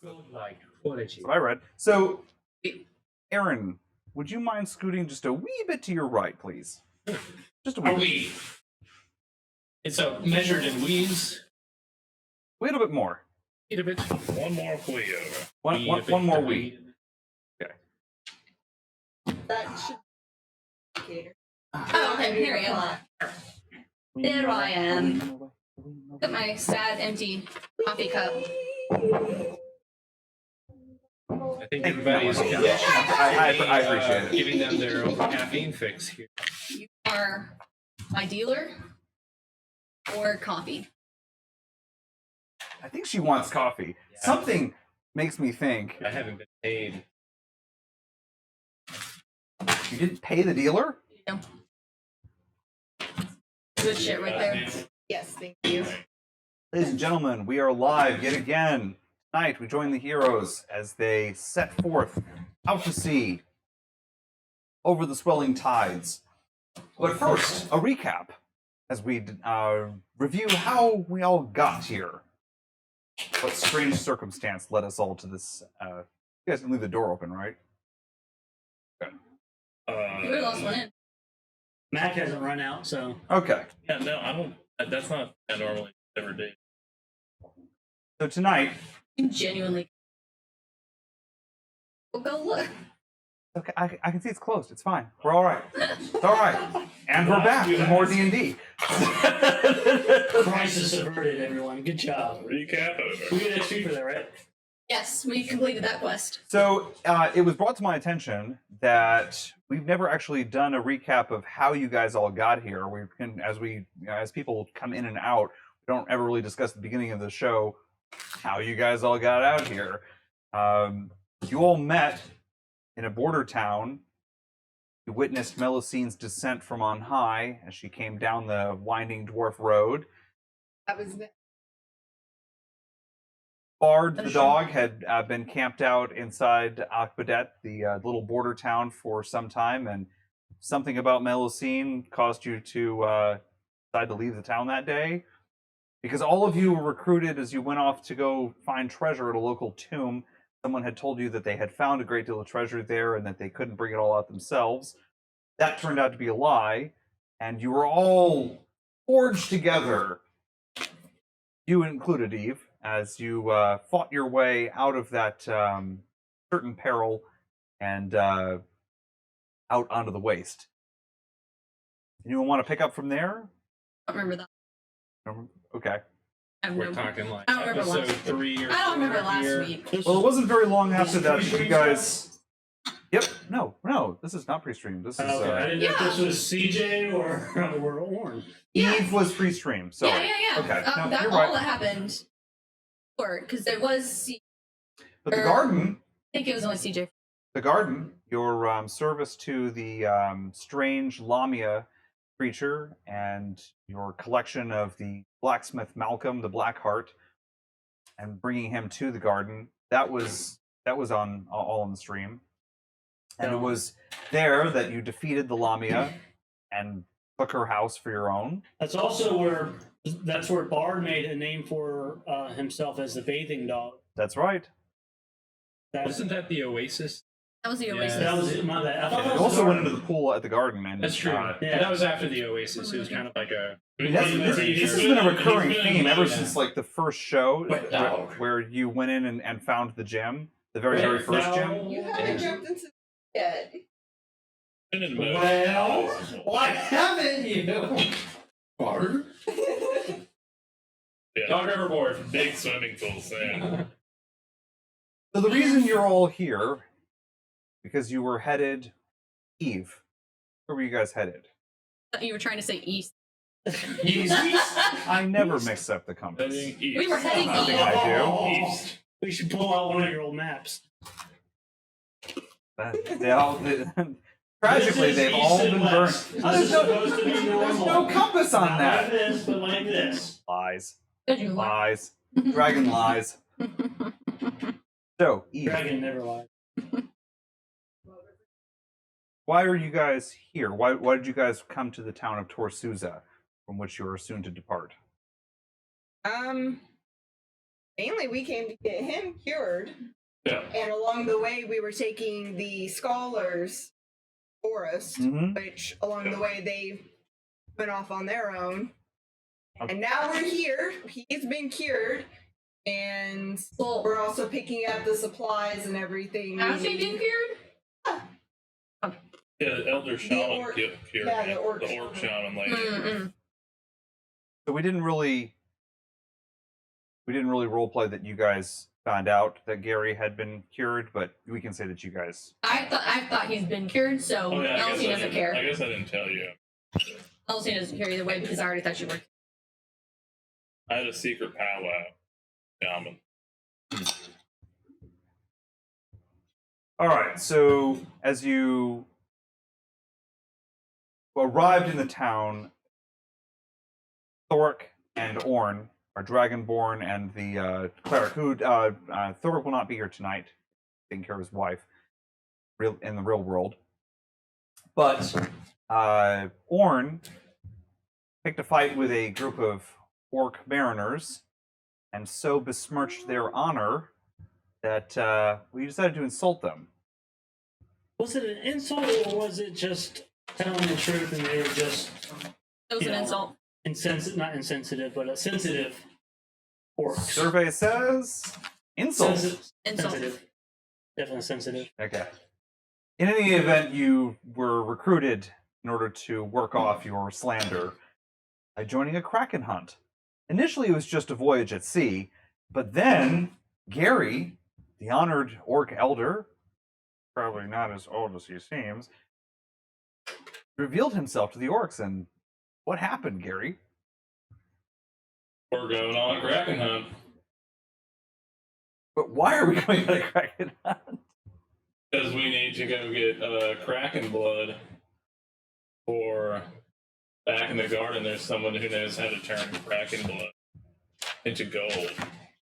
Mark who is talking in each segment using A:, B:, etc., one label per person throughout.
A: Like quality.
B: That's what I read. So, Aaron, would you mind scooting just a wee bit to your right, please? Just a wee
A: Are
B: bit.
A: we? It's measured in weaves.
B: Wait a bit more.
A: Wait a bit.
C: One more wheel.
B: One more wee. Okay.
D: That should be
E: Oh, okay, here we go. There I am. Look at my sad, empty coffee cup.
A: I think everybody's
B: I appreciate it.
A: giving them their own caffeine fix here.
E: You are my dealer or coffee.
B: I think she wants coffee.
A: Yeah.
B: Something makes me think
A: I haven't been paid.
B: you didn't pay the dealer?
E: No. Good shit right there.
D: Yes, thank you.
B: Ladies and gentlemen, we are live yet again. Tonight, we join the heroes as they set forth out to sea over the swelling tides. But first, a recap as we review how we all got here. What strange circumstance led us all to this? You guys can leave the door open, right?
E: You were the last one in.
F: Mac hasn't run out, so.
B: Okay.
C: Yeah, no, I don't. That's not I normally ever do.
B: So tonight,
E: You genuinely. Well, go look.
B: okay, I can see it's closed. It's fine. We're all right. It's all right. And we're back for more D&D.
F: Crisis averted, everyone. Good job.
C: Recap
F: We
C: over.
F: get XP for that, right?
E: Yes, we completed that quest.
B: So it was brought to my attention that we've never actually done a recap of how you guys all got here. We can, as people come in and out, we don't ever really discuss at the beginning of the show how you guys all got out here. You all met in a border town. You witnessed Melusine's descent from on high as she came down the winding dwarf road.
D: That was the
B: Bard the dog had been camped out inside Akbadet, the little border town, for some time, and something about Melusine caused you to decide to leave the town that day. Because all of you were recruited as you went off to go find treasure at a local tomb. Someone had told you that they had found a great deal of treasure there and that they couldn't bring it all out themselves. That turned out to be a lie, and you were all forged together, you included, Eve, as you fought your way out of that certain peril and out onto the waste. Anyone want to pick up from there?
E: I don't remember that.
B: Okay.
E: I have
A: We're
E: no-
A: talking like
E: I don't remember
A: episode
E: last-
A: 3 or 4
E: I don't remember last
A: here.
E: week.
B: Well, it wasn't very long after that you guys... Yep, no, this is not pre-streamed. This is...
F: Okay, I didn't know if this
E: Yeah.
F: was CJ or Orn.
E: Yeah.
B: Eve was pre-streamed, so...
E: Yeah.
B: Okay, no,
E: that
B: you're
E: all
B: right.
E: that happened. Because there was.
B: But the garden...
E: I think it was only CJ.
B: The garden, your service to the strange Lamia creature, and your collection of the blacksmith Malcolm, the Blackheart, and bringing him to the garden. That was on all on the stream, and it was there that you defeated the Lamia and took her house for your own.
F: That's also where Bard made a name for himself as the bathing dog.
B: That's right.
A: Wasn't that the Oasis?
E: That was the
A: Yeah.
E: Oasis.
F: That was my bad. I thought that
B: You
F: was
B: also
F: Bard.
B: went into the pool at the garden, and
A: That's true.
F: Yeah.
A: But that was after the Oasis. It was kind of like a.
B: This has been a recurring theme ever
A: Yeah.
B: since like the first show
A: Wet dog.
B: where you went in and found the gem, the very first gem.
D: You haven't jumped into the bed.
F: Well, why haven't you?
A: Bard?
C: Yeah.
A: Dog overboard.
C: Big swimming pool, Sam.
B: So the reason you're all here, because you were headed, Eve. Where were you guys headed?
E: I thought you were trying to say east.
B: I never mix up the compass.
C: Heading east.
E: We were heading
B: I think
E: east.
B: I
C: East.
F: We should pull out one of your old maps.
B: They all, tragically,
F: This is
B: they've
F: east
B: all
F: and
B: been burned.
F: west. This is supposed to be normal.
B: There's no compass on
F: Not
B: that.
F: like this, but like this.
B: Lies.
E: Did you lie?
B: Lies. Dragon lies. So, Eve,
F: Dragon never lied.
B: why are you guys here? Why did you guys come to the town of Torsuza, from which you are soon to depart?
D: mainly we came to get him cured.
C: Yeah.
D: And along the way, we were taking the scholars forest,
B: Mhm.
D: which along the way they went off on their own. And now we're here. He's been cured. And
E: Well,
D: we're also picking up the supplies and everything.
E: has he been cured?
C: Yeah, the Elder Shaman
D: orc-
C: cured
D: yeah,
C: him.
D: the orc
C: The Orc
D: shaman.
C: Shaman lady.
E: Mm-mm.
B: So we didn't really roleplay that you guys found out that Gary had been cured, but we can say that you guys.
E: I thought he's been cured, so
C: Oh, yeah, I
E: Elsie
C: guess
E: doesn't care.
C: I guess I didn't tell you.
E: Elsie doesn't care either way because I already thought you were.
C: I had a secret powwow. Shaman.
B: All right. So as you arrived in the town, Thoric and Orn are Dragonborn and the cleric. Who Thoric will not be here tonight, taking care of his wife, in the real world. But Orn picked a fight with a group of orc mariners, and so besmirched their honor that we decided to insult them.
F: Was it an insult or was it just telling the truth and they were just
E: It was
F: You
E: an
F: know.
E: insult.
F: not insensitive, but sensitive orcs?
B: Survey says insult.
E: Insult.
F: Sensitive. Definitely sensitive.
B: Okay. In any event, you were recruited in order to work off your slander by joining a kraken hunt. Initially, it was just a voyage at sea, but then Gary, the honored orc elder, probably not as old as he seems, revealed himself to the orcs. And what happened, Gary?
C: We're going on a kraken hunt.
B: But why are we going on a kraken hunt?
C: Because we need to go get kraken blood for back in the garden. There's someone who knows how to turn kraken blood into gold.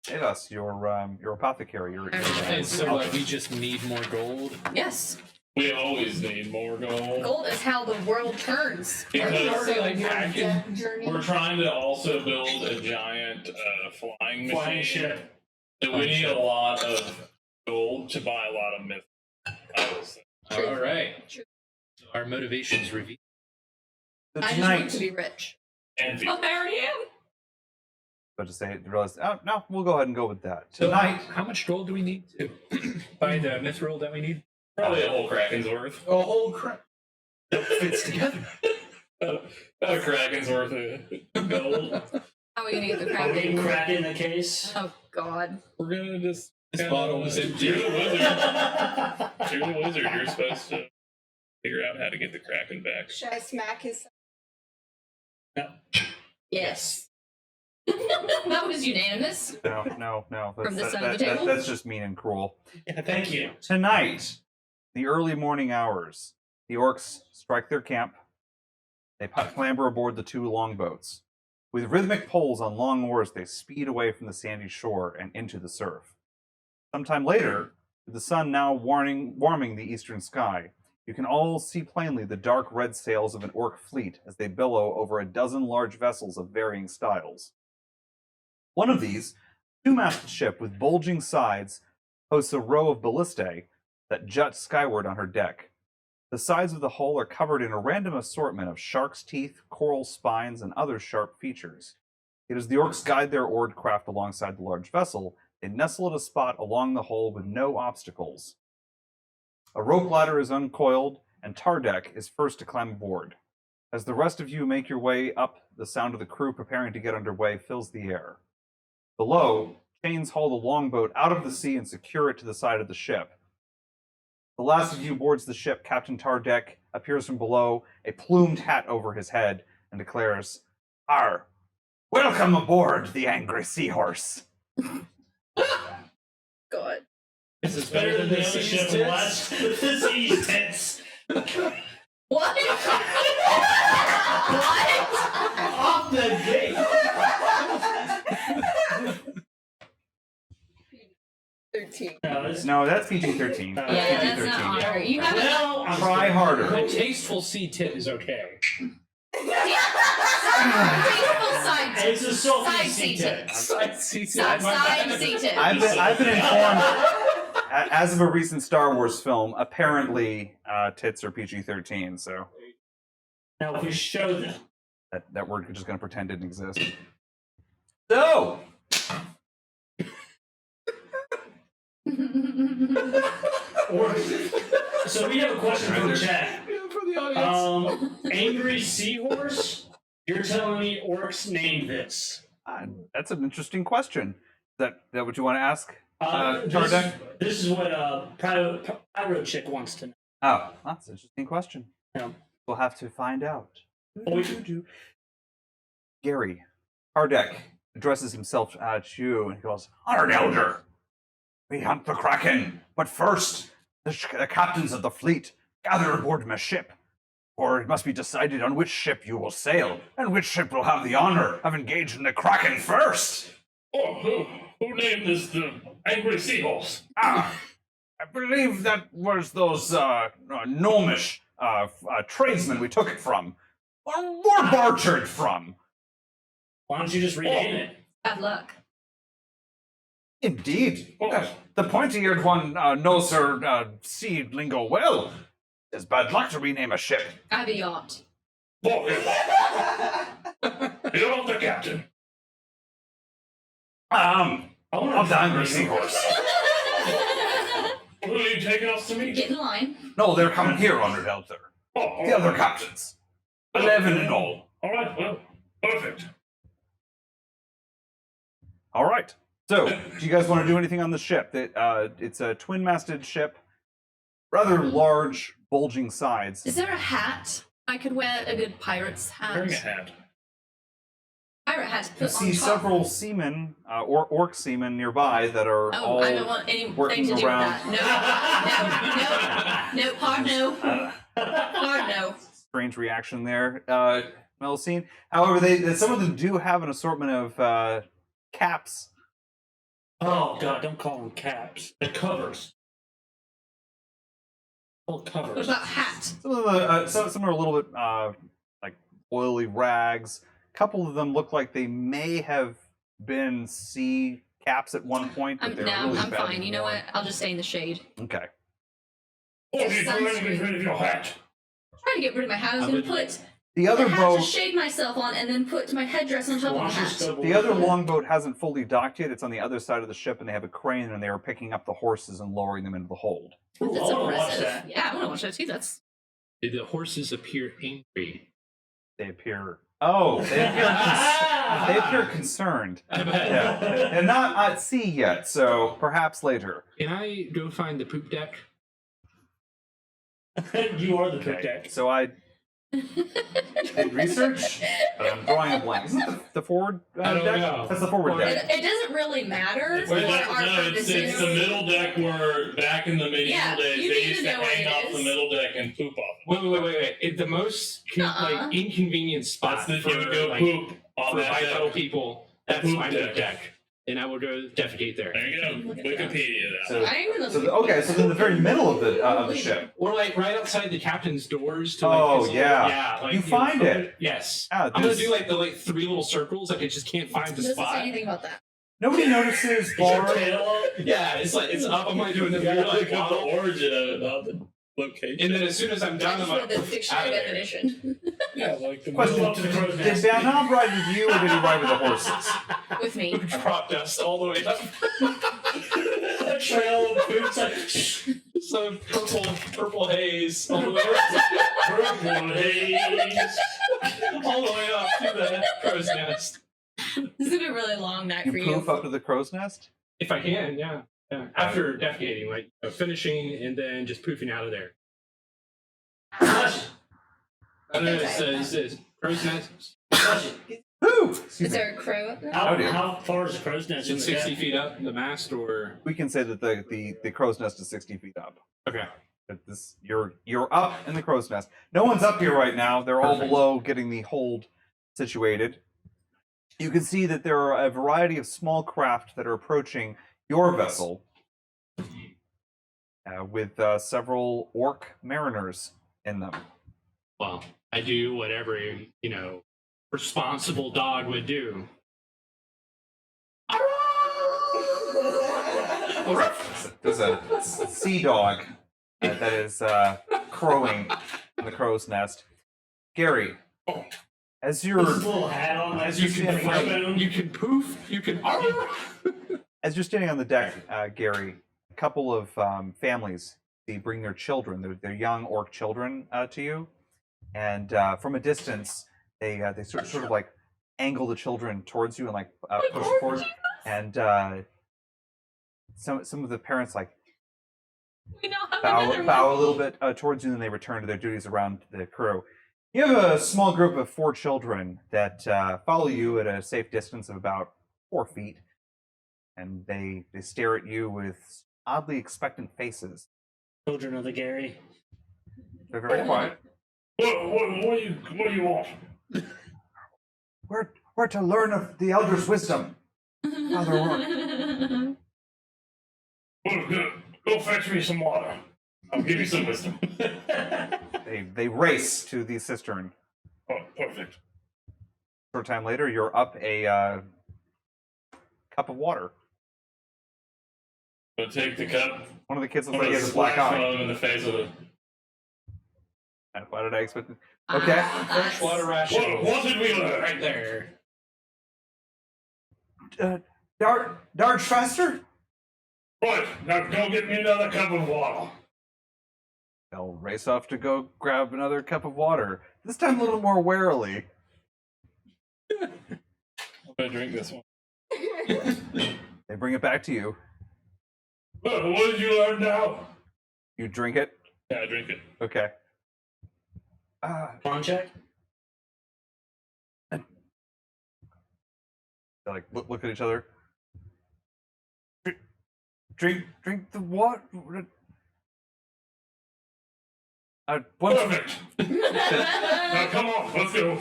B: Yes, your apothecary.
A: And so what, we just need more gold?
E: Yes.
C: We always need more gold.
E: Gold is how the world turns.
C: Because
D: Kraken journey.
C: we're trying to also build a giant flying machine.
F: Flying ship.
C: So we need a lot of gold to buy a lot of myth.
A: All right. Our motivations revealed.
B: So
E: I just want to be rich.
C: And
E: Oh, I already am.
B: But to say it, realized, oh no, we'll go ahead and go with that.
A: So
B: Tonight,
A: how much gold do we need to buy the mithril that we need?
C: probably a whole kraken's worth.
A: A whole crap. That fits together.
C: A kraken's worth of gold.
E: How are we gonna get the
F: Are we getting
E: crap?
F: crack in the case?
E: Oh God.
C: We're gonna just.
A: This bottle was empty.
C: You're the wizard. You're the wizard. You're supposed to figure out how to get the kraken back.
D: Should I smack his?
E: Yes. That was unanimous.
B: no.
E: From this side of the table?
B: That's just mean and cruel.
F: Yeah, thank you.
B: Tonight, the early morning hours, the orcs strike their camp. They clamber aboard the two longboats. With rhythmic pulls on long oars, they speed away from the sandy shore and into the surf. Sometime later, with the sun now warming the eastern sky, you can all see plainly the dark red sails of an orc fleet as they billow over a dozen large vessels of varying styles. One of these, two-masted ship with bulging sides, hosts a row of ballistae that jut skyward on her deck. The sides of the hull are covered in a random assortment of shark's teeth, coral spines, and other sharp features. Yet as the orcs guide their oared craft alongside the large vessel, they nestle at a spot along the hull with no obstacles. A rope ladder is uncoiled, and Tardek is first to climb aboard. As the rest of you make your way up, the sound of the crew preparing to get underway fills the air. Below, chains haul the longboat out of the sea and secure it to the side of the ship. The last of you boards the ship. Captain Tardek appears from below, a plumed hat over his head, and declares, "Arr! Welcome aboard, the angry seahorse."
E: God.
A: This is
F: Better than the other
A: seas
F: ship.
A: tits.
F: Last the seas tits.
E: What? What?
F: Off the gate.
D: 13.
B: No, that's PG-13.
F: Yeah,
E: Yeah, that's not honor. You have
F: Well, I'm
B: Try
A: A
B: harder.
A: tasteful sea tit is okay.
E: tasteful side
F: Hey, It's a salty
E: Side
F: sea
E: seated.
A: Side
E: Side seated.
B: I've been informed, as of a recent Star Wars film, apparently tits are PG-13, so
F: Now, if we show them.
B: that word we're just going to pretend didn't exist. So,
F: So we have a question from chat.
A: for the audience.
F: Angry Seahorse? You're telling me orcs named this?
B: that's an interesting question. Is that what you want to ask, Tardek?
F: This is what Pyro Chick wants to know.
B: Oh, that's an interesting question.
F: Yeah.
B: We'll have to find out.
F: Oh,
B: Gary, Tardek addresses himself to you and he goes, Honored Elder, we hunt the Kraken, but first, the captains of the fleet gather aboard my ship, for it must be decided on which ship you will sail, and which ship will have the honor of engaging the Kraken first.
C: Oh, who named this the Angry Seahorse?
B: I believe that was those gnomish tradesmen we took it from, or bartered from.
F: why don't you just rename it?
E: Bad luck.
B: Indeed. The pointy-eared one knows her sea lingo well. It's bad luck to rename a ship.
E: I have a yacht.
C: Boy, you're not the captain.
B: Of the Angry Seahorse.
C: Who are you taking us to meet?
E: Get in line.
B: No, they're coming here, Honored Elder.
C: Oh,
B: The other captains. 11 in all.
C: all right, well, perfect.
B: All right. So, do you guys want to do anything on the ship? It's a twin-masted ship, rather large, bulging sides.
E: Is there a hat? I could wear a good pirate's
C: Wearing a
E: hat.
C: hat.
E: Pirate hat to
B: You
E: put
B: see
E: on top.
B: several seamen, or orc seamen nearby that are
E: Oh,
B: all
E: I don't want anything
B: working
E: to do
B: around.
E: with that. No, hard no. Hard no.
B: Strange reaction there, Melusine. However, some of them do have an assortment of caps.
F: Oh, God, don't call them caps. They're covers. Oh,
E: What
F: covers.
E: about hat?
B: Some of them, some are a little bit like oily rags. A couple of them look like they may have been sea caps at one point, but they're really
E: I'm
B: badly
E: fine. You know
B: worn.
E: what? I'll just stay in the shade.
B: Okay.
C: What are you doing to get rid of your hat?
E: Trying to get rid of my hat. I was going to put
B: The
E: the
B: other
E: hat to
B: boat,
E: shade myself on and then put my headdress on top of the hat.
B: the other longboat hasn't fully docked yet. It's on the other side of the ship, and they have a crane, and they are picking up the horses and lowering them into the hold.
F: Ooh,
E: That's
F: I wanna watch
E: impressive.
F: that.
E: Yeah, I want to watch that too. That's
A: Did the horses appear angry?
B: They appear. Oh, they appear concerned.
A: I bet.
B: Yeah, and not at sea yet, so perhaps later.
A: Can I go find the poop deck?
F: You are the poop deck.
B: So I did research, but I'm drawing a blank. Isn't it the forward
A: I don't
B: deck?
A: know.
B: That's the forward deck.
E: it doesn't really matter for
C: Wait,
E: our
C: it's
E: purposes.
C: the middle deck where back in the medieval
E: Yeah,
C: days
E: you
C: they
E: need
C: used
E: to
C: to
E: know where
C: hang
E: it
C: off
E: is.
C: the middle deck and poop off.
A: Wait. The most
E: Uh-uh.
A: like inconvenient spot
C: That's the
A: for
C: you would go
A: like,
C: poop on
A: for
C: that
A: bipedal
C: deck.
A: people. That's
C: Poop
A: my
C: deck.
A: poop deck, and I will go defecate there.
C: There you go.
E: Look at
C: Wikipedia that.
B: So,
E: I'm gonna
B: so okay, so in the very middle of the ship.
A: Or like right outside the captain's doors. To,
B: Oh,
A: like, his
B: yeah.
A: yeah. Like,
B: You find
A: open
B: it.
A: Yes.
B: Ah,
A: I'm gonna
B: there's-
A: do like the three little circles. Like I just can't find the
E: doesn't
A: spot.
E: say anything about that.
B: Nobody notices
F: Is your
B: Bard.
F: tail up?
A: Yeah, it's like it's up. I'm like doing the
C: You gotta
A: weird like
C: look up the
A: waddle.
C: origin of it, not the location.
A: And then as soon as I'm
E: I
A: done,
E: just
A: I'm
E: read
A: like
E: the
A: out
E: dictionary
A: of there.
E: definition
C: Yeah, like the
B: Question:
F: Up to the crow's
B: Did
F: nest.
B: Bernard ride with you, or did he ride with the horses?
E: with me.
A: Drop dust all the way up.
F: A trail of poop. It's like,
A: So purple haze all the way up,
F: purple haze.
A: all the way up to the crow's nest.
E: This is gonna be a really long night
B: You
E: for
B: poof
E: you.
B: up to the crow's nest?
A: If I can, yeah. After defecating, like finishing and then just poofing out of there.
F: Flush
A: And then it says crow's nest.
B: Woo!
E: Is
B: Excuse me.
E: there a crow up there?
F: How far is the crow's nest?
A: Is
F: in
A: it
F: the
A: 60
F: deck?
A: feet up the mast or?
B: We can say that the crow's nest is 60 feet up.
A: Okay.
B: That this you're up in the crow's nest. No one's up here right now. They're all
A: Perfect.
B: below, getting the hold situated. You can see that there are a variety of small craft that are approaching your vessel, with several orc mariners in them.
A: Well, I do whatever responsible dog would do.
B: There's a sea dog that is crowing in the crow's nest. Gary, as you're
F: This little hat on, like
B: As you
F: you
B: can
F: can
A: You can poof. You can.
B: as you're standing on the deck, Gary, a couple of families, they bring their children, their young orc children, to you, and from a distance, they sort of like angle the children towards you and like push forward, and some of the parents like
E: We now have another
B: bow a little bit towards you, and then they return to their duties around the crew. You have a small group of 4 children that follow you at a safe distance of about 4 feet, and they stare at you with oddly expectant faces.
F: children of the Gary.
B: They're very quiet.
C: What do you want?
B: We're to learn of the Elder's wisdom. How they work.
C: Go fetch me some water. I'll give you some wisdom.
B: They race to the cistern.
C: Oh, perfect.
B: Short time later, you're up a cup of water.
C: I'll take the cup.
B: One of the kids
C: I'm
B: looks like he
C: gonna
B: has a black
C: slash
B: eye.
C: him in the face with it.
B: Why did I expect it? Okay.
A: Fresh water ration.
C: What did we learn?
A: Right there.
B: Darge faster?
C: Right, now go get me another cup of water.
B: They'll race off to go grab another cup of water. This time a little more warily.
C: I'm gonna drink this one.
B: They bring it back to you.
C: What did you learn now?
B: You drink it.
C: Yeah, I drink it.
B: Okay.
F: On check.
B: They like look at each other. Drink the water.
C: Perfect. Now come on, let's go.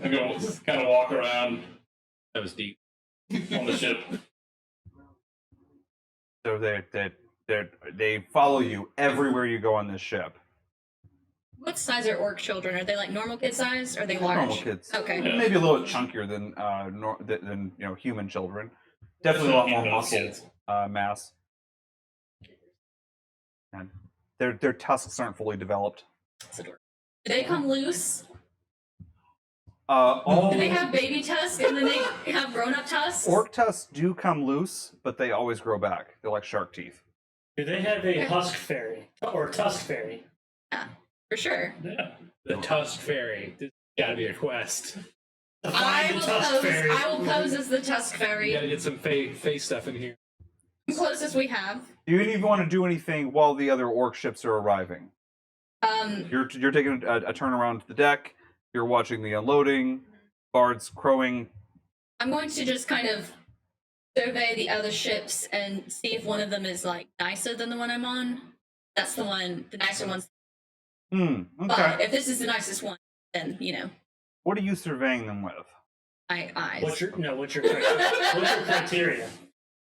C: I go just kind of walk around
A: That was deep.
C: on the ship.
B: So they follow you everywhere you go on this ship.
E: What size are orc children? Are they like normal kid size? Or are they large?
B: Normal kids.
E: Okay.
C: Yeah.
B: Maybe a little bit chunkier than human children. Definitely a lot more muscle
C: Kids.
B: mass. And their tusks aren't fully developed.
E: That's adorable. Do they come loose?
B: All
E: Do they have baby tusks and then they have grown-up tusks?
B: orc tusks do come loose, but they always grow back. They're like shark teeth.
F: Do they have a husk fairy or tusk fairy?
E: Yeah, for sure.
C: Yeah.
A: The Tusk Fairy. This has got to be a quest.
F: Find the tusk fairy.
E: I will pose as the tusk
A: You got to
E: fairy.
A: get some face stuff in here.
E: Closest we have.
B: Do you even want to do anything while the other orc ships are arriving? You're taking a turn around to the deck. You're watching the unloading. Bards crowing.
E: I'm going to just kind of survey the other ships and see if one of them is like nicer than the one I'm on. That's the nicer one.
B: Okay.
E: But if this is the nicest one, then
B: What are you surveying them with?
E: my eyes.
F: What's your criteria?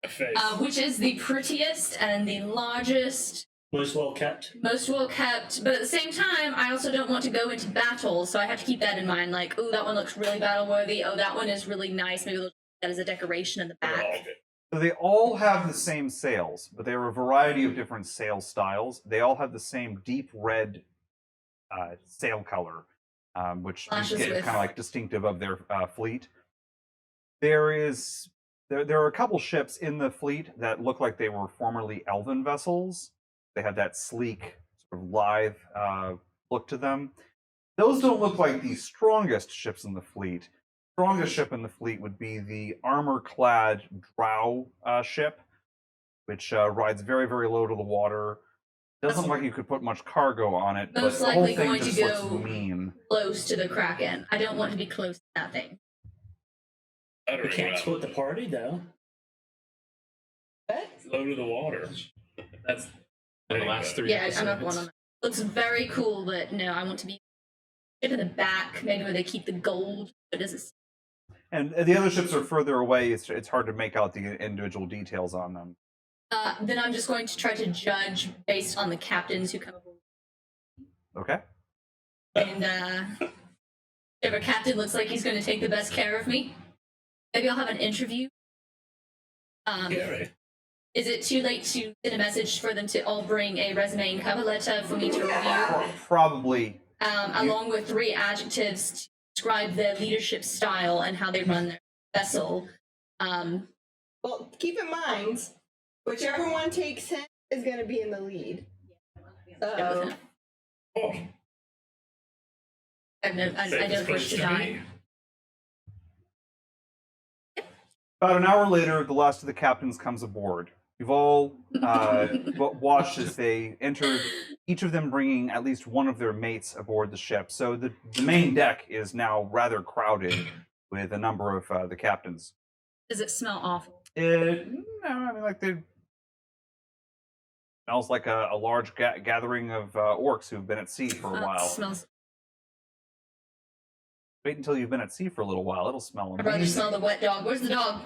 C: A face.
E: Which is the prettiest and the largest,
F: Most well kept.
E: most well kept, but at the same time, I also don't want to go into battle, so I have to keep that in mind. Like, oh, that one looks really battle worthy. Oh, that one is really nice. Maybe we'll use that as a decoration in the
C: They're all
E: back.
C: good.
B: So they all have the same sails, but they are a variety of different sail styles. They all have the same deep red sail color, which
E: Flashes
B: is
E: with-
B: kind of like distinctive of their fleet. There are a couple ships in the fleet that look like they were formerly elven vessels. They have that sleek, sort of lithe look to them. Those don't look like the strongest ships in the fleet. Strongest ship in the fleet would be the armor-clad drow ship, which rides very, very low to the water. Doesn't look like you could put much cargo on it,
E: Most
B: but the whole
E: likely
B: thing
E: going to
B: just looks
E: go-
B: mean.
E: Close to the Kraken. I don't want to be close to that thing.
F: We can't split the party though.
C: Low to the water. That's
A: In the last 3
E: Yeah, I'm
A: episodes.
E: not one of them. Looks very cool, but no, I want to be in the back, maybe where they keep the gold. It doesn't.
B: And the other ships are further away. It's hard to make out the individual details on them.
E: Then I'm just going to try to judge based on the captains who come aboard.
B: Okay.
E: And whichever captain looks like he's going to take the best care of me. Maybe I'll have an interview.
C: Gary.
E: Is it too late to send a message for them to all bring a resume and cover letter for me to review?
B: Probably.
E: Along with 3 adjectives to describe their leadership style and how they run their vessel.
D: Well, keep in mind, whichever one takes him is going to be in the lead. So,
C: Oh,
E: I know which to die.
B: About an hour later, the last of the captains comes aboard. You've all watched as they entered, each of them bringing at least one of their mates aboard the ship. So the main deck is now rather crowded with a number of the captains.
E: Does it smell awful?
B: No, I mean, like, it smells like a large gathering of orcs who've been at sea for a while.
E: It smells.
B: Wait until you've been at sea for a little while. It'll smell
E: I'd rather
B: amazing.
E: smell the wet dog. Where's the dog?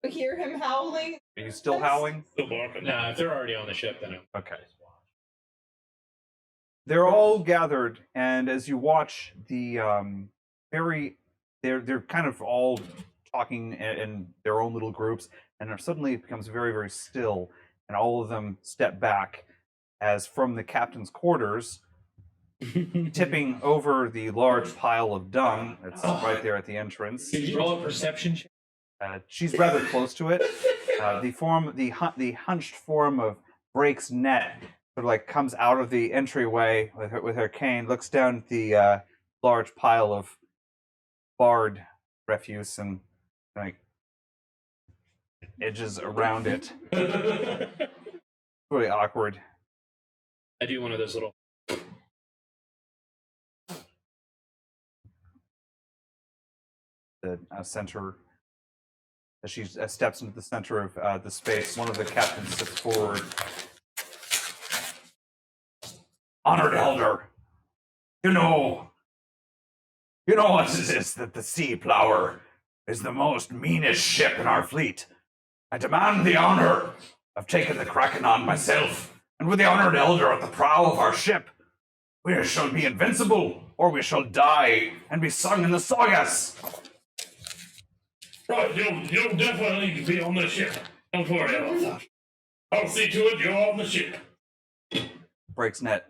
D: we hear him howling.
B: Are you still howling?
C: still barking.
A: Nah, if they're already on the ship, then
B: Okay. They're all gathered, and as you watch, the they're kind of all talking in their own little groups, and suddenly it becomes very, very still, and all of them step back as from the captain's quarters, tipping over the large pile of dung that's right there at the entrance.
A: did you roll a perception check?
B: She's rather close to it. The hunched form of Brake's net sort of like comes out of the entryway with her cane, looks down at the large pile of barred refuse and like edges around it. Really awkward.
A: I do one of those little.
B: The center. As she steps into the center of the space, one of the captains steps forward. Honored Elder, you know what it is that the Sea Plower is the most meanest ship in our fleet. I demand the honor of taking the Kraken on myself, and with the Honored Elder at the prow of our ship, we shall be invincible, or we shall die and be sung in the sagas.
C: Right, you'll definitely need to be on the ship. Don't worry about that. I'll see to it you're on the ship.
B: Breaks net,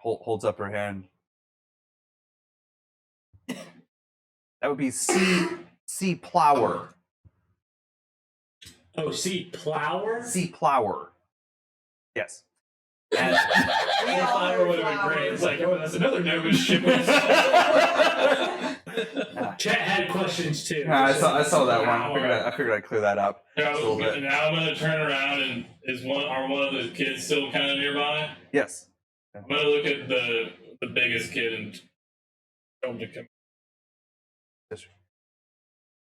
B: holds up her hand. That would be sea plower.
F: Oh, sea plower?
B: Sea plower. Yes. And
A: Flower would have been great. It's like, oh, that's another Nova ship.
F: Chet had questions too.
B: yeah, I saw that one. I figured I'd clear that up.
C: Now,
B: a little bit.
C: now I'm gonna turn around and are one of the kids still kind of nearby?
B: Yes.
C: I'm gonna look at the biggest kid and tell him to come.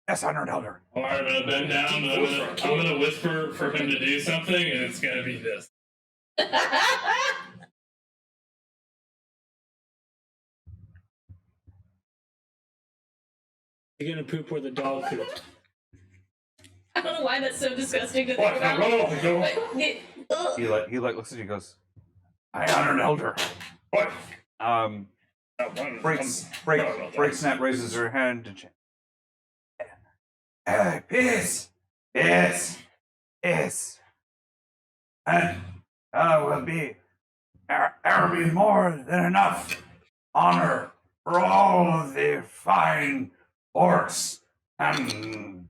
B: Yes, Honored Elder.
C: All right, I'm gonna bend down. And I'm gonna whisper for him to do something, and it's gonna be this.
F: You're gonna poop where the dog pooped.
E: I don't know why that's so disgusting to think
C: What? Now
E: about.
C: roll off and go.
E: Ugh.
B: He looks at you and goes, I Honored Elder.
C: What?
B: Breaks net raises her hand to check. Peace. Yes. And will be more than enough honor for all of the fine orcs and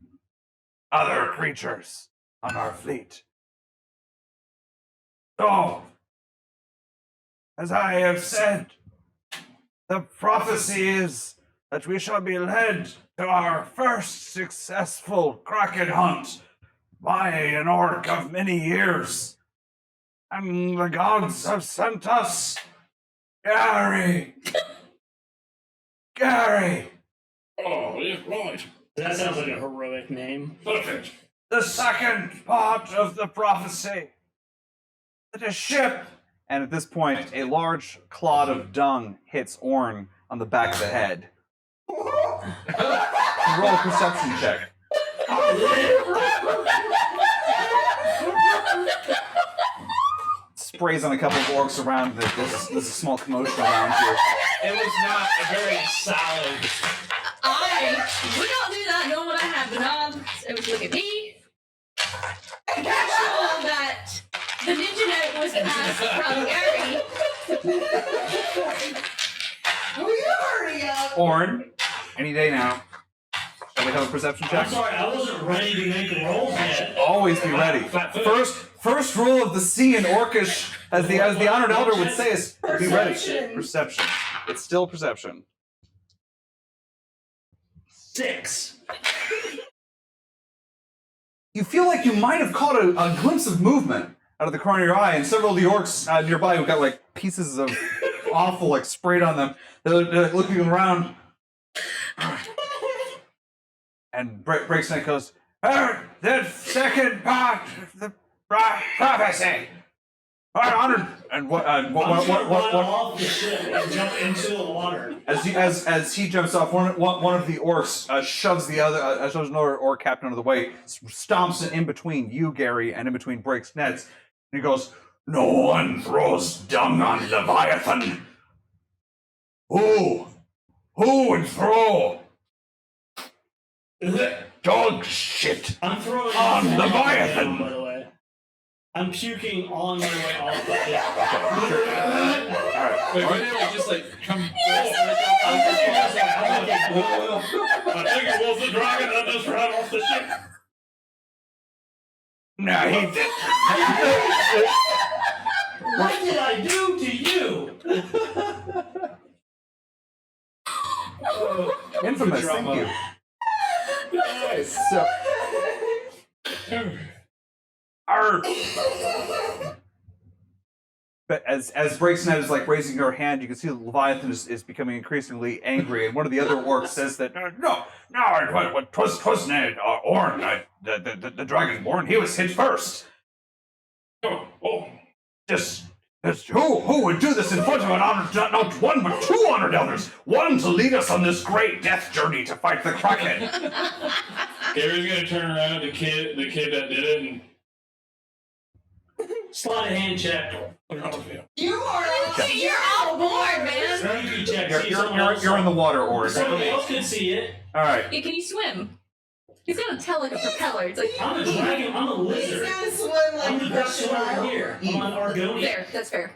B: other creatures on our fleet. So, as I have said, the prophecy is that we shall be led to our first successful kraken hunt by an orc of many years. And the gods have sent us Gary.
C: Oh, yeah, right.
F: That sounds like a heroic name.
C: Perfect.
B: The second part of the prophecy. That a ship. And at this point, a large clod of dung hits Orn on the back of the head. Roll a perception check. Sprays on a couple of orcs around. There's a small commotion around here.
A: It was not a very solid.
E: We don't do that. Know what I have, but no. It was look at me. the ninja note was passed from Gary.
D: Will you hurry up?
B: Orn, any day now. Shall we have a perception check?
F: I'm sorry, I wasn't ready to make the rolls yet.
B: Always be ready. First rule of the sea in Orcish, as the honored elder would say, is be ready.
D: Perception.
B: Perception. It's still perception.
F: 6.
B: You feel like you might have caught a glimpse of movement out of the corner of your eye, and several of the orcs nearby who got like pieces of awful like sprayed on them. They're looking around, and Breaksneck goes, "The second part of the prophecy. Honored." And what?
F: I'm just gonna run off the ship and jump into the water.
B: As he jumps off, one of the orcs shoves another orc captain out of the way, stomps in between you, Gary, and in between Breaks nets, and he goes, "No one throws dung on Leviathan. Who would throw dog shit
F: I'm throwing
B: on
F: it
B: Leviathan?"
F: down, by the way. I'm puking on my way off the ship.
C: Wait, why didn't we just like come right I think it was the dragon that just ran off the ship.
B: No, he did.
F: What did I do to you?
B: Infamous, thank you.
C: Nice.
B: So, but as Breaksnet is like raising her hand, you can see that Leviathan is becoming increasingly angry, and one of the other orcs says that no, twas Ned Orn, the Dragonborn. He was hit first. Just who would do this in front of an honored, not one but 2 honored elders, one to lead us on this great death journey to fight the Kraken.
C: Gary's gonna turn around to the kid that did it and
F: Slide a hand check.
D: You are
E: You're all bored, man.
F: Sneaky check.
B: You're in the water, Orn.
F: Somebody else can see it.
B: All right.
E: Yeah, can you swim? He's got a tail like a propeller. It's like
F: I'm a dragon. I'm a
D: He's
F: lizard.
D: gonna swim
F: I'm
D: like
F: the best swimmer here. I'm on Argonia.
E: fair. That's fair.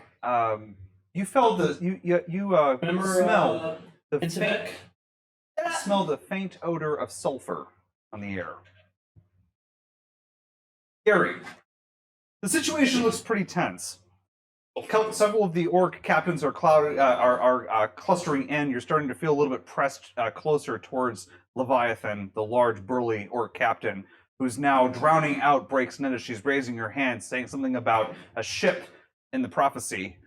B: You felt you
F: Remember
B: smell the
F: Intimec?
B: smell the faint odor of sulfur on the air. Gary, the situation looks pretty tense. Several of the orc captains are clustering in. You're starting to feel a little bit pressed closer towards Leviathan, the large, burly orc captain, who's now drowning out Breaks Net as she's raising her hand, saying something about a ship in the prophecy.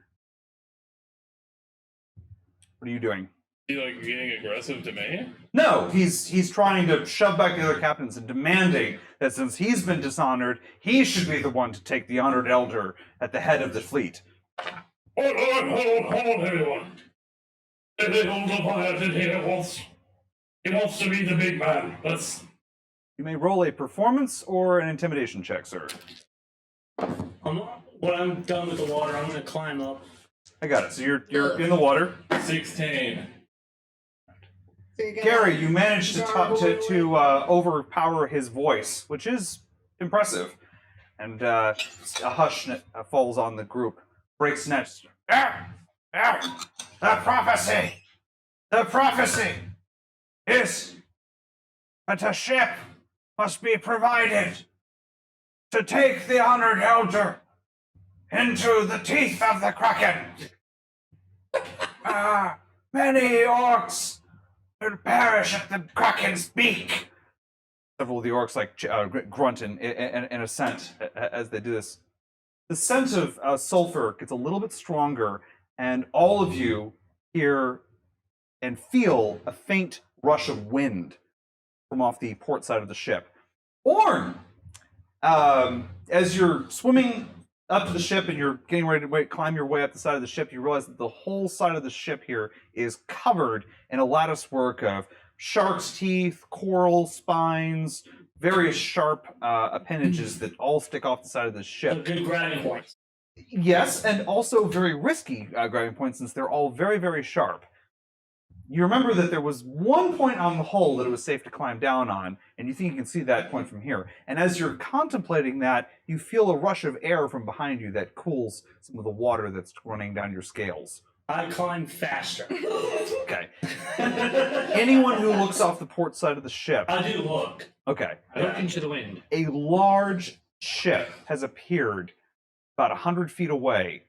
B: What are you doing?
C: he like getting aggressive to me?
B: No, he's trying to shove back the other captains and demanding that since he's been dishonored, he should be the one to take the honored elder at the head of the fleet.
C: Hold on, everyone. The little Leviathan here wants to be the big man.
B: You may roll a performance or an intimidation check, sir.
F: When I'm done with the water, I'm going to climb up.
B: I got it. So you're in the water.
C: 16.
B: Gary, you managed to overpower his voice, which is impressive. And a hush falls on the group. Breaks next. The prophecy is that a ship must be provided to take the honored elder into the teeth of the Kraken. Many orcs will perish at the Kraken's beak. Several of the orcs grunt in assent as they do this. The scent of sulfur gets a little bit stronger, and all of you hear and feel a faint rush of wind from off the port side of the ship. Orn, as you're swimming up to the ship and you're getting ready to climb your way up the side of the ship, you realize that the whole side of the ship here is covered in a lattice work of shark's teeth, coral spines, various sharp appendages that all stick off the side of the ship.
F: Good grabbing points.
B: Yes, and also very risky grabbing points since they're all very, very sharp. You remember that there was one point on the hull that it was safe to climb down on, and you think you can see that point from here. And as you're contemplating that, you feel a rush of air from behind you that cools some of the water that's running down your scales.
F: I climb faster.
B: Okay. Anyone who looks off the port side of the ship.
F: I do look.
B: Okay.
A: I look into the wind.
B: A large ship has appeared about 100 feet away.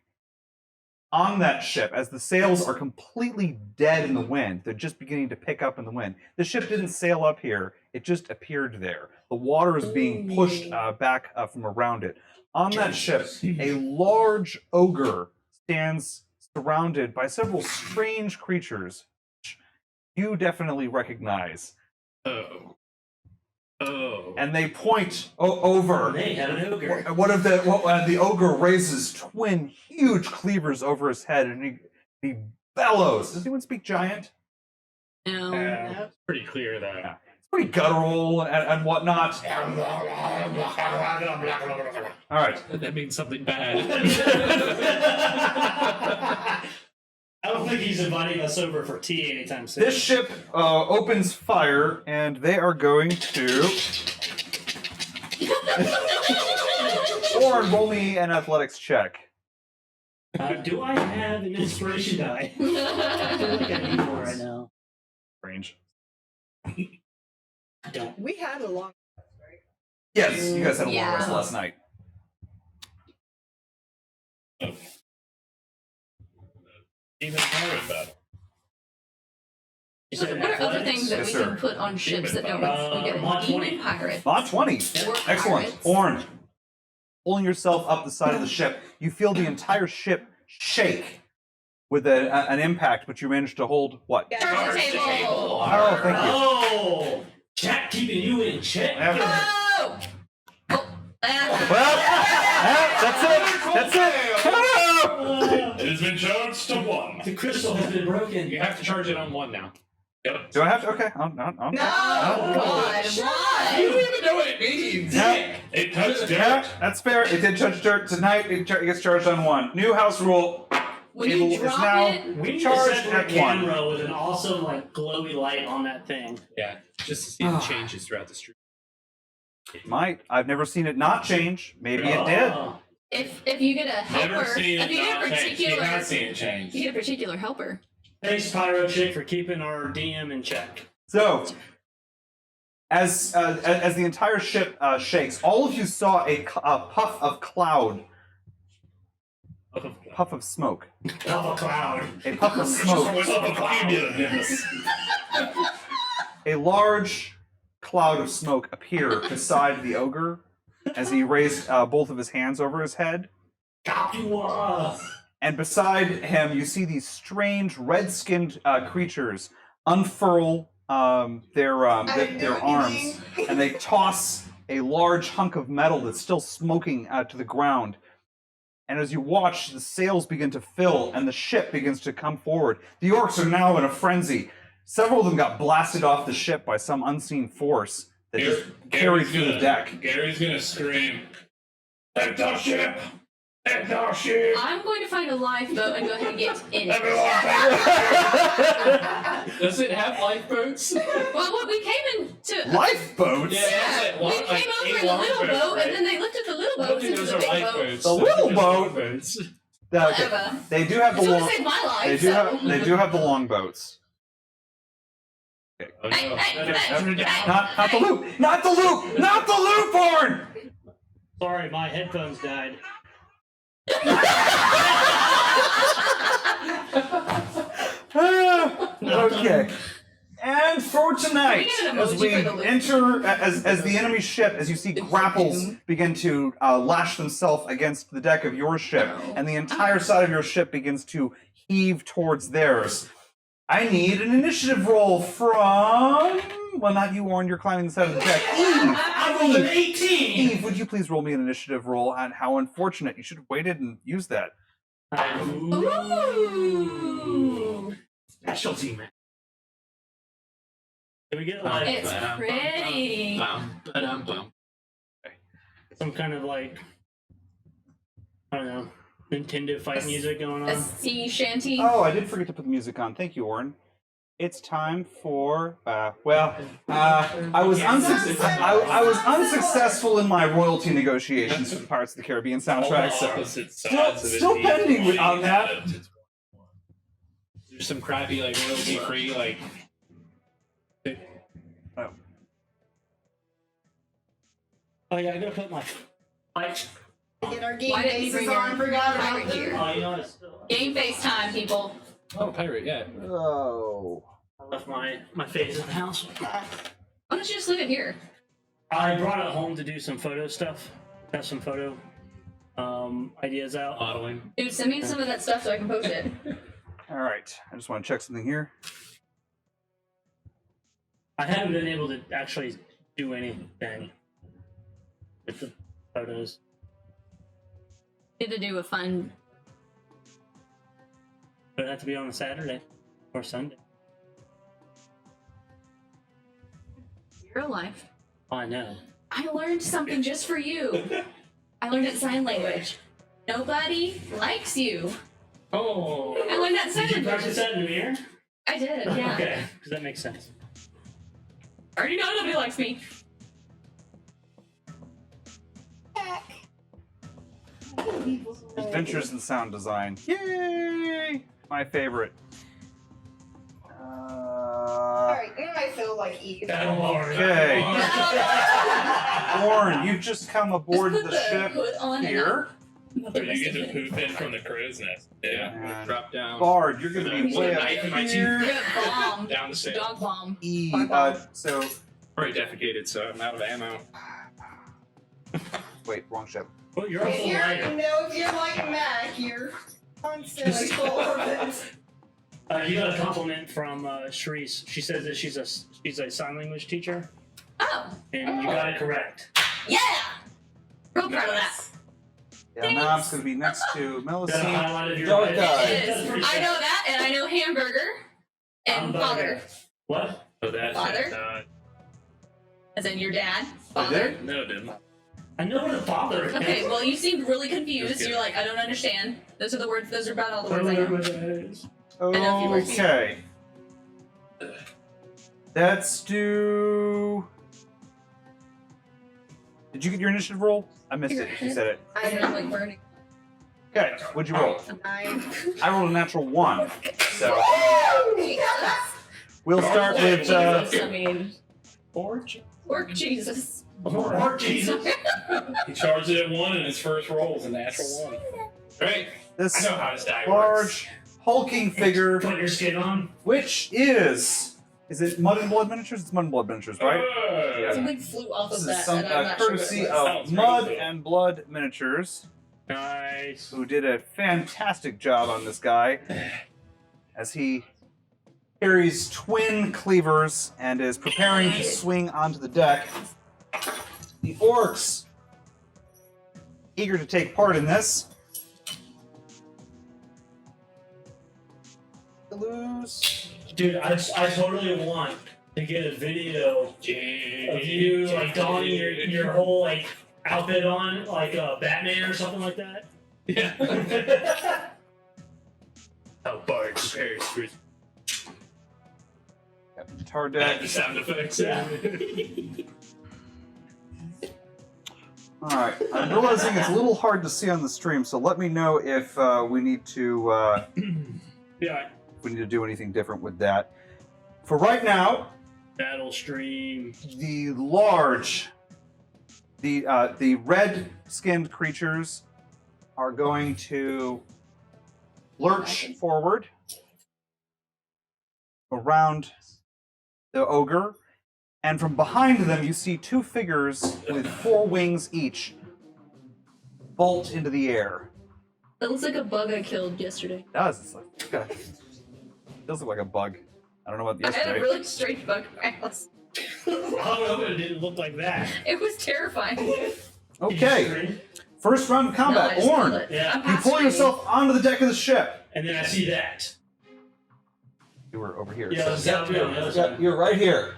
B: On that ship, as the sails are completely dead in the wind, they're just beginning to pick up in the wind. The ship didn't sail up here, it just appeared there. The water is being pushed back from around it. On that ship, a large ogre stands surrounded by several strange creatures you definitely recognize.
A: Oh.
B: And they point over.
F: They have an ogre.
B: The ogre raises twin huge cleavers over his head, and he bellows. Does anyone speak giant?
E: No.
A: It's pretty clear that.
B: Yeah. It's pretty guttural and whatnot. All right.
A: That means something bad.
F: I don't think he's inviting us over for tea anytime soon.
B: This ship opens fire, and they are going to. Or roll me an athletics check.
F: Do I have an inspiration die? I feel like I need one right now.
B: Range.
F: I don't.
D: We had a long.
B: Yes, you guys had a long
E: Yeah.
B: rest last night.
C: Even pirate battle.
F: You said
E: What are other
F: athletics?
E: things that
B: Yes,
E: we
B: sir.
E: can put on ships that don't get
F: Mod 20.
E: Demon pirate?
B: Mod 20.
E: Orc
B: Excellent.
E: Pirates.
B: Orn, pulling yourself up the side of the ship, you feel the entire ship shake with an impact, but you managed to hold what?
D: Yeah,
E: Turn the table.
B: Oh, thank you.
F: Oh! Jack keeping you in check.
E: Oh!
B: Well, that's it. That's it. Oh!
C: It has been charged to 1.
F: The crystal has been broken.
A: You have to charge it on 1 now. Yep.
B: Do I have to? Okay.
D: No!
E: God, why?
A: You don't even know what it means.
B: Yeah.
C: It touched
B: Yeah,
C: dirt.
B: that's fair. It did touch dirt tonight. It gets charged on 1. New house rule.
E: When
B: Table
E: you
B: is
E: drop
B: now
E: it,
F: We need to
B: charged
F: set
B: at
F: the
B: 1.
F: camera with an awesome, like, glowy light on that thing.
A: Yeah, just to see the changes throughout the stream.
B: Might. I've never seen it not change. Maybe it did.
F: Oh.
E: if you get a
C: Never
E: helper,
C: seen
E: if
C: it
E: you get
C: not
E: a
C: change. She
E: particular,
C: has seen it change.
E: you get a particular helper.
F: Thanks, Pyro Chick, for keeping our DM in check.
B: So, as the entire ship shakes, all of you saw a puff of cloud, puff of smoke,
F: Of a cloud.
B: a puff of smoke, a large cloud of smoke appear beside the ogre as he raised both of his hands over his head.
F: Capua.
B: And beside him, you see these strange red-skinned creatures unfurl their arms, and they toss a large hunk of metal that's still smoking to the ground. And as you watch, the sails begin to fill, and the ship begins to come forward. The orcs are now in a frenzy. Several of them got blasted off the ship by some unseen force that just carried through the deck.
C: Gary's gonna scream, "Take the ship! Take the ship!
E: I'm going to find a lifeboat and go ahead and get in it.
C: Everyone
A: Does it have lifeboats?
E: Well, what we came into.
B: Lifeboats?
E: Yeah, we came over in the little boat, and then they lifted the little boats into the big boat.
B: The little boat?
A: Boats.
B: Okay.
E: Whatever.
B: They do have the
E: It's
B: long.
E: what saved my life.
B: They do
E: so.
B: have. They do have the longboats.
A: Oh,
E: Hey,
A: no.
E: hey, hey.
B: Not the loop. Not the loop. Not the loop, Orn.
F: Sorry, my headphones died.
B: Okay. And for tonight,
E: We get an
B: as
E: emoji
B: we
E: for the loop.
B: enter, as the enemy ship, as you see grapples begin to lash themselves against the deck of your ship, and the entire side of your ship begins to heave towards theirs, I need an initiative roll from. Well, not you, Orn. You're climbing the side of the deck.
F: I rolled an 18!
B: Eve, would you please roll me an initiative roll? And how unfortunate! You should have waited and used that.
E: Ooh.
A: Specialty, man.
F: Did we get like
E: It's pretty.
A: Bum.
F: some kind of like, I don't know, Nintendo fight music going
E: A
F: on?
E: sea shanty.
B: Oh, I did forget to put the music on. Thank you, Orn. it's time for I was unsuccessful in my royalty negotiations for the Pirates of the Caribbean soundtrack, so
C: Opposite sides of it
B: still
C: being
B: pending
C: flipped.
B: on that.
A: There's some crappy like royalty free like.
F: Oh yeah, I gotta put my
D: Get our game
E: Why didn't you
D: faces
E: bring
D: on.
E: your
D: Forgot about
E: pirate
D: them.
E: gear?
F: Oh, you know, it's still,
E: Game face time, people.
A: Oh, pirate, yeah.
B: Oh.
F: I left my face at the house.
E: Why don't you just leave it here?
F: I brought it home to do some photo stuff. Have some photo ideas out.
C: Modeling.
E: Dude, send me some of that stuff so I can post it.
B: All right. I just want to check something here.
F: I haven't been able to actually do anything with the photos.
E: Need to do a fun.
F: But it have to be on a Saturday or Sunday.
E: Real life.
F: Oh, I know.
E: I learned something just for you. I learned it sign language. Nobody likes you.
C: Oh.
E: I learned that sign
F: Did you
E: language.
F: practice that in the mirror?
E: I did, yeah.
F: Okay, because that makes sense.
E: I already know nobody likes me.
B: Adventures in sound design. Yay! My favorite.
D: Alright, now I feel like Eve.
B: Okay. Warren, you've just come aboard
E: Just put
B: the
E: the
B: ship
E: hood on
B: here.
C: So you get to poop in from the crow's nest. Yeah.
B: And
A: Drop down.
B: Bard, you're going to be
A: With
B: way
A: a
B: up
A: knife in my teeth.
E: You're
B: here.
E: gonna bomb.
A: Down the sail.
E: Dog bomb.
B: E. So,
A: Already defecated, so I'm out of ammo.
B: wait, wrong ship.
F: Well, you're a
D: If
F: full
D: you're,
F: lighter.
D: if you're like Mac, you're constantly full of it.
F: You got a compliment from Sharice. She says that she's a sign language teacher,
E: Oh,
F: and you got it correct.
E: yeah! Real proud of that.
B: Yeah, now I'm going to be next to
F: That
B: Millicent.
F: highlighted your
B: Dark
F: red.
B: eyes.
E: It
F: That's
E: is.
F: pretty
E: I
F: sad.
E: know that, and I know hamburger and father.
F: What?
C: So that's
E: Father? As in your dad?
B: I
E: Father?
B: did?
C: No, it didn't.
F: I know what a father is.
E: Okay, well, you seemed really confused.
C: Just
E: You're like, I don't understand. Those are the words, those are about all the words I know. know a few words.
B: Okay. Let's do. Did you get your initiative roll? I missed it. You said it.
D: I
E: And I'm
D: know.
E: like burning.
B: Okay, what'd you roll?
D: I
B: I rolled a natural 1. So
E: Jesus.
B: we'll start with.
E: Jesus, I mean,
F: Orc?
E: work Jesus.
F: Orc Jesus.
C: He charged it at 1 and his first roll was a natural 1. Right? I
B: This
C: know how this die works.
B: large, hulking figure,
F: Put your skin on.
B: which is. Is it Mud and Blood Miniatures? It's Mud and Blood Miniatures, right?
E: Something flew off
B: This
E: of
B: is
E: that,
B: some
E: and I'm not sure what
B: courtesy
E: it was.
B: of
C: Sounds
B: Mud
C: pretty cool.
B: and Blood Miniatures,
F: Nice.
B: who did a fantastic job on this guy as he carries twin cleavers and is preparing to swing onto the deck. The orcs, eager to take part in this. Lose.
F: Dude, I totally want to get a video of you like donning your whole like outfit on, like Batman or something like that.
C: Yeah.
A: How Bard prepares for
B: Guitar
C: Add
B: deck.
C: the sound effects.
F: Yeah.
B: Alright, I'm realizing it's a little hard to see on the stream, so let me know if we need to
F: Yeah.
B: do anything different with that. For right now,
F: Battle stream.
B: the red-skinned creatures are going to lurch forward around the ogre, and from behind them you see 2 figures with 4 wings each bolt into the air.
E: That looks like a bug I killed yesterday.
B: It does. It's like, it does look like a bug. I don't know what
E: I had a
B: yesterday.
E: really strange bug in my house.
F: I don't know, it didn't look like that.
E: It was terrifying.
B: Okay, first round of
E: No, I
B: combat.
E: just
B: Orn,
E: killed it.
F: Yeah.
E: I'm
B: you
E: past
B: pull
E: screaming.
B: yourself onto the deck of the ship.
F: And then I see that.
B: You were over here.
F: Yeah,
B: so-
F: it's down to me on the other side.
B: You're right here.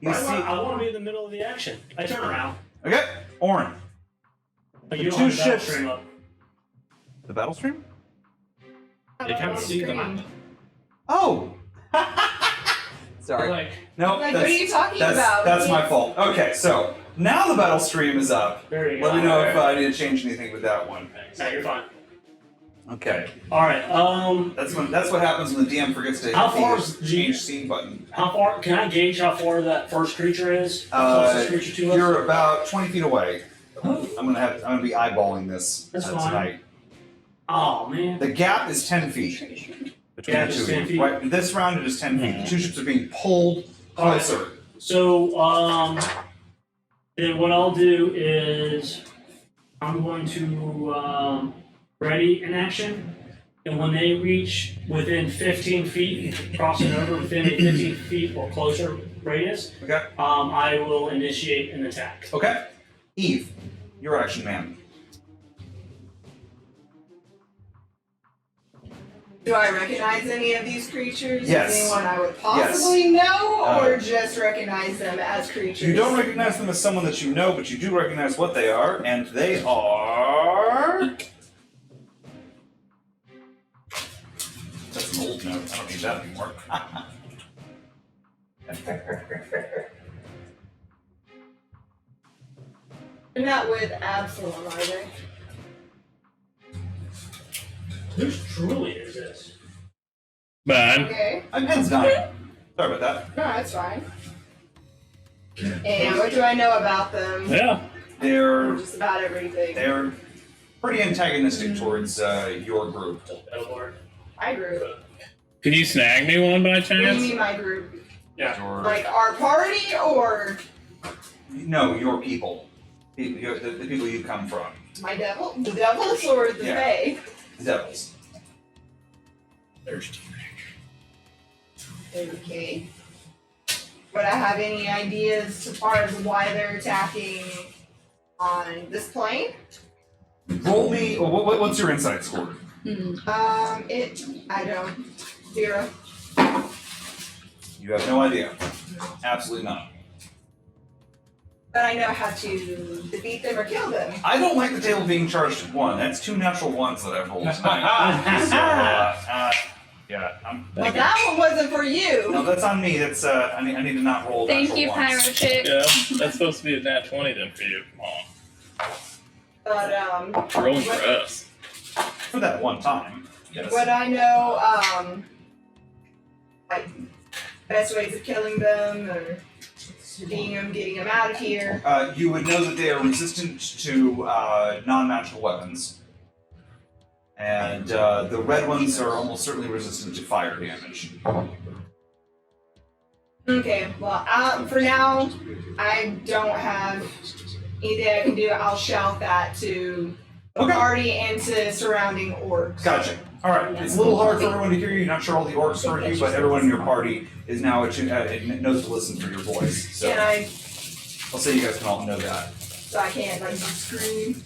B: You
F: I
B: see?
F: want to be in the middle of the action. I turn around.
B: Okay, Orn.
F: But
B: The
F: you don't
B: two
F: have the battle
B: ships-
F: stream up.
B: The battle stream?
A: You can't see them.
B: Oh! Sorry.
F: Like,
B: No,
D: Like, what are you talking
B: that's,
D: about?
B: That's my fault. Okay, so now the battle stream is up.
F: there you go.
B: Let me know if I need to change anything with that one.
F: No, you're fine.
B: Okay.
F: Alright,
B: That's what happens when the DM forgets to
F: How
B: hit
F: far
B: the
F: is the-
B: change scene button.
F: how far, can I gauge how far that first creature is? The closest creature to us?
B: You're about 20 feet away. I'm gonna be eyeballing this
F: That's fine.
B: tonight.
F: Oh, man.
B: The gap is 10 feet between
F: Gap
B: the
F: is
B: two
F: 10
B: of
F: feet?
B: you. Right, this round it is 10 feet. The two ships are being pulled
F: Alright.
B: closer.
F: So, then what I'll do is I'm going to ready an action, and when they reach within 15 feet, crossing over within a 15 feet or closer radius,
B: Okay.
F: I will initiate an attack.
B: Okay. Eve, your action man.
D: Do I recognize any of these creatures?
B: Yes.
D: Anyone I would possibly know, or just recognize them as creatures?
B: You don't recognize them as someone that you know, but you do recognize what they are, and they are. That's an old note. I don't need that anymore.
D: They're not with Absalom, are they?
F: Whose truly is this?
C: Mine.
D: Okay.
B: I'm hands down. Sorry about that.
D: No, that's fine. And what do I know about them?
C: Yeah.
B: They're
D: Just about everything.
B: pretty antagonistic towards your group.
D: My group.
C: Can you snag me one by
D: What do you
C: chance?
D: mean my group?
B: Your,
D: Like our party, or
B: no, your people. The people you come from.
D: my devil? The devils or the
B: Yeah.
D: fae?
B: The devils.
C: Thirsty.
D: Okay. Would I have any ideas as far as why they're attacking on this plane?
B: Roll me. What's your insight score?
D: I don't. 0.
B: You have no idea. Absolutely none.
D: But I know how to defeat them or kill them.
B: I don't like the table being charged at 1. That's 2 natural ones that I've rolled tonight. So, yeah.
D: Well, that one wasn't for you.
B: No, that's on me. That's I need to not roll.
E: Thank
B: natural
E: you,
B: ones.
E: Pyro Chick.
C: Yeah, that's supposed to be a nat 20 then for you. Come
D: But
C: on. Rolling for us.
B: For that one time. Yes.
D: what I know, like best ways of killing them or defeating them, getting them out of here.
B: You would know that they are resistant to non-magical weapons. And the red ones are almost certainly resistant to fire damage.
D: Okay, well, for now, I don't have anything I can do. I'll shout that to the
B: Okay.
D: party and to surrounding orcs.
B: Gotcha. All right. It's a little hard for everyone to hear you. You're not sure all the orcs heard you, but everyone in your party is now knows to listen for your voice. So
D: Can I?
B: I'll say you guys can all know that.
D: So I can't like just scream.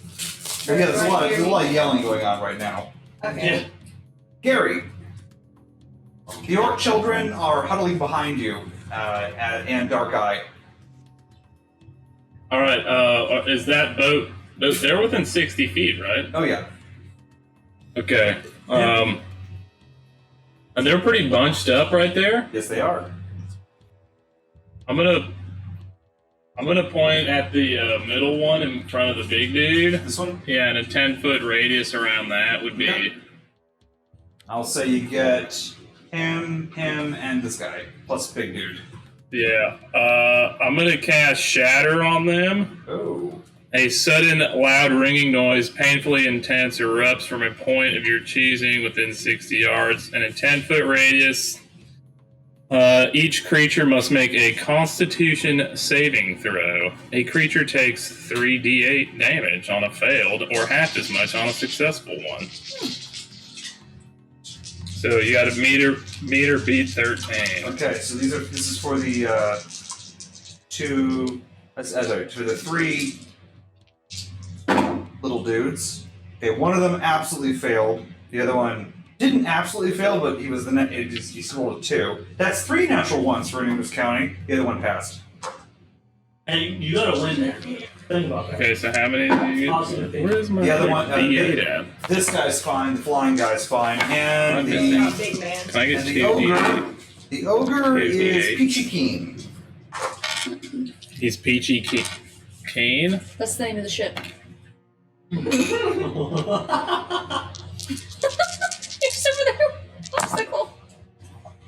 B: Yeah, there's a lot of yelling going on right now.
D: Okay.
B: Gary, the orc children are huddling behind you, and Dark Eye.
C: All right. Is that boat? They're within 60 feet, right?
B: Oh yeah.
C: Okay. And they're pretty bunched up right there.
B: Yes, they are.
C: I'm gonna point at the middle one in front of the big dude.
B: This one.
C: Yeah, and a 10-foot radius around that would be.
B: Yeah. I'll say you get him, and this guy plus big dude.
C: Yeah. I'm gonna cast Shatter on them.
B: Oh.
C: A sudden, loud ringing noise, painfully intense, erupts from a point of your choosing within 60 yards and a 10-foot radius. Each creature must make a Constitution saving throw. A creature takes 3d8 damage on a failed, or half as much on a successful one. So you got to meet or beat 13.
B: Okay, so this is for the for the 3 little dudes. Okay, one of them absolutely failed. The other one didn't absolutely fail, but he was he rolled a 2. That's 3 natural ones for anyone who's counting. The other one passed.
F: And you gotta win there. Think about that.
C: Okay, so how many do you
F: Positive
C: get? Where's my
B: The other one,
C: D8 at?
B: This guy's fine. The flying guy's fine, and
C: Okay.
D: Oh,
B: the
D: big man.
C: Can I get
B: and the
C: 2
B: ogre
C: D8?
B: The ogre is
C: PH.
B: Peachy Keen.
C: He's Peachy Keen.
E: That's the name of the ship. You're just over there. Obstacle.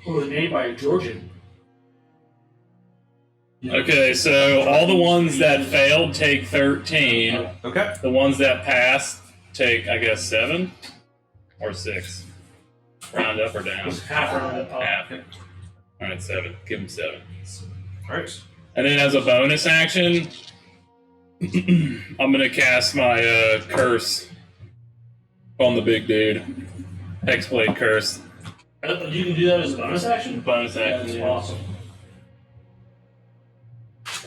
F: Oh, named by a Georgian.
C: Okay, so all the ones that failed take 13.
B: Okay.
C: The ones that passed take, I guess, 7 or 6. Round up or down?
F: It's half rounded up.
C: Half. All right, 7. Give him 7.
B: Alright.
C: And then as a bonus action, I'm gonna cast my curse on the big dude. Hexblade curse.
F: You can do that as a bonus action?
C: Bonus action.
F: That's
C: Yeah.
F: awesome.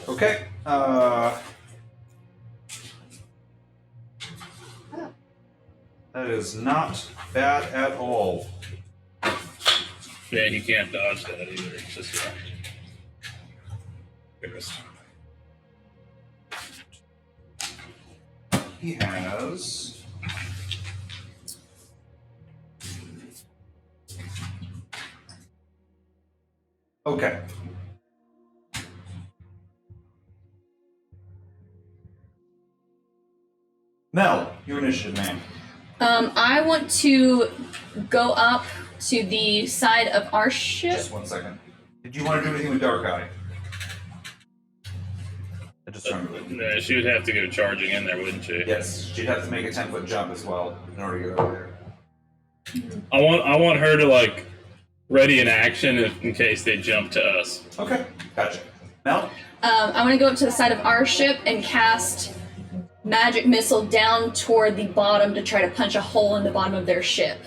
B: Okay. That is not bad at all.
C: Yeah, he can't dodge that either. It's just curse.
B: He has. Okay. Mel, your initiative, man.
E: I want to go up to the side of our ship.
B: Just 1 second. Did you want to do anything with Dark Eye? I just turned to
C: No, she would have to go charging in there, wouldn't she?
B: Yes, she'd have to make a 10-foot jump as well in order to get over there.
C: I want her to like ready an action in case they jump to us.
B: Okay, gotcha. Mel?
E: I want to go up to the side of our ship and cast magic missile down toward the bottom to try to punch a hole in the bottom of their ship.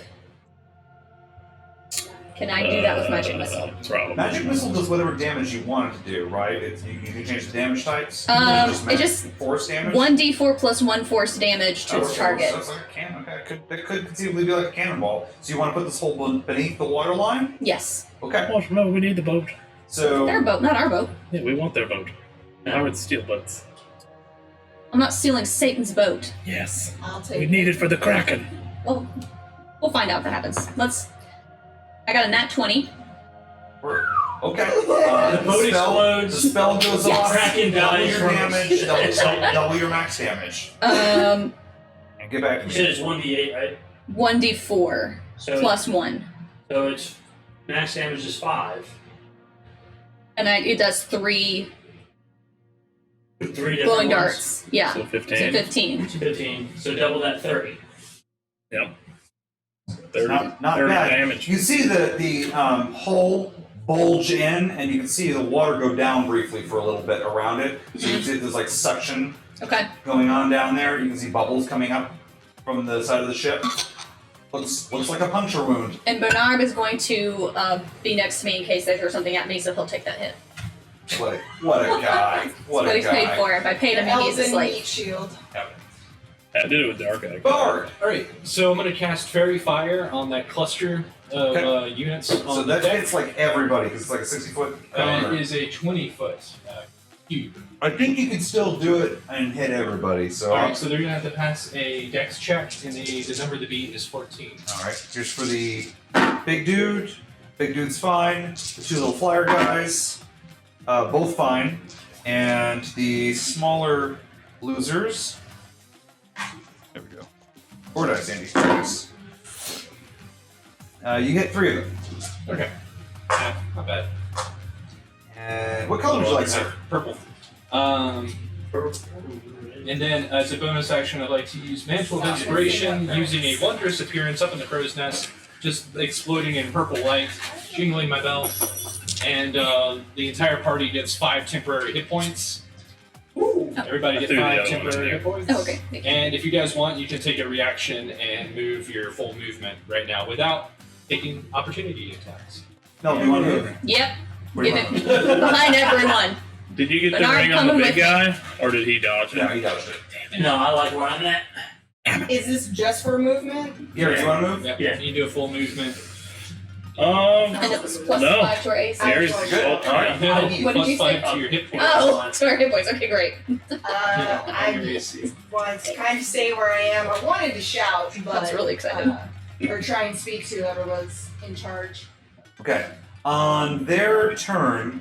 E: Can I do that with magic missile?
C: Probably.
B: Magic missile does whatever damage you want it to do, right? You can change the damage types.
E: It just
B: force damage.
E: 1d4 plus 1 force damage to its target.
B: So it's like a cannon. Okay, that could conceivably be like a cannonball. So you want to put this hole beneath the water line?
E: Yes.
B: Okay.
C: Oh, no, we need the boat.
B: So
E: Their boat, not our boat.
C: Yeah, we want their boat. Howard steal boats.
E: I'm not stealing Satan's boat.
C: Yes.
D: I'll take
C: We need it for the Kraken.
E: Well, we'll find out what happens. I got a nat 20.
B: okay.
F: The boat explodes.
B: The spell goes
E: Yes.
B: off.
F: Kraken
B: Double
F: dies.
B: your damage. Double your max damage.
E: Um,
B: And get back to
F: You
B: me.
F: said it's 1d8, right?
E: 1d4
F: So
E: plus 1.
F: So it's max damage is 5.
E: And it does 3
F: 3 different
E: glowing
F: ones.
E: darts. Yeah.
C: So
E: So
C: 15.
E: 15.
F: 15. So double that 30.
C: Yep. 30,
B: Not
C: 30
B: bad.
C: damage.
B: You see the hole bulge in, and you can see the water go down briefly for a little bit around it. So you can see there's like suction
E: Okay.
B: going on down there. You can see bubbles coming up from the side of the ship. Looks like a puncture wound.
E: And Bernard is going to be next to me in case they throw something at me, so he'll take that hit.
B: What a guy! What
E: That's what
B: a
E: he's paid
B: guy!
E: for. If I paid him, he's a
D: Elven
E: slave.
D: meat shield.
C: I did it with Dark Eye.
B: Bard.
A: All right, so I'm going to cast Fairy Fire on that cluster of
B: Okay.
A: units
B: So
A: on the
B: that
A: deck.
B: hits like everybody because it's like a 60-foot.
A: It is a 20-foot cube.
B: I think you can still do it and hit everybody. So
A: All right, so they're going to have to pass a Dex check, and the number to beat is 14.
B: all right. Here's for the big dude. Big dude's fine. The two little flyer guys, both fine, and the smaller losers. There we go. 4 dice, Andy. 4 dice. You hit 3 of them.
A: Okay. Yeah, not bad.
B: And what color would you like, sir?
A: Purple. And then, as a bonus action, I'd like to use Mantle of Inspiration, using a wondrous appearance up in the crow's nest, just exploding in purple light, jingling my bell, and the entire party gets 5 temporary hit points. Everybody
C: I
A: gets
C: threw the
A: 5
C: other one in
A: temporary
C: there.
A: hit points.
E: Oh, okay. Thank you.
A: And if you guys want, you can take a reaction and move your full movement right now without taking opportunity attacks.
B: No, do you want to move?
E: Yep.
B: Where do
E: Give
B: you
E: it
B: want to move?
E: behind everyone.
C: Did you get the
E: Bernard
C: ring on the
E: coming
C: big
E: with
C: guy, or did he dodge it?
B: No, he dodged it.
F: No, I like where I'm at.
D: Is this just for movement?
B: Gary, do you want to move?
A: Yep.
F: Yeah.
A: You do a full movement.
E: And it was plus
C: No.
E: 5 to our AC.
C: Gary's
B: Good.
C: all right.
A: Now,
E: What did
A: plus
E: you
A: 5
E: say?
A: to your hit points.
E: Oh, to our hit points. Okay, great.
D: I want to kind of stay where I am. I wanted to shout, but
E: I was really excited.
D: or try and speak to whoever was in charge.
B: Okay. On their turn,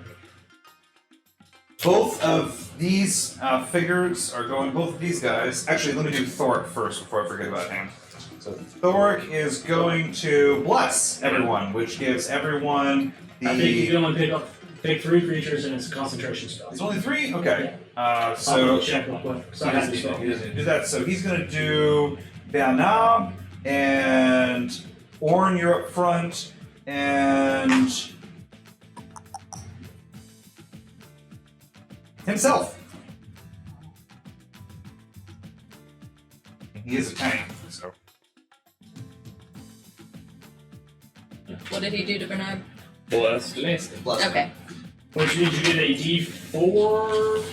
B: both of these figures are going. Both of these guys. Actually, let me do Thoric first before I forget about him. So Thoric is going to bless everyone, which gives everyone the.
F: I think you can only pick 3 creatures and it's a concentration spell.
B: It's only 3? Okay.
F: I'll
B: So
F: check real quick. So
B: he
F: I have
B: doesn't,
F: the spell.
B: he doesn't do that. So he's going to do Bernard and Orn, you're up front, and himself. He is a tank, so.
E: What did he do to Bernard?
C: Blessed.
E: Okay.
F: Which means you get a D4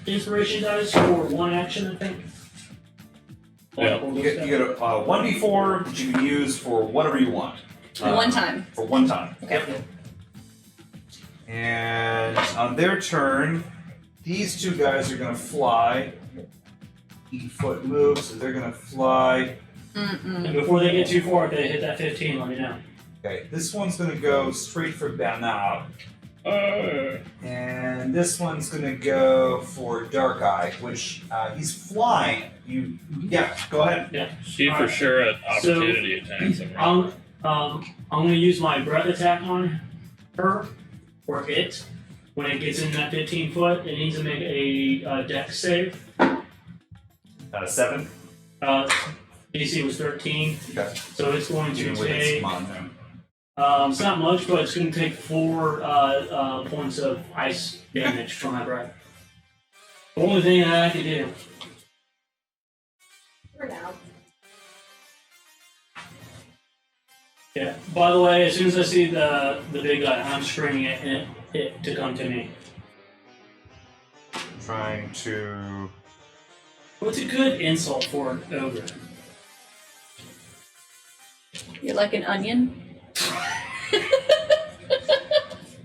F: inspiration dice for 1 action, I think.
C: Yeah.
B: You get a 1d4 that you can use for whatever you want.
E: One time.
B: For one time.
E: Okay.
B: And on their turn, these 2 guys are going to fly. 8-foot move, so they're going to fly.
F: And before they get too far, if they hit that 15, let me know.
B: Okay, this one's going to go straight for Bernard. And this one's going to go for Dark Eye, which he's flying. Yeah, go ahead.
F: Yeah.
C: She for sure had opportunity attacks.
F: I'm going to use my breath attack on her, or it, when it gets in that 15 foot. It needs to make a dex save.
B: 7.
F: DC was 13,
B: Okay.
F: so it's going to
B: Even with its
F: take.
B: mono.
F: It's not much, but it's going to take 4 points of ice damage from my breath. The only thing that I can do.
D: For now.
F: Yeah. By the way, as soon as I see the big guy, I'm screaming at it to come to me.
B: Trying to.
F: What's a good insult for an ogre?
E: You're like an onion.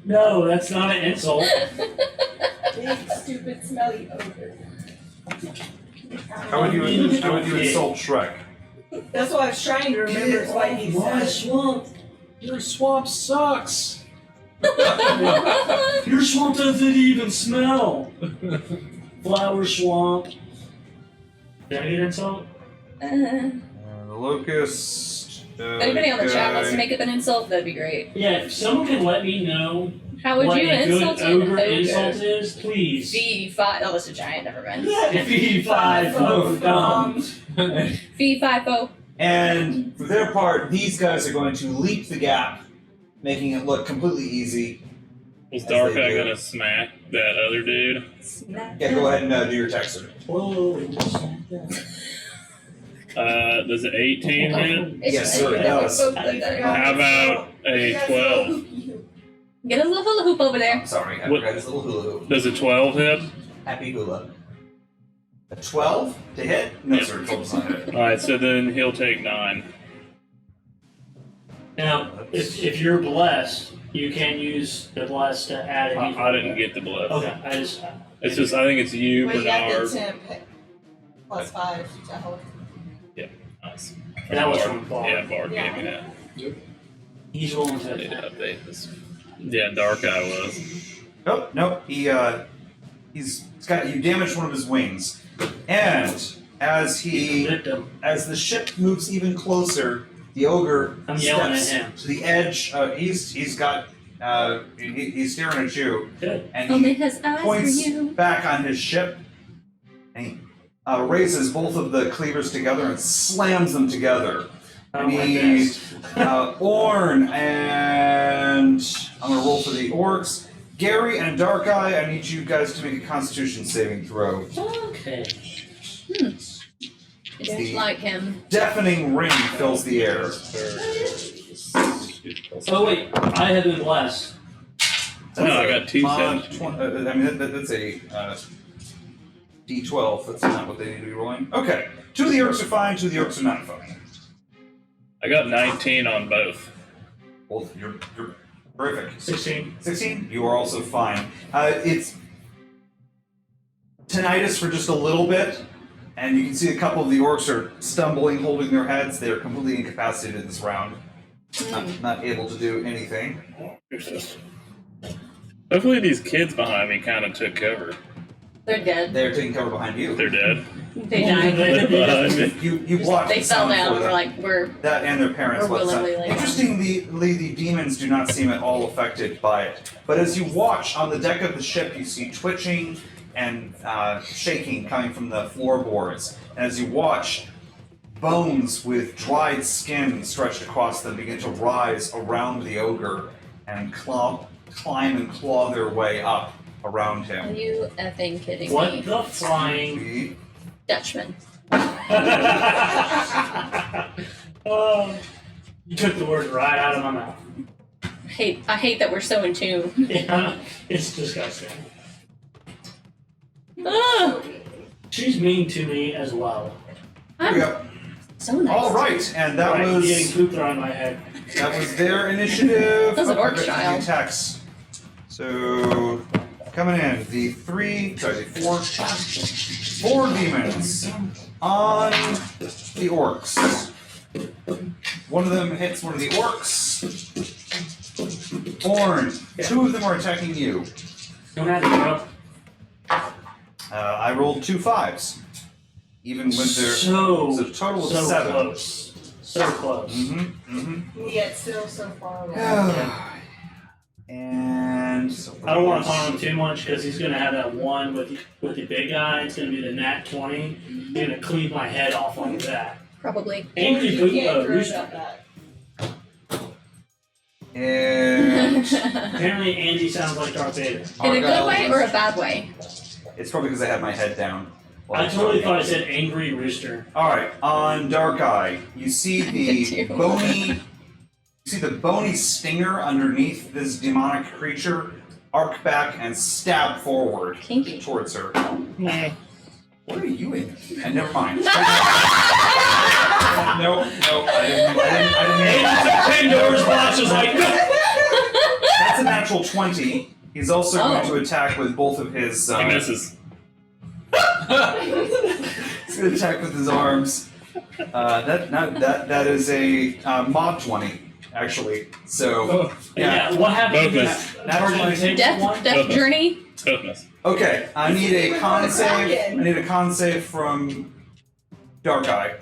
F: No, that's not an insult.
D: Big, stupid, smelly ogre.
B: How would you insult Shrek?
D: That's what I was trying to remember is what he
F: My
D: said.
F: swamp.
A: Your swamp sucks.
F: Your swamp doesn't even smell. Flower swamp. Did I get insult?
B: The locust.
E: Anybody on the chat wants to make up an insult, that'd be great.
F: Yeah, if someone can let me know
E: How would
F: what
E: you
F: a good
E: insult an
F: ogre insult is, please.
E: V5. Oh, that's a giant. Never mind.
F: V5 dumb.
E: V5O.
B: And for their part, these guys are going to leap the gap, making it look completely easy.
C: Was
B: As
C: Dark
B: they
C: Eye
B: do.
C: gonna smack that other dude?
B: Yeah, go ahead and do your texter.
F: Whoa.
C: Does it 18 hit?
B: Yes, sir, it does.
C: How about a 12?
E: Get a little hula hoop over there.
B: I'm sorry, I
C: What-
B: forgot his little hula hoop.
C: Does a 12 hit?
B: Happy hula. A 12 to hit? No, sir, 12 does not hit.
C: Alright, so then he'll take 9.
F: Now, if you're blessed, you can use the bless to add anything.
C: I didn't get the bless.
F: Okay, I just.
C: It's just, I think it's you,
D: Wait, you got the
C: Bernard.
D: temp plus 5 to help.
C: Nice.
F: That was from Bard.
C: Yeah, Bard
D: Yeah.
C: gave me that.
F: He's willing
C: I need to
F: to.
C: update this. Yeah, Dark Eye was.
B: Nope, nope. He's got you damaged one of his wings, and as
F: Victim.
B: the ship moves even closer, the ogre
F: I'm yelling at
B: steps
F: him.
B: to the edge. He's staring at you,
F: Good.
B: and
E: Only
B: he
E: has eyes for
B: points
E: you.
B: back on his ship, and he raises both of the cleavers together and slams them together. I
F: I'm like
B: need
F: this.
B: Orn, and I'm gonna roll for the orcs. Gary and Dark Eye, I need you guys to make a Constitution saving throw.
F: Okay.
E: It's like him.
B: Deafening ring fills the air.
F: Oh wait, I have been blessed.
C: No, I got 2
B: I
C: sets.
B: mean, that's a D12. That's not what they need to be rolling. Okay, 2 of the orcs are fine. 2 of the orcs are not fine.
C: I got 19 on both.
B: Both, you're perfect.
F: 16.
B: 16, you are also fine. It's tinnitus for just a little bit, and you can see a couple of the orcs are stumbling, holding their heads. They're completely incapacitated this round. Not able to do anything.
C: Hopefully these kids behind me kind of took cover.
E: They're dead.
B: They're taking cover behind you.
C: They're dead.
E: They died.
C: They're behind me.
B: You blocked
E: They
B: the
E: fell
B: sound
E: down.
B: for
E: We're
B: them.
E: like, we're
B: That and their parents.
E: Or willingly like-
B: Interestingly, the demons do not seem at all affected by it. But as you watch on the deck of the ship, you see twitching and shaking coming from the floorboards. And as you watch, bones with dried skin stretched across them begin to rise around the ogre and climb and claw their way up around
E: Are
B: him.
E: you effing kidding
F: What
E: me?
F: the flying?
B: The-
E: Dutchman.
F: Oh, you took the words right out of my mouth.
E: I hate that we're so in tune.
F: Yeah, it's disgusting.
E: Ah,
F: She's mean to me as well.
B: Here we
E: I'm
B: go.
E: so nice.
B: All right, and that
F: Right, getting
B: was
F: poop thrown on my head.
B: their initiative.
E: Those are orc
B: I've got
E: style.
B: the attacks. So coming in, the four demons on the orcs. One of them hits one of the orcs. Orn, two of them are attacking you.
F: Don't have to, bro.
B: I rolled 2 5s. Even with their
F: So
B: a total of
F: so
B: 7.
F: close. So close.
D: Yet still so far away.
B: And so
F: I don't want to harm him too much because he's going to have that one with the big guy. It's going to be the nat 20. He's going to cleave my head off like that.
E: Probably.
F: Angry
D: You
F: boot
D: can't dream
F: rooster.
D: about that.
B: And
F: Apparently Andy sounds like Darth Vader.
E: In a good way or a bad way?
B: it's probably because I had my head down. while
F: I
B: was
F: totally
B: talking.
F: thought I said angry rooster.
B: All right, on Dark Eye, you see
E: did
B: the
E: too.
B: bony stinger underneath this demonic creature arc back and stab forward
E: Kinky.
B: towards her. What are you in? And never mind. No, I didn't.
F: Pandora's box was like,
B: That's a natural 20. He's also going to attack with both of his.
C: He misses.
B: He's going to attack with his arms. That is a mod 20, actually. So
F: yeah, what happened?
C: Both
F: Is
C: miss.
B: Natural 20.
E: Death journey?
C: Both miss.
B: Okay, I need a con save. I need a con save from Dark Eye.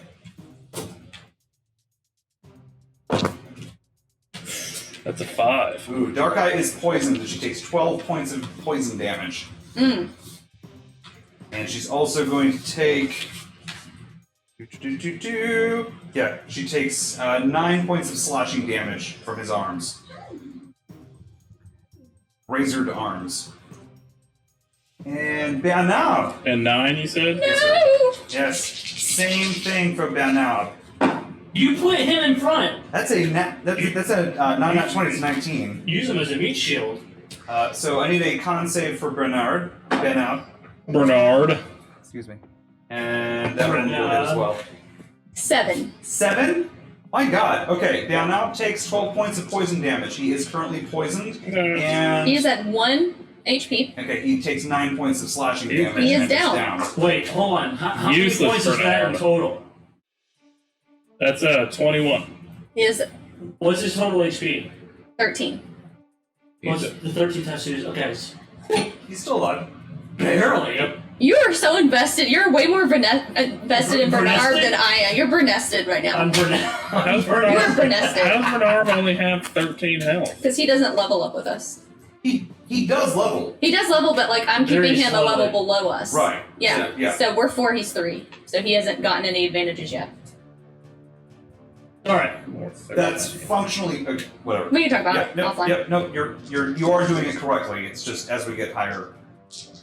C: That's a 5.
B: Ooh, Dark Eye is poisoned, and she takes 12 points of poison damage.
E: Mm.
B: And she's also going to take. Yeah, she takes 9 points of slashing damage from his arms. Razored arms. And Bernard.
C: And 9, you said?
B: Yes, sir.
E: No!
B: Yes, same thing for Bernard.
F: You put him in front.
B: That's a not nat 20, it's 19.
F: Use him as a meat shield.
B: So I need a con save for Bernard.
C: Bernard.
B: Excuse me. And that one will hit as well.
E: 7.
B: 7? My god. Okay, Bernard takes 12 points of poison damage. He is currently poisoned. And
E: He is at 1 HP.
B: okay, he takes 9 points of slashing damage.
E: He is
B: and is
E: down.
F: Wait, hold on. How many
C: Useless
F: points is
C: for
F: that
C: now.
F: in total?
C: That's 21.
E: He is
F: What's his total HP?
E: 13.
F: What's the 13 times 2? Okay.
B: He's still alive.
F: Barely.
E: You are so invested. You're way more invested in Bernard
F: Bernested?
E: than I am. You're Bernested right now.
F: I'm Bernard.
C: How's
E: You're
C: Bernard?
E: Bernested.
C: How's Bernard only have 13 health?
E: Because he doesn't level up with us.
B: He does level.
E: He does level, but like I'm
F: Very
E: keeping him a
F: slowly.
E: level below us.
B: Right.
E: Yeah.
B: Yeah.
E: So we're 4, he's 3. So he hasn't gotten any advantages yet.
F: Alright.
B: That's functionally whatever.
E: We can talk about
B: Yeah,
E: it
B: no,
E: offline.
B: yep, no, you are doing it correctly. It's just as we get higher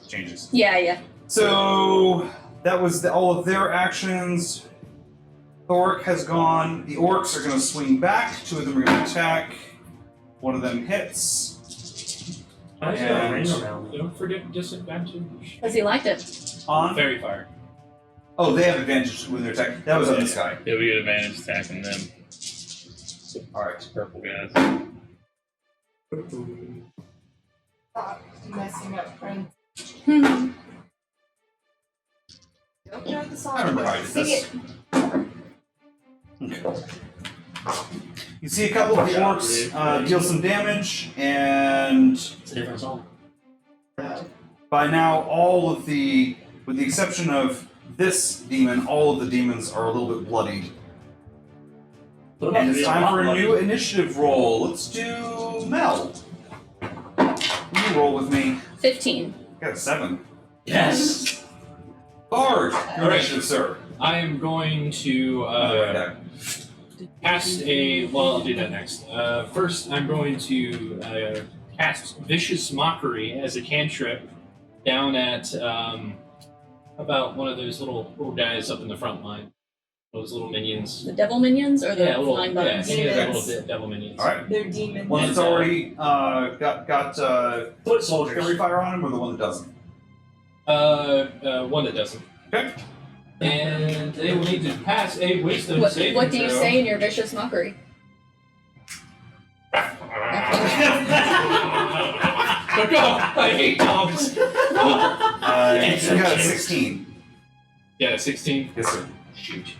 B: changes.
E: Yeah.
B: So that was all of their actions. Thork has gone. The orcs are going to swing back. 2 of them are going to attack. 1 of them hits.
F: Why is there a ring around me?
A: Don't forget disadvantage.
E: Because he liked it.
B: On.
A: Fairy fire.
B: Oh, they have advantage when they're attacking. That was on this guy.
C: Yeah, we get advantage attacking them.
B: All right.
C: Purple guys.
D: Stop messing up friends.
E: Hmm.
D: Don't know the song.
B: I remember how I did
D: Sing
B: this.
D: it.
B: You see a couple of the orcs deal some damage, and
F: It's a different song.
B: by now, with the exception of this demon, all of the demons are a little bit bloodied. And it's time for a new initiative roll. Let's do Mel. You roll with me.
E: 15.
B: Got a 7.
F: Yes.
B: Bard, your
A: Alright.
B: initiative, sir.
A: I am going to cast a. Well, I'll do that next. First, I'm going to cast Vicious Mockery as a cantrip down at about one of those little guys up in the front line. Those little minions.
E: The devil minions or the
A: Yeah, little,
E: flying
A: yeah,
E: buttons?
A: any of the
D: Demons.
A: little devil minions.
B: All right.
D: They're demons.
B: One that's already got
F: Foot soldiers.
B: fairy fire on him, or the one that doesn't?
A: One that doesn't.
B: Okay.
A: And they will need to pass a wisdom
E: What,
A: saving
E: what do you
A: throw.
E: say in your vicious mockery?
A: But go! I hate dogs!
B: You got a 16.
A: Yeah, 16.
B: Yes, sir.
A: Shoot.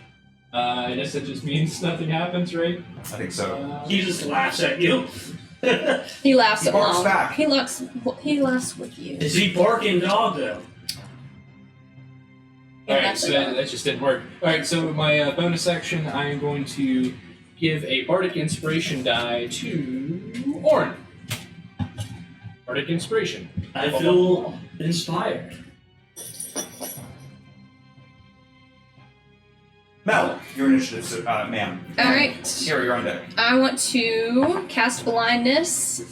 A: I guess that just means nothing happens, right?
B: I think so.
F: He just laughs at you.
E: He laughs
B: He
E: at
B: barks
E: mom.
B: back.
E: He laughs with you.
F: Is he barking dog though?
A: Alright, so that just didn't work. Alright, so my bonus action, I am going to give a Bardic Inspiration die to Orin. Bardic Inspiration.
F: I feel inspired.
B: Mel, your initiative, sir, ma'am.
E: Alright.
B: Here, you're on deck.
E: I want to cast blindness,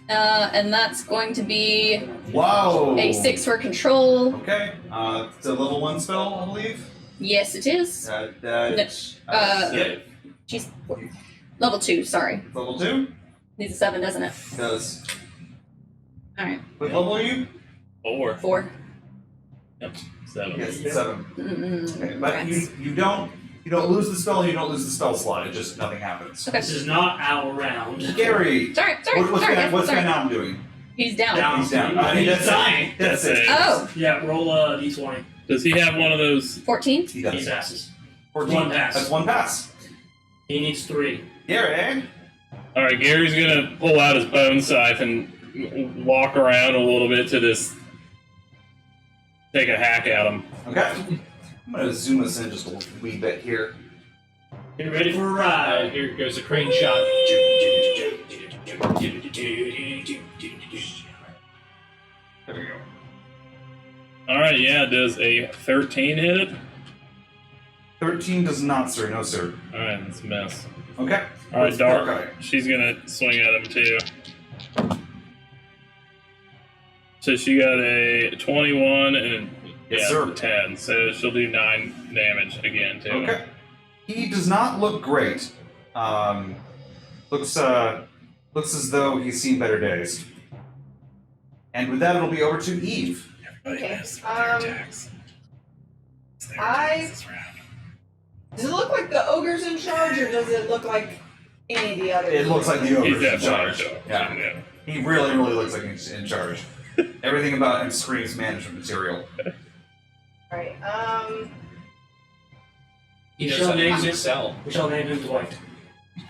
E: and that's going to be
B: Wow.
E: a 6 for control.
B: Okay. It's a level 1 spell, I believe.
E: Yes, it is.
B: Yeah.
E: She's level 2. Sorry,
B: Level 2?
E: needs a 7, doesn't it?
B: Does.
E: Alright,
B: What level are you?
C: 4.
E: 4.
C: Yep. 7.
B: Yes, 7.
E: Mm-mm.
B: Okay, but you don't lose the spell, you don't lose the spell slot, it just nothing happens.
E: Okay.
F: This is not our round.
B: Gary!
E: Sorry.
B: What's
E: sorry.
B: Van Allen doing?
E: He's down.
F: Down.
B: He's down. I mean,
F: He's
B: that's
F: dying.
B: That's it.
E: Oh,
F: Yeah, roll a d20.
C: Does he have one of those?
E: 14.
B: He
F: He
B: does.
F: passes.
B: 14.
F: One pass.
B: That's 1 pass.
F: He needs 3.
B: Gary!
C: All right, Gary's gonna pull out his bone scythe and walk around a little bit to this. Take a hack at him.
B: Okay. I'm gonna zoom us in just a wee bit here.
F: Get ready for a ride.
A: Here goes a crane shot.
B: There we go.
C: All right, yeah. Does a 13 hit it?
B: 13 does not, sir. No, sir.
C: All right, that's a miss.
B: Okay.
C: All right,
B: What's the dark
C: Dark.
B: eye?
C: She's gonna swing at him too. So she got a 21 and
B: Yes,
C: yeah,
B: sir.
C: 10. So she'll do 9 damage again too.
B: Okay. He does not look great. Looks as though he's seen better days. And with that, it'll be over to Eve.
D: Okay. Does it look like the ogre's in charge, or does it look like any of the others?
B: It looks like the
C: He's
B: ogre's in
C: definitely
B: charge.
C: in charge.
B: Yeah. He really looks like he's in charge. Everything about him screams management material.
D: Right.
A: He knows
F: Shall
A: how to
F: name
A: use
F: it-
A: Excel.
F: We shall name him Dwight.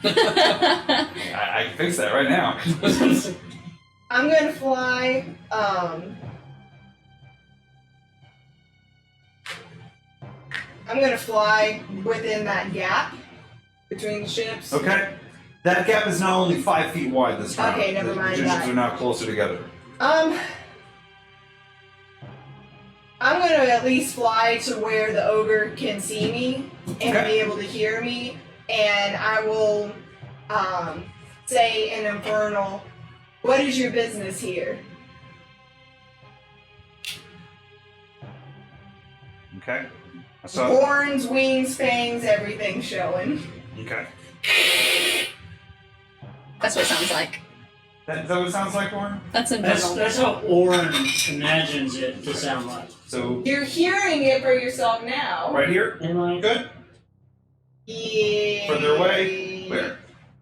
B: I can fix that right now.
D: I'm gonna fly. I'm gonna fly within that gap between the ships.
B: Okay. That gap is now only 5 feet wide this time.
D: Okay, never
B: The
D: mind
B: two
D: that.
B: ships are now closer together.
D: I'm gonna at least fly to where the ogre can see me and
B: Okay.
D: be able to hear me, and I will say in Infernal, "What is your business here?"
B: Okay. So.
D: Horns, wings, fangs, everything showing.
B: Okay.
E: That's what it sounds like.
B: Is that what it sounds like, Warren?
E: That's infernal.
F: That's how Orin imagines it to sound like.
B: So
D: You're hearing it for yourself now.
B: right here.
F: Am I?
B: Good.
D: Yeah.
B: Further away. Where?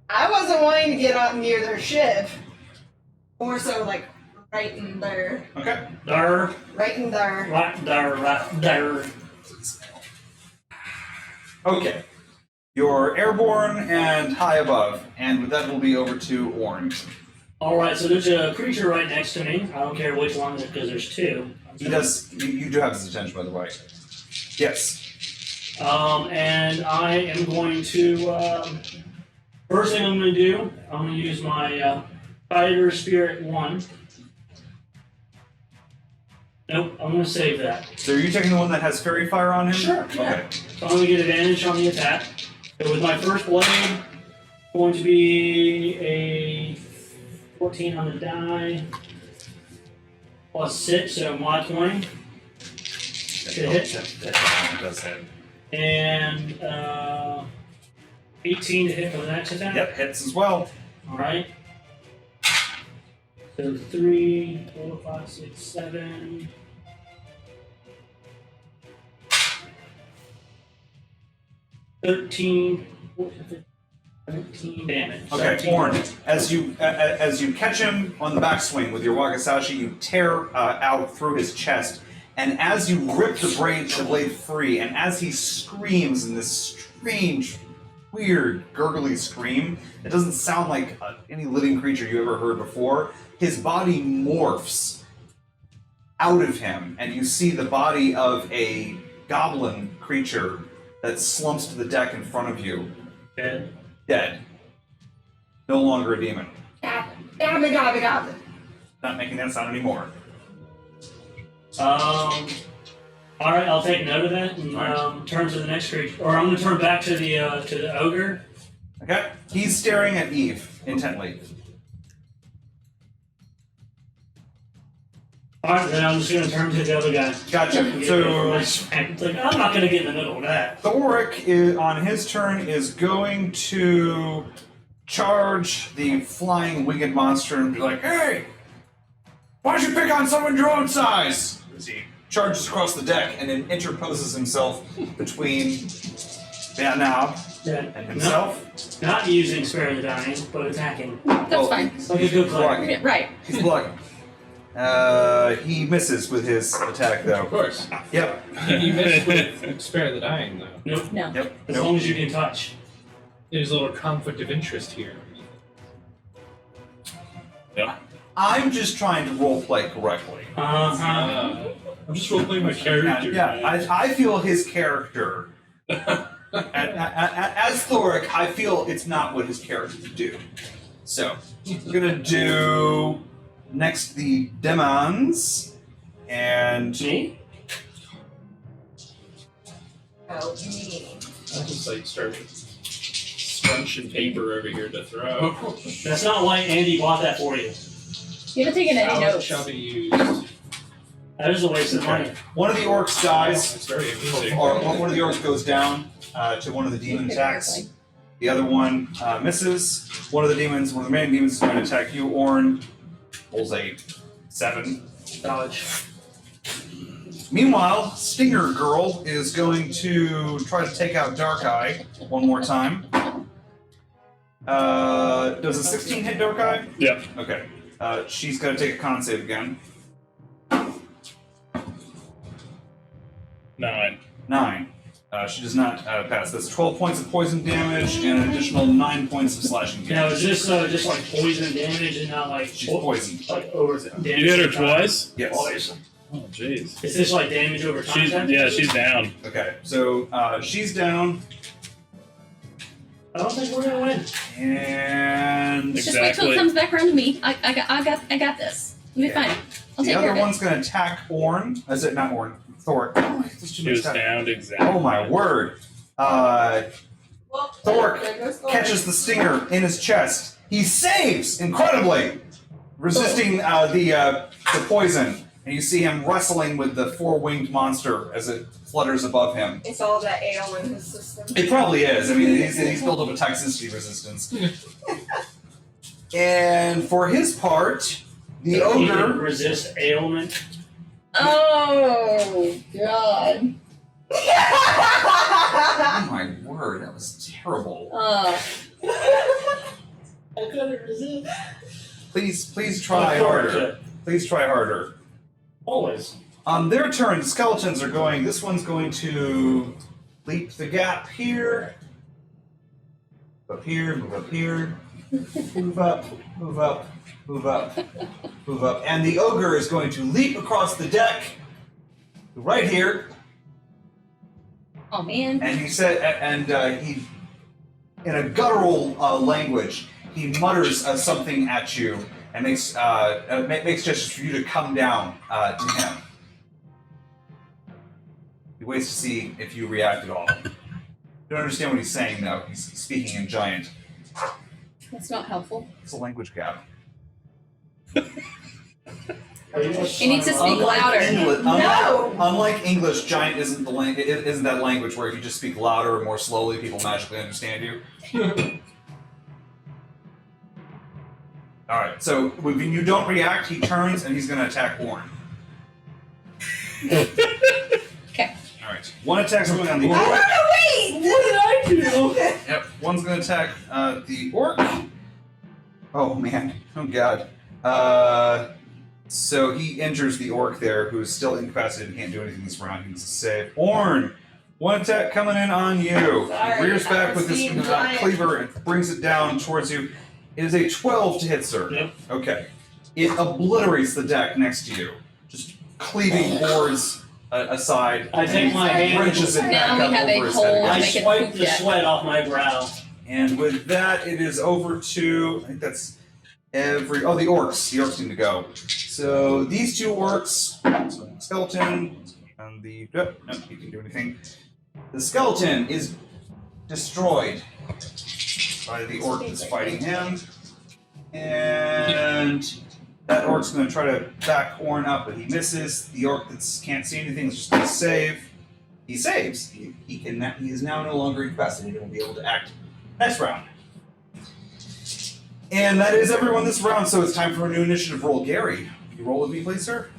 D: I wasn't wanting to get up near their ship. More so like right in there.
B: Okay.
F: Dar,
D: Right in there.
F: right, dar, right, dar.
B: Okay. You're airborne and high above, and with that, we'll be over to Orn.
F: Alright, so there's a creature right next to me. I don't care which one, because there's two.
B: He does. You do have his attention, by the way. Yes.
F: And I am going to, first thing I'm going to do, I'm going to use my Fighter Spirit 1. Nope, I'm going to save that.
B: So are you taking the one that has fairy fire on him?
F: Sure.
B: Okay.
F: So I'm going to get advantage on the attack. So with my first blade, going to be a 14 on the die, plus 6, so mod 20. Should hit.
B: That does hit.
F: And 18 to hit for the next attack.
B: Yep, hits as well.
F: Alright. So 3, 4, 5, 6, 7. 13, 14, 15, 17 damage.
B: Okay,
F: 17.
B: Orn, as you catch him on the backswing with your Wakasashi, you tear out through his chest, and as you rip the blade free, and as he screams in this strange, weird, gurgly scream, it doesn't sound like any living creature you ever heard before, his body morphs out of him, and you see the body of a goblin creature that slumps to the deck in front of you. Dead. No longer a demon.
D: Gobble.
B: Not making that sound anymore.
F: Alright, I'll take note of that and turn to the next creature. Or I'm going to turn back to the ogre.
B: Okay? He's staring at Eve intently.
F: Alright, then I'm just going to turn to the other guy.
B: Gotcha. So
F: It's like, I'm not going to get in the middle of that.
B: Thoric, on his turn, is going to charge the flying winged monster and be like, "Hey! Why don't you pick on someone your own size?" As he charges across the deck and then interposes himself between Banab and himself.
F: Not using Spare the Dying, but attacking.
E: That's fine.
F: Like a good player.
B: Blocking.
E: Right.
B: He's blocking. He misses with his attack,
A: Of
B: though.
A: course.
B: Yep.
A: You missed with Spare the Dying, though.
F: Nope.
E: No.
B: Yep.
F: As
B: Nope.
F: long as you can touch.
A: There's a little conflict of interest here.
C: Yeah.
B: I'm just trying to roleplay correctly.
F: Uh-huh.
A: I'm just roleplaying my character.
B: Yeah, I feel his character. As Thoric, I feel it's not what his character would do. So, we're gonna do next the demons, and
F: Me?
D: Oh, me.
A: I just like start scrunching paper over here to throw.
F: That's not why Andy bought that for you.
E: You haven't taken any notes.
A: Shall be used.
F: That is a waste of money.
B: one of the orcs dies,
A: It's very amusing.
B: or one of the orcs goes down to one of the demon attacks. The other one misses. One of the remaining demons is going to attack you, Orn. Rolls a 7.
F: Dodge.
B: Meanwhile, Stinger Girl is going to try to take out Dark Eye one more time. Does a 16 hit Dark Eye?
C: Yep.
B: Okay. She's going to take a con save again.
C: 9.
B: 9. She does not pass. That's 12 points of poison damage and an additional 9 points of slashing
F: Now,
B: damage.
F: is this just like poison damage and not like
B: She's poisoned.
F: like over damage?
C: You hit her twice?
B: Yes.
F: Twice.
C: Oh, jeez.
F: Is this like damage over time?
C: She's down.
B: Okay, so she's down,
F: I don't think we're gonna win.
B: and
E: Just wait till
C: Exactly.
E: it comes back around to me. I got this. You'll be fine. I'll
B: the
E: take care
B: other
E: of it.
B: one's going to attack Orn. Is it not Orn? Thor. Oh, this
C: She was down exactly.
B: Oh my word.
D: Well,
B: Thor
D: there goes Thor.
B: catches the stinger in his chest. He saves incredibly, resisting the poison. And you see him wrestling with the four-winged monster as it flutters above him.
D: It's all that ale in his system.
B: It probably is. I mean, he's built up a toxicity resistance. And for his part, the
F: He can
B: ogre.
F: resist ailment.
E: Oh God.
B: Oh my word, that was terrible.
F: I couldn't resist.
B: Please try harder. Please try harder.
F: Always.
B: On their turn, the skeletons are going. This one's going to leap the gap here.
G: Up here, move up here. Move up, move up, move up, move up. And the ogre is going to leap across the deck right here.
E: Oh man.
G: And he said, he, in a guttural language, he mutters something at you and makes gestures for you to come down to him. He waits to see if you react at all. You don't understand what he's saying, though. He's speaking in giant.
E: That's not helpful.
G: It's a language gap.
E: He needs to speak louder.
G: Unlike English, giant isn't that language where if you just speak louder or more slowly, people magically understand you. All right. So when you don't react, he turns and he's going to attack Orn.
E: Okay.
G: All right. One attack's going on the orc.
D: Wait!
F: What did I do?
G: Yep. One's going to attack the orc. Oh man. Oh god. So he injures the orc there, who is still incapacitated and can't do anything this round. He needs to save. Orn! One attack coming in on you.
D: Sorry,
G: He rears back
D: I
G: with his
D: received giant.
G: cleaver and brings it down towards you. It is a 12 to hit, sir.
F: Yep.
G: Okay. It obliterates the deck next to you. Just cleaving boards aside.
F: I take my hand.
G: Wrenches it back
E: Now we
G: up
E: have a
G: over his
E: hole.
G: head.
F: I
E: Make it
F: swipe
E: poop
F: the
E: deck.
F: sweat off my brow.
G: And with that, it is over to, I think that's the orcs. The orcs need to go. So these two orcs, so skeleton, and the, no, he didn't do anything. The skeleton is destroyed by the orc that's fighting him. And that orc's going to try to back Orn up, but he misses. The orc that can't see anything is just going to save. He saves. He is now no longer incapacitated and will be able to act next round. And that is everyone this round, so it's time for a new initiative roll. Gary, you roll with me, please, sir?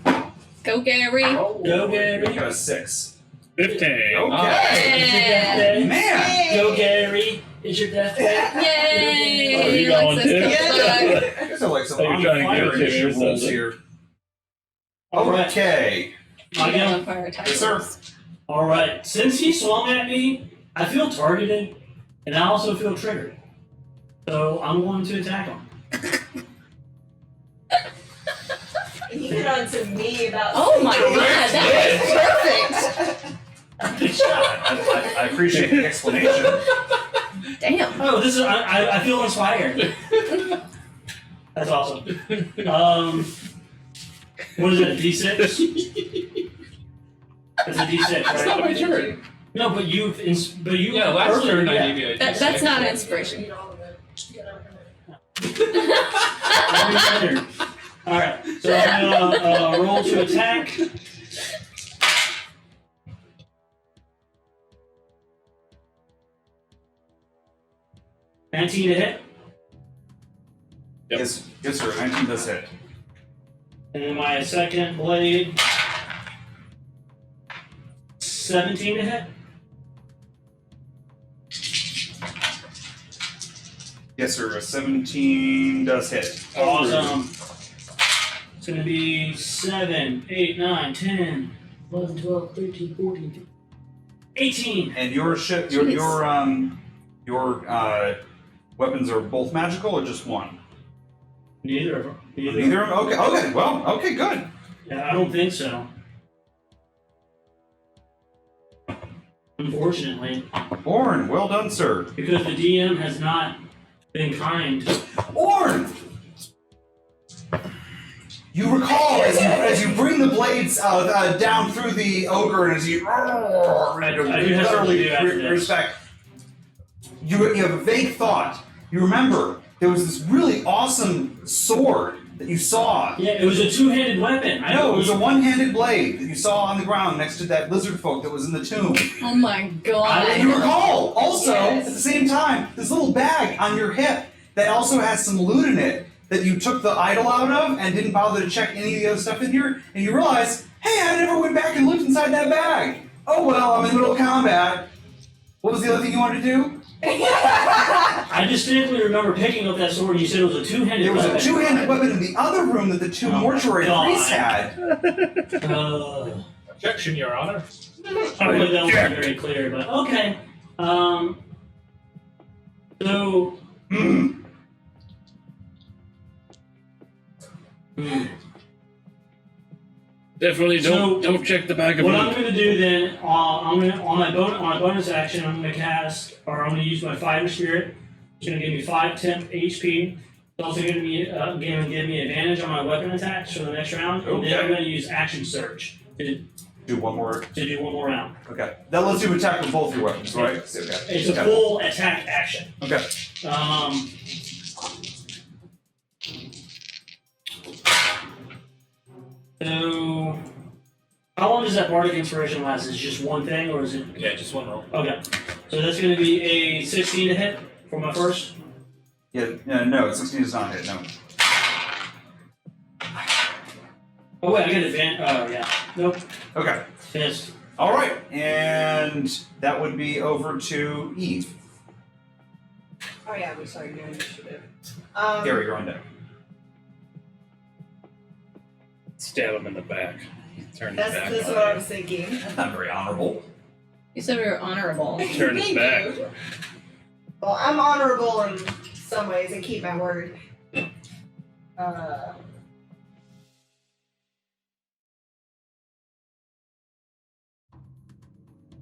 E: Go, Gary.
F: Go, Gary.
G: You got a 6.
C: 15.
G: Okay.
E: Yeah.
G: Man!
F: Go, Gary. It's your death day.
E: Yay!
C: Oh, you
E: He
C: going
E: likes us
C: too?
E: to fuck.
G: These are like some
C: Oh, you're
G: on
C: trying to
G: fire
C: give it to me or
G: initiative rolls
C: something.
G: here.
F: All right.
G: Okay.
F: Again.
E: On fire
G: Yes, sir.
F: All right. Since he swung at me, I feel targeted, and I also feel triggered. So I'm going to attack him.
D: He hit on to me about.
E: Oh my god, that was perfect.
F: Good shot.
G: I appreciate the explanation.
E: Damn.
F: Oh, this is. I feel inspired. That's awesome. What is it? A D6? It's a D6, right?
A: It's not my turn.
F: No, but you.
A: Yeah, last
F: earlier,
A: turn I
F: yeah.
A: gave you a
E: That's
A: D6.
E: not an inspiration.
F: Alright, so I'm gonna roll to attack. $19 to hit,
C: Yep.
G: Yes, sir. 19 does hit.
F: and then my second blade, 17 to hit.
G: Yes, sir. A 17 does hit.
F: Awesome. It's gonna be 7, 8, 9, 10, 11, 12, 13, 14, 15, 18.
G: And your weapons are both magical or just one?
F: Neither of them.
G: Neither of them? Okay, well, okay, good.
F: Yeah, I don't think so. Unfortunately,
G: Orn, well done, sir.
F: because the DM has not been kind.
G: Orn! You recall as you bring the blades down through the ogre and as you
F: I do have something to do after this.
G: respect, you have a vague thought. You remember there was this really awesome sword that you saw.
F: Yeah, it was a two-handed weapon. I
G: No,
F: know
G: it was a one-handed blade that you saw on the ground next to that lizard folk that was in the tomb.
E: Oh my
G: And
E: god.
G: you recall also
D: Yes.
G: at the same time this little bag on your hip that also has some loot in it that you took the idol out of and didn't bother to check any of the other stuff in here, and you realize, hey, I never went back and looked inside that bag. Oh well, I'm in the middle of combat. What was the other thing you wanted to do?
F: I distinctly remember picking up that sword and you said it was a two-handed
G: There was
F: weapon.
G: a two-handed weapon in the other room that the two
F: Oh,
G: mortuary
F: God.
G: priests had.
A: Objection, Your Honor.
F: Probably that wasn't very clear, but okay. So.
C: Definitely
F: So,
C: don't check the back of
F: What
C: it.
F: I'm gonna do then, I'm gonna on my bonus action, I'm gonna cast, or I'm gonna use my Fighter Spirit. It's gonna give me 5 temp HP. It's also gonna give me advantage on my weapon attacks for the next round. And then I'm
G: Okay.
F: gonna use Action Surge to
G: Do one more.
F: do one more round.
G: Okay. That lets you attack with both your weapons, right? Okay.
F: It's a
G: Okay.
F: full attack action.
G: Okay.
F: So, how long does that Bardic Inspiration last? Is it just one thing, or is it?
A: Yeah, just one roll.
F: Okay. So that's going to be a 16 to hit for my first.
G: Yeah. No. 16 is not a hit. No.
F: Oh wait, I get advantage. Oh yeah. Nope.
G: Okay.
F: Missed.
G: All right, and that would be over to Eve.
D: Oh yeah, we saw you doing initiative.
G: Gary, you're on deck.
C: Stab him in the back. Turn his
D: That's
C: back.
D: that's
C: on
D: what I
C: you.
D: was thinking.
G: That's not very honorable.
E: You said we were honorable.
C: Turn his
D: Thank
C: back.
D: you. Well, I'm honorable in some ways and keep my word.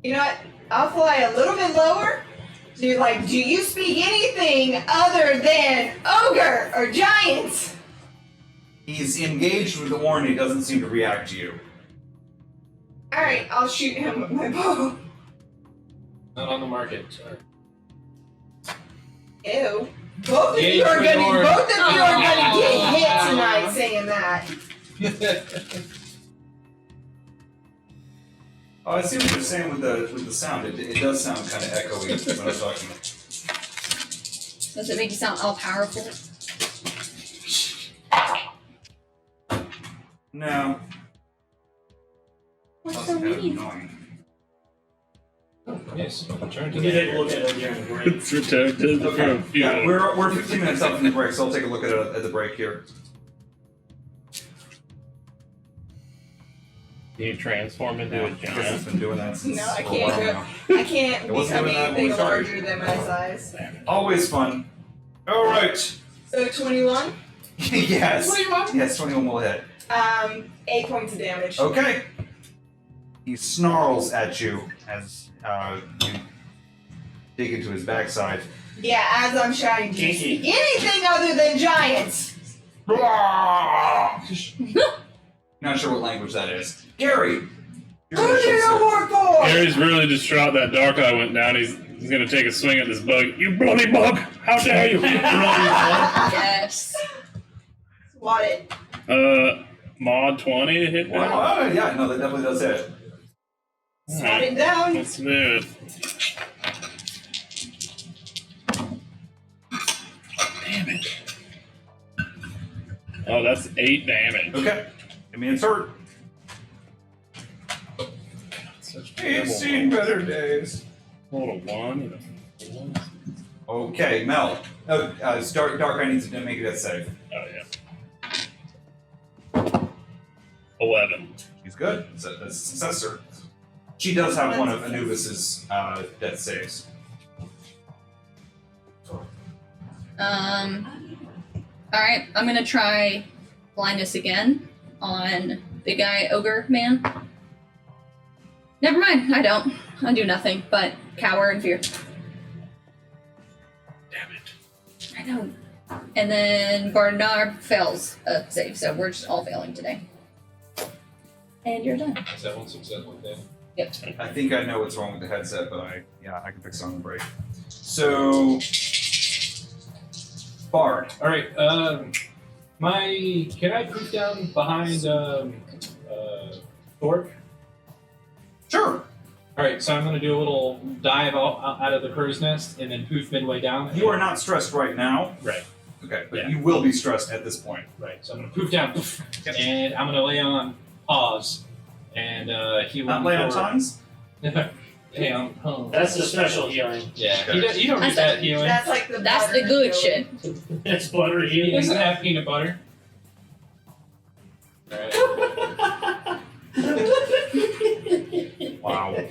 D: You know what? I'll fly a little bit lower. Do you speak anything other than ogre or giants?
G: He's engaged with the warning. He doesn't seem to react to you.
D: All right, I'll shoot him with my bow.
A: Not on the market. Sorry.
D: Ew. Both of
A: Yeah,
D: you are
A: you're
D: gonna
A: ignored.
D: get hit tonight saying that.
G: Oh, I see what you're saying with the sound. It does sound kind of echoey when I'm talking.
E: Does it make you sound all powerful?
G: No.
E: What's
G: That's
E: so
G: kind of
E: mean?
G: annoying.
A: Yes. Turn to
F: You
A: the
F: take a look at it during the break.
C: It's returned to the
G: Okay. Yeah,
C: funeral.
G: we're 15 minutes up from the break, so I'll take a look at it at the break here.
C: Can you transform into a
G: I guess it's
C: giant?
G: been doing that since
D: No, I
G: for a while
D: can't
G: now.
D: I can't
G: It wasn't
D: become
G: doing that when we
D: anything
G: started.
D: larger than my size.
G: Always fun. All right.
D: So 21.
G: Yes. 21. Yes, 21 will hit.
D: 8 points of damage.
G: Okay. He snarls at you as you dig into his backside.
D: Yeah, as I'm shouting, do you
F: Kinky.
D: speak anything other than giants?
G: Not sure what language that is. Gary. your
D: Who do
G: initial
D: you
G: sip.
D: work for?
C: Gary's really distraught that dark eye went down. He's gonna take a swing at this bug. You bloody bug! How dare you!
E: Yes.
D: Swat it.
C: Mod 20 to hit that.
G: Wow, oh, yeah, no, that definitely does hit.
D: Swat it down.
C: Let's do it. Damn it. Oh, that's 8 damage.
G: Okay. I mean, it's hurt. He's seen better days.
C: Hold a 1.
G: Okay, Mel. Dark Eye needs to make a death save.
C: Oh, yeah. 11.
G: She's good. That's a successor. She does have one of Anubis's death saves.
E: Alright, I'm gonna try blindness again on big guy ogre man. Never mind, I don't. I do nothing but cower in fear.
C: Damn it.
E: I know. And then Barnard fails a save, so we're just all failing today. And you're done.
A: Is that one success with that?
E: Yep.
G: I think I know what's wrong with the headset, but I can fix it on the break. So, Bard.
A: All right. Can I poof down behind Orc?
G: Sure.
A: All right. So I'm going to do a little dive out of the crow's nest and then poof midway down.
G: You are not stressed right now.
A: Right.
G: Okay, but
A: Yeah.
G: you will be stressed at this point.
A: Right. So I'm going to poof down, poof, and I'm going to lay on pause and heal.
G: Not lay on tongues?
A: Lay on pause.
F: That's the special healing.
A: Yeah. You don't need that healing.
D: That's like the
E: That's the
D: butter
E: good
D: healing.
E: shit.
F: That's butter
A: He
F: healing.
A: doesn't have peanut butter. All right.
G: Wow.
D: We'll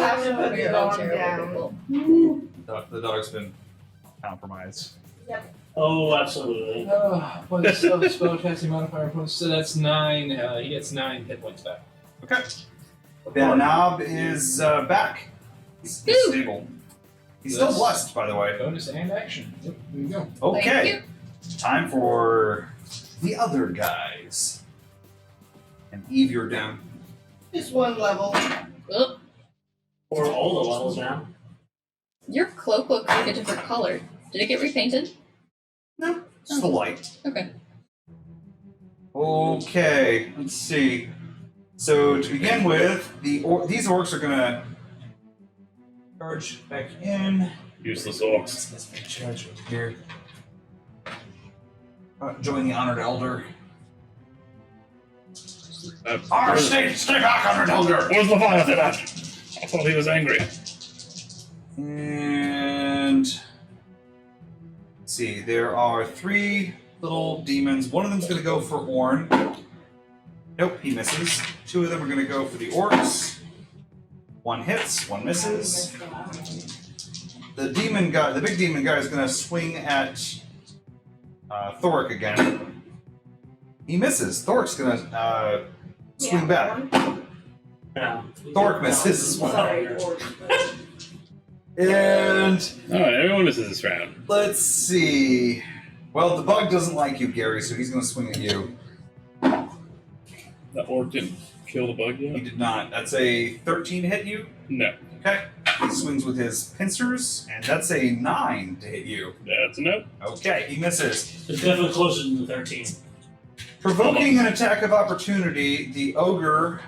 D: have to put
E: We're
D: the
E: all
D: arm
E: terrible
D: down.
E: people.
B: The dog's been compromised.
F: Oh, absolutely.
A: What's spell casting modifier points? So that's 9. He gets 9 hit points back.
G: Okay. Banab is back. He's stable. He's still blessed, by the way.
A: Bonus and action. Yep, there you go.
E: Thank
G: Okay.
E: you.
G: Time for the other guys. And Eve, you're down.
D: Just one level.
E: Oop.
F: Or all the levels now.
E: Your cloak looks like a different color. Did it get repainted?
G: No, it's the light.
E: Okay.
G: Okay, let's see. So to begin with, these orcs are gonna charge back in.
C: Useless orcs.
G: Let's charge over here. Join the honored elder. Stay back, honored elder.
C: Where's Leviathan at? I thought he was angry.
G: And let's see, there are 3 little demons. One of them's gonna go for Orn. Nope, he misses. 2 of them are gonna go for the orcs. 1 hits, 1 misses. The demon guy, the big demon guy, is gonna swing at Thoric again. He misses. Thoric's gonna swing back.
F: Yeah.
G: Thoric misses as well. And
C: Alright, everyone misses this round.
G: let's see. Well, the bug doesn't like you, Gary, so he's gonna swing at you.
C: The orc didn't kill the bug
G: He
C: yet?
G: did not. That's a 13 hit you.
C: No.
G: Okay. He swings with his pincers, and that's a 9 to hit you.
C: That's a no.
G: Okay, he misses.
F: It's definitely closer than the 13.
G: Provoking an attack of opportunity, the ogre.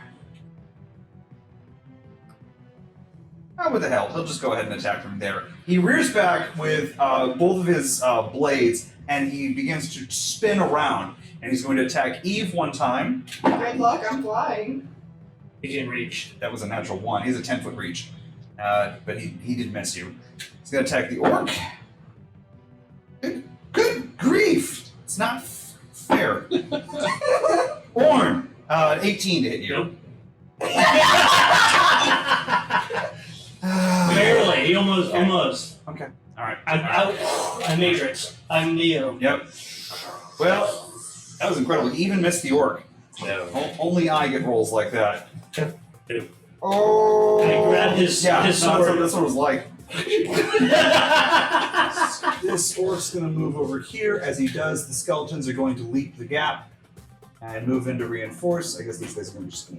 G: Oh, what the hell? He'll just go ahead and attack from there. He rears back with both of his blades, and he begins to spin around. And he's going to attack Eve 1 time.
D: Good luck, I'm flying.
F: He can reach.
G: That was a natural 1. He's a 10-foot reach. But he did miss you. He's going to attack the orc. Good grief! It's not fair. Orn, 18 to hit you.
F: Barely. He almost.
G: Okay. All right.
F: I'm Matrix. I'm Neo.
G: Yep. Well, that was incredible. He even missed the orc.
C: No.
G: Only I get rolls like that.
C: Yep.
G: Oh.
F: I grabbed his
G: that's
F: sword.
G: what it was like. This orc's going to move over here. As he does, the skeletons are going to leap the gap and move in to reinforce. I guess these guys are going to just.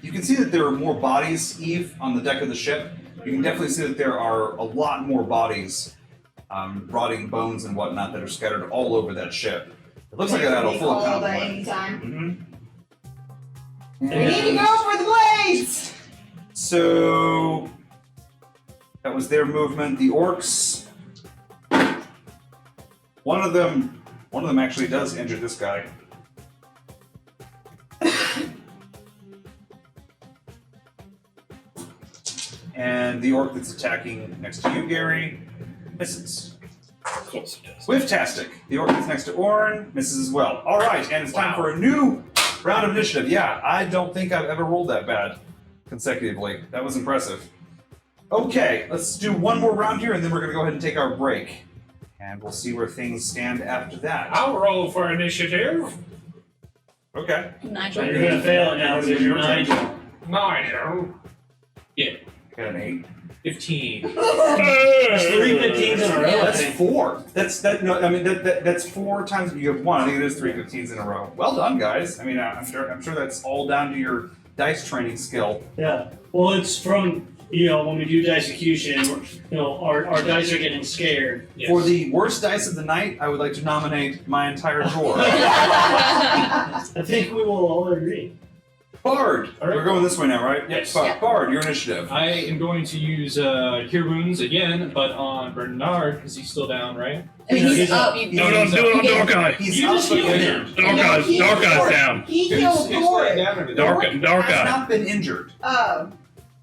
G: You can see that there are more bodies, Eve, on the deck of the ship. You can definitely see that there are a lot more bodies, rotting bones and whatnot, that are scattered all over that ship. It looks like it had a full
D: Call at
G: complement.
D: any time.
G: Mm-hmm.
D: We need to go for the blades!
G: So that was their movement. The orcs. One of them actually does injure this guy. And the orc that's attacking next to you, Gary, misses.
C: Of course it does.
G: Whiff-tastic. The orc that's next to Orn misses as well. All right, and it's time for a new round of initiative. Yeah, I don't think I've ever rolled that bad consecutively. That was impressive. Okay, let's do one more round here, and then we're going to go ahead and take our break. And we'll see where things stand after that.
A: I'll roll for initiative.
G: Okay.
E: Nigel.
F: You're gonna fail it now because you're Nigel.
A: Nigel. Yeah,
G: Got an 8.
A: 15.
F: That's 3 15s in a row. I
G: That's
F: think.
G: 4. That's 4 times. You have 1. I think it is 3 15s in a row. Well done, guys. I mean, I'm sure that's all down to your dice training skill.
F: Yeah. Well, it's from when we do dicecution, our dice are getting scared.
A: Yes.
G: For the worst dice of the night, I would like to nominate my entire drawer.
F: I think we will all agree.
G: Bard.
A: All right.
G: We're going this way now, right?
A: Yes.
G: Bard, your initiative.
A: I am going to use Cure Wounds again, but on Bernard, because he's still down, right?
E: I mean, he's
F: He's
E: up.
F: up.
E: You,
C: No, don't do it on Dark Eye.
G: He's
F: You
G: up,
F: just
G: but
F: healed
G: injured.
F: him.
C: Dark Eye's down.
D: He
A: Who's
D: killed Thor.
A: down over there?
C: Dark
G: Has
C: Eye.
G: not been injured.
D: Oh.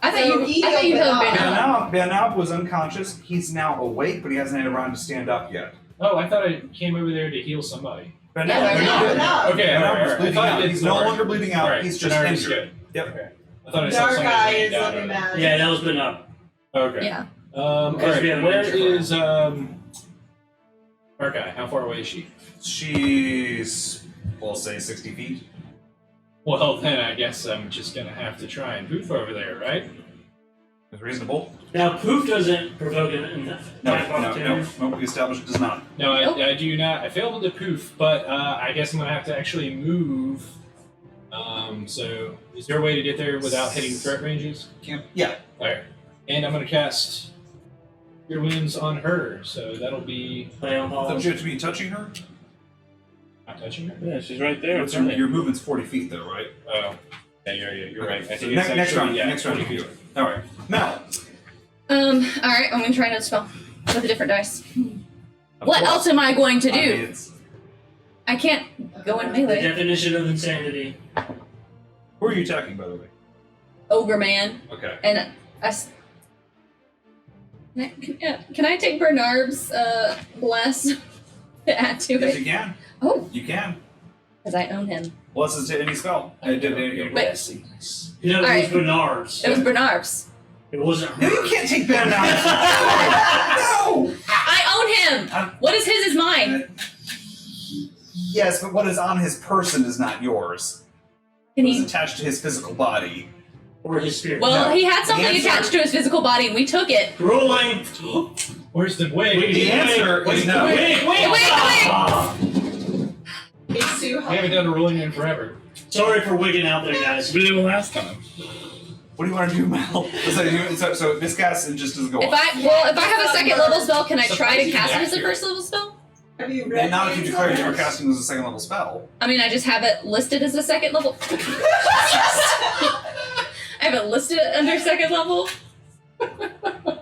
E: I thought
D: So
E: you.
D: he
E: I thought you
D: opened
E: had
D: up.
E: been up.
G: Banab was unconscious. He's now awake, but he hasn't had a round to stand up yet.
A: Oh, I thought I came over there to heal somebody.
G: Banab,
E: Yeah,
G: Banab
E: Banab.
G: did.
D: No.
A: Okay,
G: Banab
A: alright,
G: was
A: alright.
G: bleeding
A: I thought
G: out.
A: it did
G: He's no
A: more.
G: longer bleeding out.
A: Alright,
G: He's just
A: Bernard is
G: injured.
A: good.
G: Yep.
A: Okay. I thought I saw
D: Dark
A: somebody
D: Eye
A: laying
D: is
A: down
D: looking
A: over there.
D: bad.
F: Yeah, that was been up.
A: Okay.
E: Yeah.
A: All
F: Because
A: right.
F: we have
A: Where
F: miniature
A: is Dark Eye? How far away is she?
G: She's, we'll say 60 feet.
A: Well, then I guess I'm just gonna have to try and poof over there, right?
G: Is reasonable.
F: Now, poof doesn't provoke an
G: No,
F: attack
G: no, no,
F: opportunity.
G: no. We established it does not.
A: No,
E: Nope.
A: I do not. I failed to poof, but I guess I'm gonna have to actually move. So is there a way to get there without hitting threat ranges?
G: Yeah.
A: Alright. And I'm gonna cast Your Winds on her, so that'll be
F: Play on
G: Don't
F: balls.
G: you have to be touching her?
A: not touching her.
C: Yeah, she's right there.
G: What's your movement's 40 feet though, right?
A: Oh. Yeah, you're right. I
G: So
A: think
G: next,
A: it's
G: next
A: actually,
G: round.
A: yeah,
G: Next round you
A: 20
G: can do it. All right. Mel.
E: Alright, I'm gonna try another spell with a different dice.
G: Of
E: What
G: course.
E: else am I going to
G: I mean,
E: do?
G: it's-
E: I can't go in
F: The
E: melee.
F: definition of insanity.
G: Who are you attacking, by the way?
E: Ogre man.
G: Okay.
E: And can I take Bernard's bless to add to
G: Yes,
E: it?
G: you can.
E: Oh,
G: You can.
E: because I own him.
G: Blesses to any spell.
A: Wait.
F: You know, it was
E: Alright.
F: Bernard's.
E: It was Bernard's.
F: It wasn't
G: No,
F: her.
G: you can't take Ben out. No.
E: I own him. What is his is mine.
G: Yes, but what is on his person is not yours.
E: Can
G: It's
E: he?
G: attached to his physical body.
F: Or his spirit.
E: Well,
G: No.
E: he had something
G: The answer-
E: attached to his physical body, and we took it.
F: Rolling.
A: Where's the wait?
G: The answer is no.
F: Wait.
E: Wait.
F: Ah.
D: It's too
A: We
D: hot.
A: haven't done a rolling in forever.
F: Sorry for wigging out there, guys.
C: We did it last time.
G: What do you want to do, Mel? So miscast and just doesn't go
E: If
G: off.
E: I have a second level spell, can I try to
A: Surprisingly
E: cast it as a
A: accurate.
E: first level spell?
D: Have you read
G: And not if you
D: names
G: declared
D: on
G: you were
D: this?
G: casting as a second level spell.
E: I mean, I just have it listed as a second level. I have it listed under second level.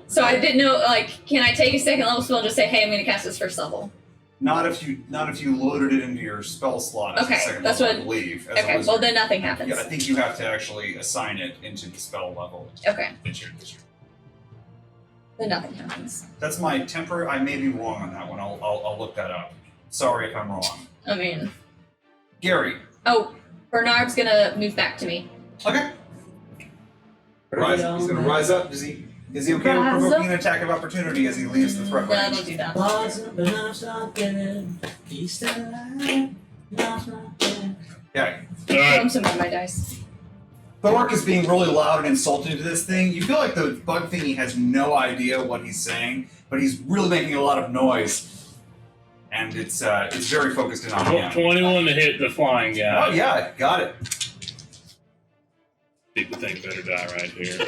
E: So I didn't know, like, can I take a second level spell and just say, hey, I'm going to cast this first level?
G: Not if you loaded it into your spell slot as
E: Okay,
G: a second
E: that's
G: level,
E: what-
G: I believe. As a
E: Okay,
G: wizard.
E: well then nothing happens.
G: Yeah, I think you have to actually assign it into the spell level.
E: Okay,
G: It's your-
E: then nothing happens.
G: That's my temper. I may be wrong on that one. I'll look that up. Sorry if I'm wrong.
E: I mean,
G: Gary.
E: oh, Bernard's gonna move back to me.
G: Okay. Rise. He's gonna rise up. Is he okay with
E: Rise
G: provoking
E: up.
G: an attack of opportunity as he leaves the threat
E: No,
G: range?
E: don't do that.
G: Okay.
C: Alright.
E: I'm submitting my dice.
G: The orc is being really loud and insulting to this thing. You feel like the bug thingy has no idea what he's saying, but he's really making a lot of noise, and it's very focused in on him.
C: 21 to hit the flying
G: Oh
C: guy.
G: yeah, got it.
C: People think better die right here.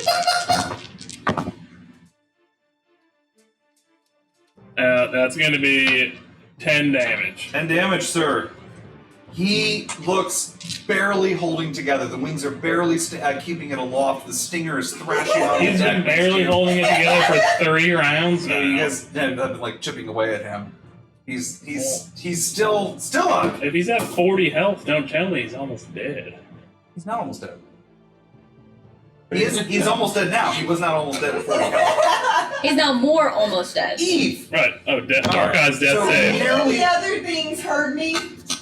C: That's going to be 10 damage.
G: 10 damage, sir. He looks barely holding together. The wings are barely keeping it aloft. The stinger is thrashing on the
C: He's
G: deck
C: been
G: next to
C: barely
G: you.
C: holding it together for 3 rounds
G: Yeah, you
C: now.
G: guys have been like chipping away at him. He's still up.
C: If he's at 40 health, don't tell me he's almost dead.
G: He's not almost dead. He's almost dead now. He was not almost dead before.
E: He's now more almost dead.
G: Eve.
C: Right. Oh, Dark
G: Alright,
C: Eye's death
G: so
C: save.
G: here-
D: The other things heard me.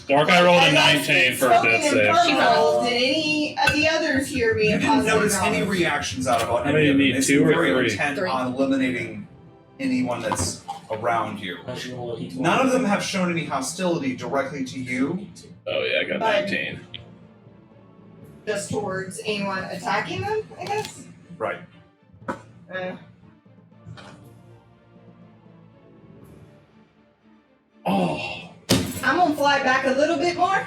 C: Dark Eye rolled a
D: And I
C: 19 for a
D: spoken
C: death
D: in
C: save.
D: purple. Did any of the others hear me?
G: You
D: in
G: didn't
D: positive
G: notice any
D: knowledge?
G: reactions out of
C: How
G: any
C: many
G: of them.
C: need,
G: They
C: 2
G: seem
C: or
G: very
C: 3?
G: intent
E: 3.
G: on eliminating anyone that's around you.
F: None
G: None of them have shown any hostility directly to you.
C: Oh, yeah, I got
D: But-
C: 19.
D: Just towards anyone attacking them, I guess.
G: Right.
C: Oh.
D: I'm gonna fly back a little bit more,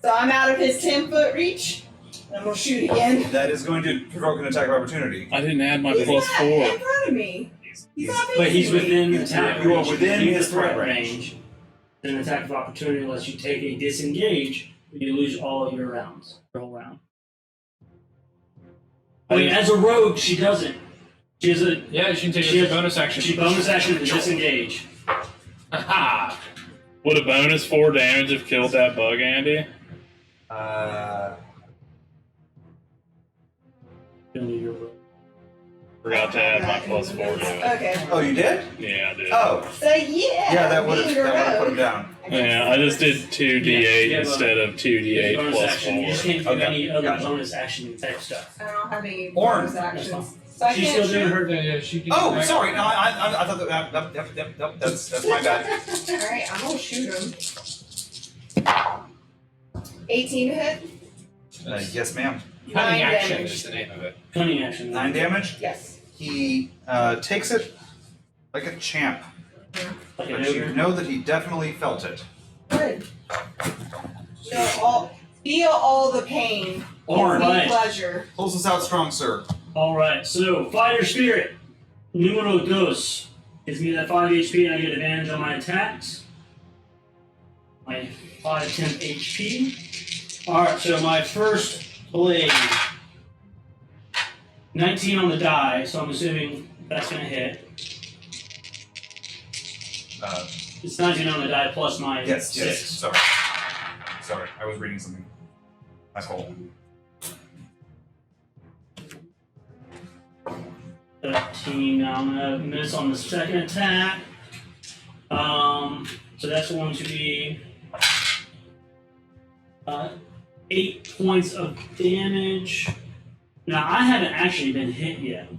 D: so I'm out of his 10-foot reach. And I'm gonna shoot again.
G: That is going to provoke an attack of opportunity.
C: I didn't add my
D: He's
C: plus
D: not
C: 4.
D: in front of me. He's not
F: But he's
D: facing me.
F: within attack
G: You are
F: range.
G: within
F: Leave
G: his
F: the threat
G: threat range.
F: range. An attack of opportunity unless you take a disengage, you lose all of your rounds. Your whole round. Wait, as a rogue, she doesn't. She has a
A: Yeah, she can take
F: She
A: it as
F: has-
A: a bonus action.
F: she bonus action to disengage.
A: Haha!
C: Would a bonus 4 damage have killed that bug, Andy?
F: Gonna do your rogue.
C: Forgot to add my +4 to it.
D: Okay.
G: Oh, you did?
C: Yeah, I did.
G: Oh,
D: So yeah.
G: yeah, that would
D: being
G: have put him
D: rogue.
G: down.
C: Yeah, I just did 2d8
F: Yeah, but
C: instead of 2d8
F: bonus
C: plus
F: action. You just
C: 4.
F: can't do
G: Okay,
F: any other
G: gotcha.
F: bonus action type stuff.
D: I don't have any
G: Orange.
D: bonus
F: That's
D: actions.
F: fine.
D: So I
F: She's
D: can't
F: still doing
D: shoot.
F: her.
A: Yeah, she can.
G: Oh, sorry. No, I thought that. Yep, that's my bad.
D: Alright, I'm gonna shoot him. 18 to hit?
G: Yes, ma'am.
A: Cunning
D: 9
A: action
D: damage.
A: is the name of it.
F: Cunning action.
G: 9 damage.
D: Yes.
G: He takes it like a champ,
F: Like an
G: but you
F: ogre.
G: know that he definitely felt it.
D: Good. Feel all the pain.
G: Orange.
D: See
F: Alright.
D: pleasure.
G: Pulls us out strong, sir.
F: Alright, so fighter spirit. Numero dos. Gives me that 5 HP and I get advantage on my attacks. My 5 temp HP. Alright, so my first blade. 19 on the die, so I'm assuming that's gonna hit. It's 19 on the die plus my
G: Yes,
F: 6.
G: Sorry, I was reading something. My fault.
F: 13. Now I'm gonna miss on the second attack. So that's going to be 8 points of damage. Now I haven't actually been hit yet.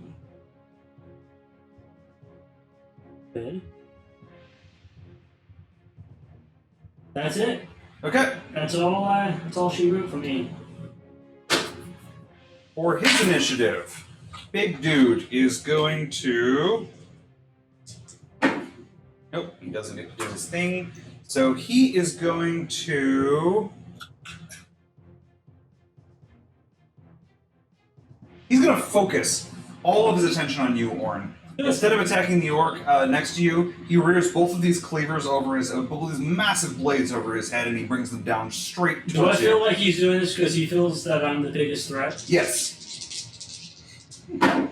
F: Good. That's it.
G: Okay.
F: That's all she wrote for me.
G: For his initiative, Big Dude is going to. Nope, he doesn't get to do his thing. So he is going to. He's going to focus all of his attention on you, Orn. Instead of attacking the orc next to you, he rears both of these cleavers over his, both of these massive blades over his head, and he brings them down straight
F: Do I
G: towards
F: feel
G: you.
F: like he's doing this because he feels that I'm the biggest threat?
G: Yes. I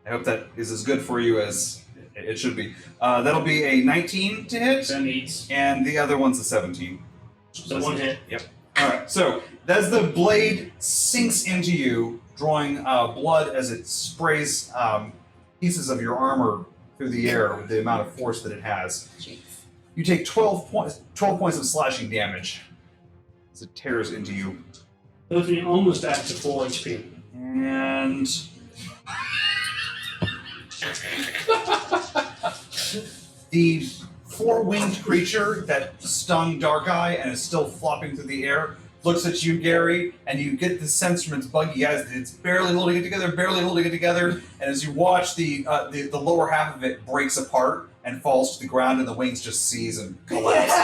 G: hope that is as good for you as it should be. That'll be a 19 to hit,
F: That meets.
G: and the other one's a 17.
F: So one hit.
G: Yep. All right. So as the blade sinks into you, drawing blood as it sprays pieces of your armor through the air with the amount of force that it has, you take 12 points of slashing damage as it tears into you.
F: Puts me almost back to full HP.
G: And the four-winged creature that stung Darkeye and is still flopping through the air looks at you, Gary, and you get the sense from its buggy eyes that it's barely holding it together, and as you watch, the lower half of it breaks apart and falls to the ground, and the wings just seize and collapses.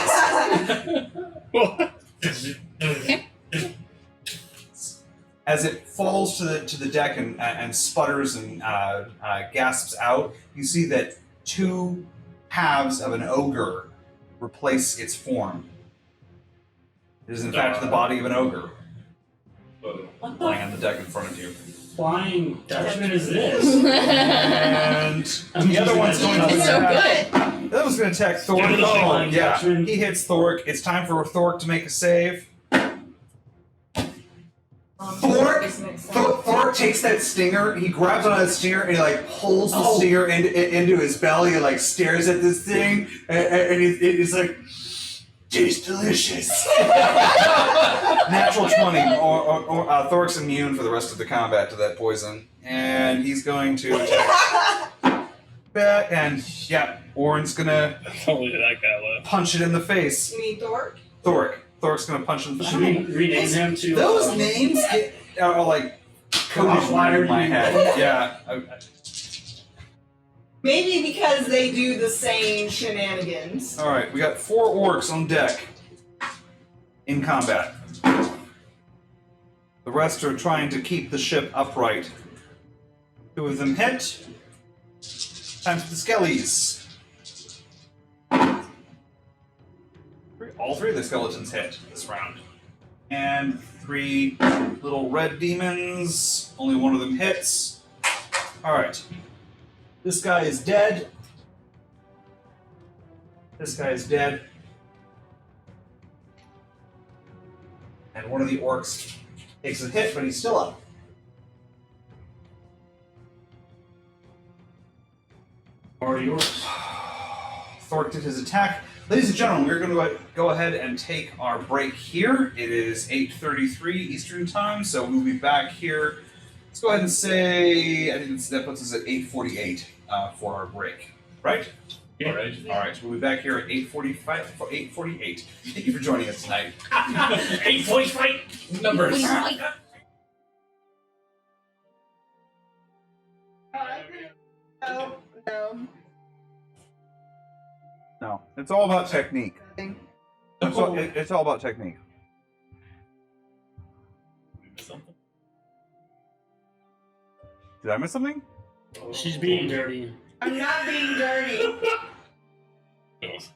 G: As it falls to the deck and sputters and gasps out, you see that two halves of an ogre replace its form. It is in fact the body of an ogre
F: What
G: lying on the deck in front of you.
F: flying Dutchman is this?
G: And the other one's going to
E: It's so
G: attack.
E: good.
G: The other one's going to attack Thork.
F: Give it a
G: Oh,
F: flying
G: yeah.
F: Dutchman.
G: He hits Thork. It's time for Thork to make a save. Thork takes that stinger, he grabs onto that stinger, and he like pulls the stinger into his belly and like stares at this thing, and he's like, tastes delicious. Natural 20, or Thork's immune for the rest of the combat to that poison, and he's going to attack back, and yeah, Orn's gonna
C: Only that guy left.
G: punch it in the face.
D: You mean Thork?
G: Thork's gonna punch it in the
F: Should we
G: face.
F: rename him to
G: Those names are like coded in my head. Yeah.
D: Maybe because they do the same shenanigans.
G: All right, we got 4 orcs on deck in combat. The rest are trying to keep the ship upright. 2 of them hit. Time for the skellies. All 3 of the skeletons hit this round. And 3 little red demons. Only 1 of them hits. Alright. This guy is dead. This guy is dead. And 1 of the orcs takes a hit, but he's still up. orc did his attack. Ladies and gentlemen, we're going to go ahead and take our break here. It is 8:33 Eastern Time, so we'll be back here. Let's go ahead and say, I think that puts us at 8:48 for our break, right?
F: Yeah.
G: All right. All right. So we'll be back here at 8:45 for 8:48. Thank you for joining us tonight.
F: 8:45.
A: Numbers.
D: No, no.
B: No, it's all about technique.
D: Nothing.
B: It's all about technique.
A: Something.
B: Did I miss something?
F: She's being dirty.
D: I'm not being dirty.
G: Ladies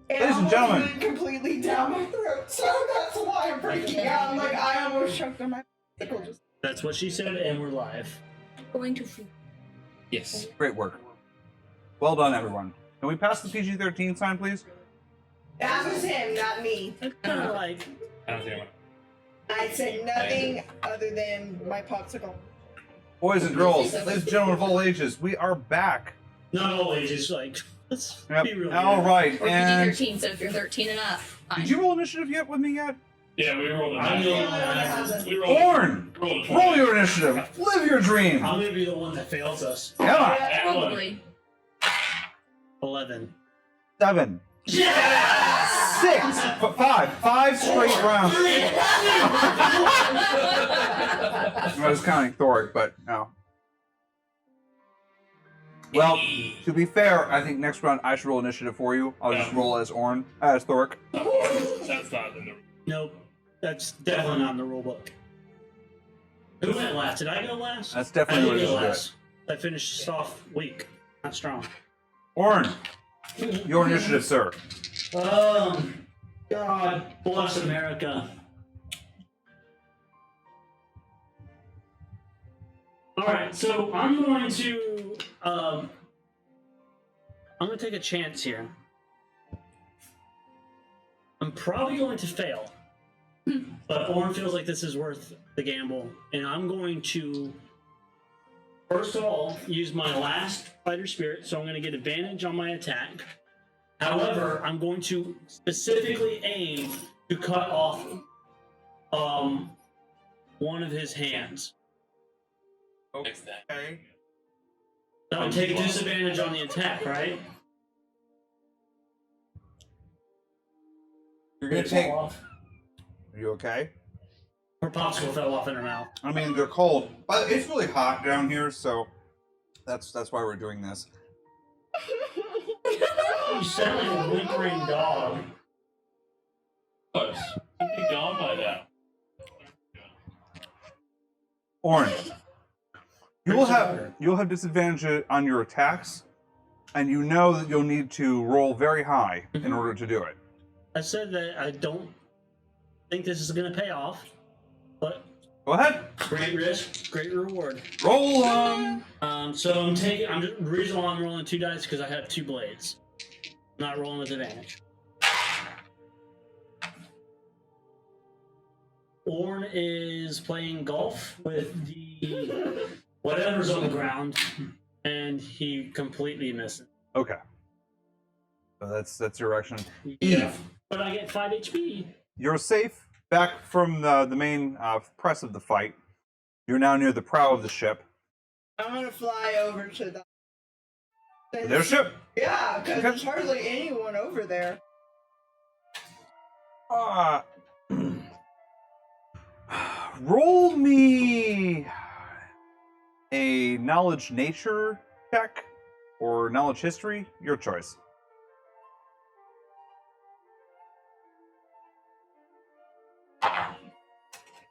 G: and gentlemen.
D: Went completely down my throat, so that's why I'm freaking out. I'm like, I almost choked on my pickle. Just
F: That's what she said, and we're live.
E: Going to free.
A: Yes.
B: Great work. Well done, everyone. Can we pass the PG-13 sign, please?
D: that was him, not me.
F: It's kind of like
A: I don't think
D: I said nothing other than my popsicle.
B: Boys and girls, ladies and gentlemen of all ages, we are back.
F: not always. It's like let's
B: Yep.
F: be real.
B: All right,
E: Or
B: and
E: PG-13, so if you're 13 and up, fine.
B: did you roll initiative yet with me yet?
C: Yeah, we rolled a
F: I'm
C: nine.
F: the
C: We rolled
B: Orn,
C: rolled a 20.
B: roll your initiative. Live your dream.
F: I'm gonna be the one that fails us.
B: Come on.
E: Probably.
F: 11.
B: 7,
F: Yeah!
B: 6, 5 straight rounds. I was counting Thoric, but no. Well, to be fair, I think next round I should roll initiative for you. I'll just roll as Orn, as Thoric.
C: That's not in the.
F: Nope. That's definitely not in the rule book. Who went last? Did I go last?
B: That's
F: I
B: definitely what
F: didn't
B: it
F: go
B: is.
F: last. I finished off weak. Not strong.
B: Orn, your initiative, sir.
F: God bless America. Alright, so I'm going to take a chance here. I'm probably going to fail. But Orn feels like this is worth the gamble. And I'm going to first of all use my last fighter spirit, so I'm going to get advantage on my attack. However, I'm going to specifically aim to cut off one of his hands.
B: Okay.
F: That would take disadvantage on the attack, right?
B: You're gonna
F: It
B: take.
F: fell off.
B: Are you okay?
F: Her popsicle fell off in her mouth.
B: I mean, they're cold, but it's really hot down here, so that's why we're doing this.
F: You sound like a whimpering dog.
C: Close. You'd be gone by now.
B: Orn, you'll have disadvantage on your attacks, and you know that you'll need to roll very high in order to do it.
F: I said that I don't think this is going to pay off, but
B: Go ahead.
F: great risk, great reward.
B: Roll
F: So the reason why I'm rolling 2 dice because I have 2 blades. Not rolling with advantage. Orn is playing golf with the whatever's on the ground, and he completely misses.
B: Okay. So that's your action.
F: Yeah, but I get 5 HP.
B: You're safe back from the main press of the fight. You're now near the prow of the ship.
D: I'm gonna fly over to the.
B: Their ship.
D: Yeah, because there's hardly anyone over there.
B: Roll me a knowledge nature check or knowledge history, your choice.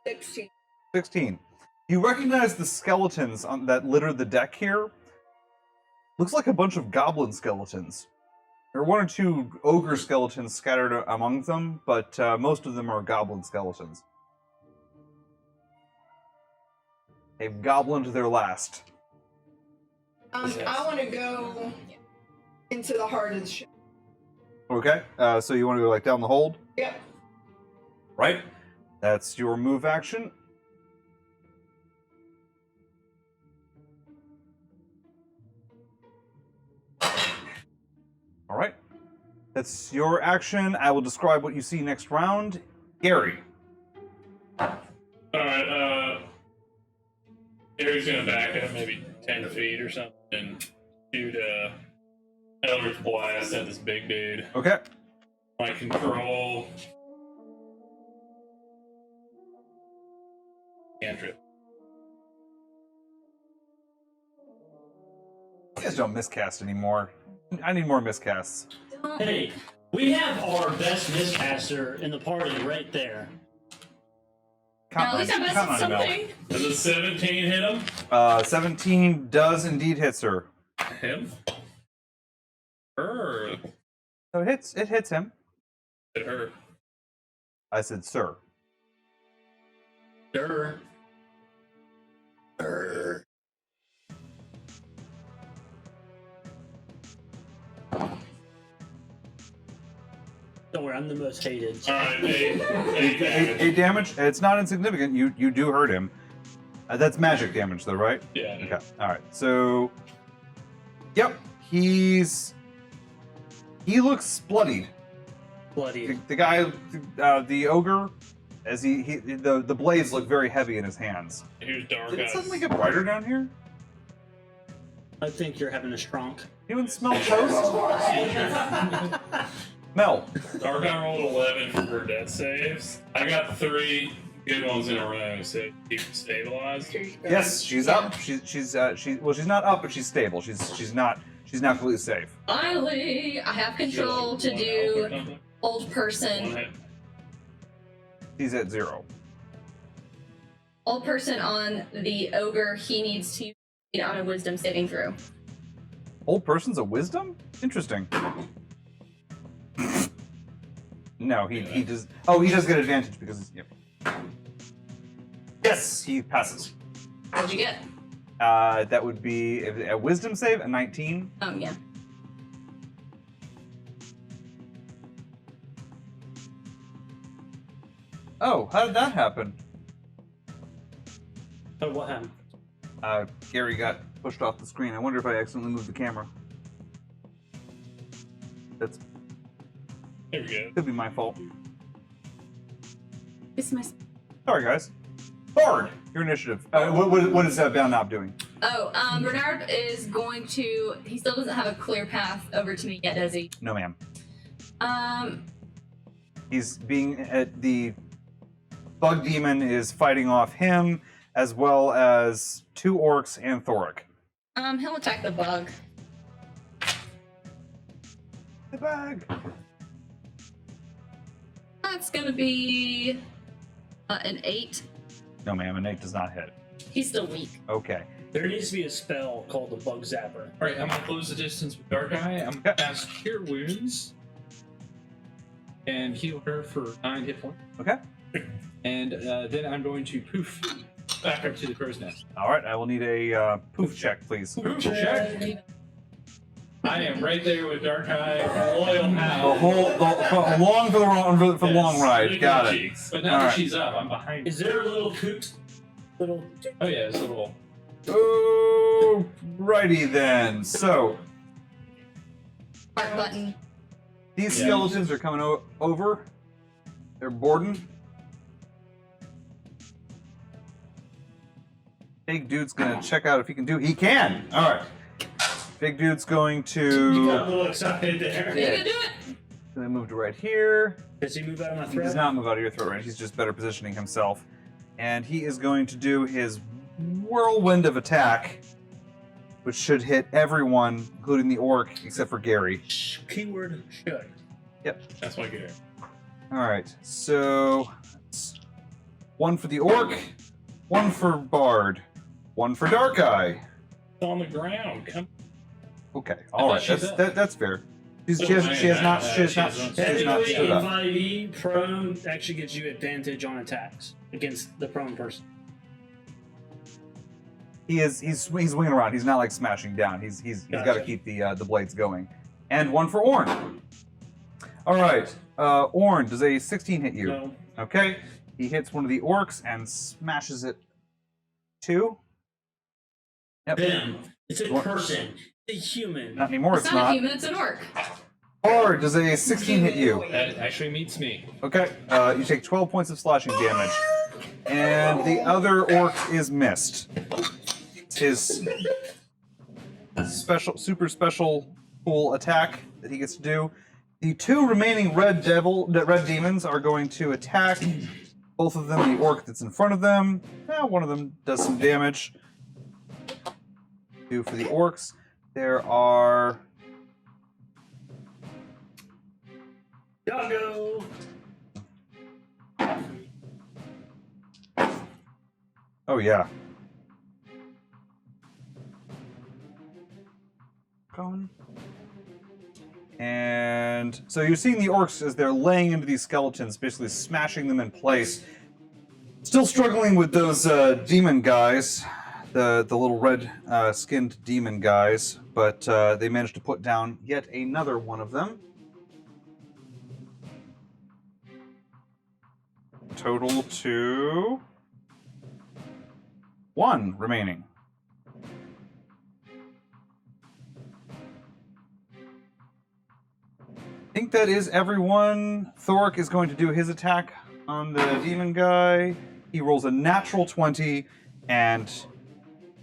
D: 16.
B: 16. You recognize the skeletons that litter the deck here. Looks like a bunch of goblin skeletons. There are 1 or 2 ogre skeletons scattered among them, but most of them are goblin skeletons. They've goblined their last.
D: I want to go into the heart of the ship.
B: Okay, so you want to go like down the hold?
D: Yep.
B: Right. That's your move action. All right. That's your action. I will describe what you see next round. Gary.
C: Alright, Gary's gonna back up maybe 10 feet or something and shoot a Eldritch Blast at this big dude.
B: Okay.
C: My control. Cantrip.
B: You guys don't miscast anymore. I need more miscasts.
F: Hey, we have our best miscaster in the party right there.
E: At least I
B: count
E: missed
B: on it, Mel.
E: something.
C: Does a 17 hit him?
B: 17 does indeed hit, sir.
C: Him? Her.
B: So it hits him.
C: Hit her.
B: I said, sir.
F: Sure. Don't worry, I'm the most hated.
C: Alright, 8 damage.
B: 8 damage. It's not insignificant. You do hurt him. That's magic damage, though, right?
C: Yeah.
B: Okay. All right. So, yep, he looks bloodied.
F: Bloody.
B: The guy, the ogre, as the blades look very heavy in his hands.
C: Here's Dark
B: Did it
C: Eyes.
B: suddenly get brighter down here?
F: I think you're having a strong.
B: Anyone smell toast? Mel.
C: Dark Eye rolled 11 for her death saves. I got 3 good ones in a row, so keep stabilized.
B: Yes, she's up. She's not up, but she's stable. She's not completely safe.
E: Finally, I have control to do old
C: One
E: person.
C: hit.
B: She's at 0.
E: Old person on the ogre. He needs to be on a wisdom saving throw.
B: Old person's a wisdom? Interesting. No, he does. Oh, he does get advantage because. Yep. Yes, he passes.
E: What'd you get?
B: That would be a wisdom save, a 19.
E: Oh yeah.
B: Oh, how did that happen?
F: Oh, what happened?
B: Gary got pushed off the screen. I wonder if I accidentally moved the camera. That's
C: There we go.
B: could be my fault.
E: It's my.
B: Sorry, guys. Bard, your initiative. What is Bound Knob doing?
E: Oh, Bernard is going to. He still doesn't have a clear path over to me yet, does he?
B: No, ma'am.
E: Um,
B: He's being the bug demon is fighting off him as well as 2 orcs and Thoric.
E: he'll attack the bug.
B: The bag.
E: That's gonna be an 8.
B: No, ma'am. An 8 does not hit.
E: He's still weak.
B: Okay.
F: There needs to be a spell called the Bug Zapper.
A: Alright, I'm gonna close the distance with Dark Eye. I'm gonna cast Cure Wounds and heal her for 9 hit points.
B: Okay.
A: And then I'm going to poof back up to the crow's nest.
B: All right. I will need a poof check, please.
A: Poof check. I am right there with Dark Eye, loyal
B: The
A: pal.
B: long for the long ride. Got it.
A: But now
B: All
A: that
B: right.
A: she's up, I'm behind.
F: Is there a little coot? Little.
A: Oh yeah, it's a little.
B: Oh, righty then. So
E: Heart button.
B: these
A: Yeah.
B: skeletons are coming over. They're boarding. Big dude's gonna check out if he can do. He can. All right. Big dude's going
F: You got
B: to.
F: a little excited there.
E: You can do it.
B: Gonna move to right here.
F: Does he move out of my
B: He
F: throat?
B: does not move out of your throat range. He's just better positioning himself, and he is going to do his whirlwind of attack, which should hit everyone, including the orc, except for Gary.
F: Keyword should.
C: That's my gear.
B: All right, so it's 1 for the orc, 1 for Bard, 1 for Dark Eye.
C: It's on the ground. Come.
B: Okay,
A: I
B: all
A: thought
B: right,
A: she's up.
B: that's fair. She has not stood
F: Technically,
B: up.
F: 5e prone actually gives you advantage on attacks against the prone person.
B: He's swinging around. He's not like smashing down. He's got to
F: Gotcha.
B: keep the blades going. And 1 for Orn. All right, Orn, does a 16 hit you?
F: No.
B: Okay, he hits one of the orcs and smashes it. 2. Yep.
F: Them. It's a
B: What?
F: person. It's a human.
B: Not anymore.
E: It's not a human. It's an orc.
B: Bard, does a 16 hit you?
A: That actually meets me.
B: Okay, you take 12 points of slashing damage. And the other orc is missed. It's his super special cool attack that he gets to do. The two remaining red demons are going to attack. Both of them, the orc that's in front of them. One of them does some damage. For the orcs, there are...
F: Doggo!
B: Oh, yeah. Going. And so you're seeing the orcs as they're laying into these skeletons, basically smashing them in place. Still struggling with those demon guys, the little red skinned demon guys, but they managed to put down yet another one of them. Total to 1 remaining. I think that is everyone. Thork is going to do his attack on the demon guy. He rolls a natural 20 and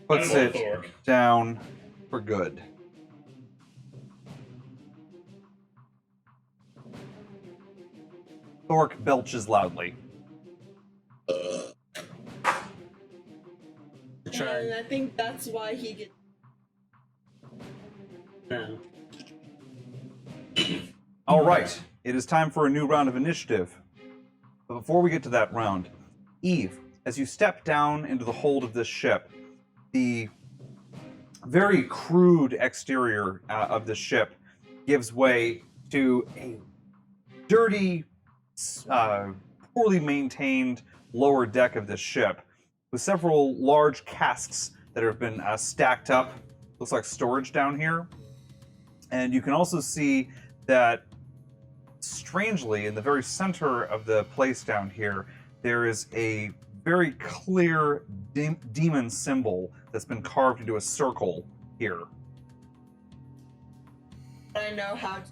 B: puts it
C: Thork.
B: down for good. Thork belches loudly.
D: And I think that's why he gets.
F: No.
B: All right, it is time for a new round of initiative. But before we get to that round, Eve, as you step down into the hold of this ship, the very crude exterior of the ship gives way to a dirty, poorly maintained lower deck of this ship with several large casks that have been stacked up. Looks like storage down here. And you can also see that, strangely, in the very center of the place down here, there is a very clear demon symbol that's been carved into a circle here.
D: I know how to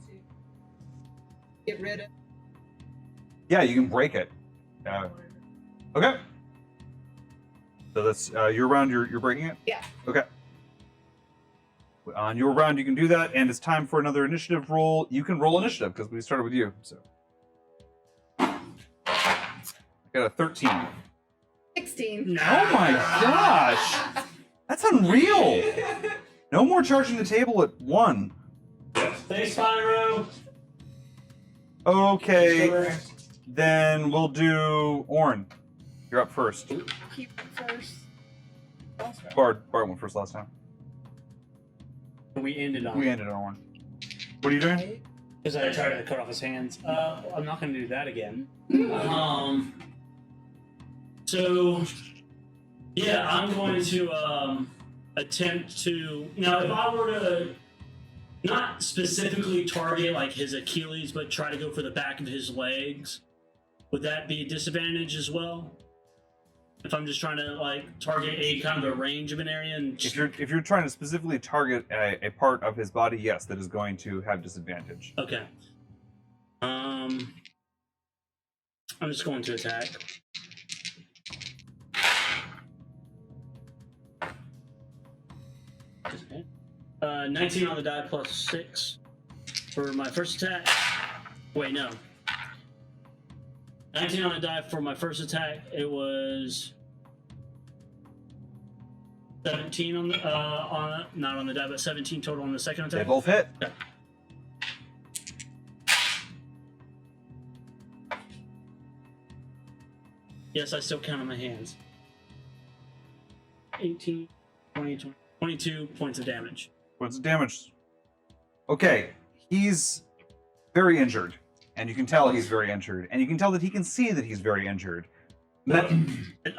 D: get rid of.
B: Yeah, you can break it. Okay. So that's your round. You're breaking it.
D: Yeah.
B: Okay. On your round, you can do that, and it's time for another initiative roll. You can roll initiative because we started with you. So I got a 13.
D: 16.
B: Oh my gosh, that's unreal. No more charging the table at 1.
F: Thanks, Pyro.
B: Okay, then we'll do Orn. You're up first.
D: Keep it first.
B: Bard went first last time.
F: We ended on.
B: We ended on Orn. What are you doing?
F: Because I tried to cut off his hands. I'm not going to do that again. So, yeah, I'm going to attempt to. Now, if I were to not specifically target like his Achilles, but try to go for the back of his legs, would that be a disadvantage as well? If I'm just trying to like target a kind of a range of an area, and
B: If you're trying to specifically target a part of his body, yes, that is going to have disadvantage.
F: okay. I'm just going to attack. 19 on the die plus 6 for my first attack. Wait, no. 19 on the die for my first attack. It was 17 on the not on the die, but 17 total on the second
B: They
F: attack.
B: both hit.
F: Okay. Yes, I still count on my hands. 18, 20, 22 points of damage.
B: Points of damage. Okay, he's very injured, and you can tell he's very injured, and you can tell that he can see that he's very injured. But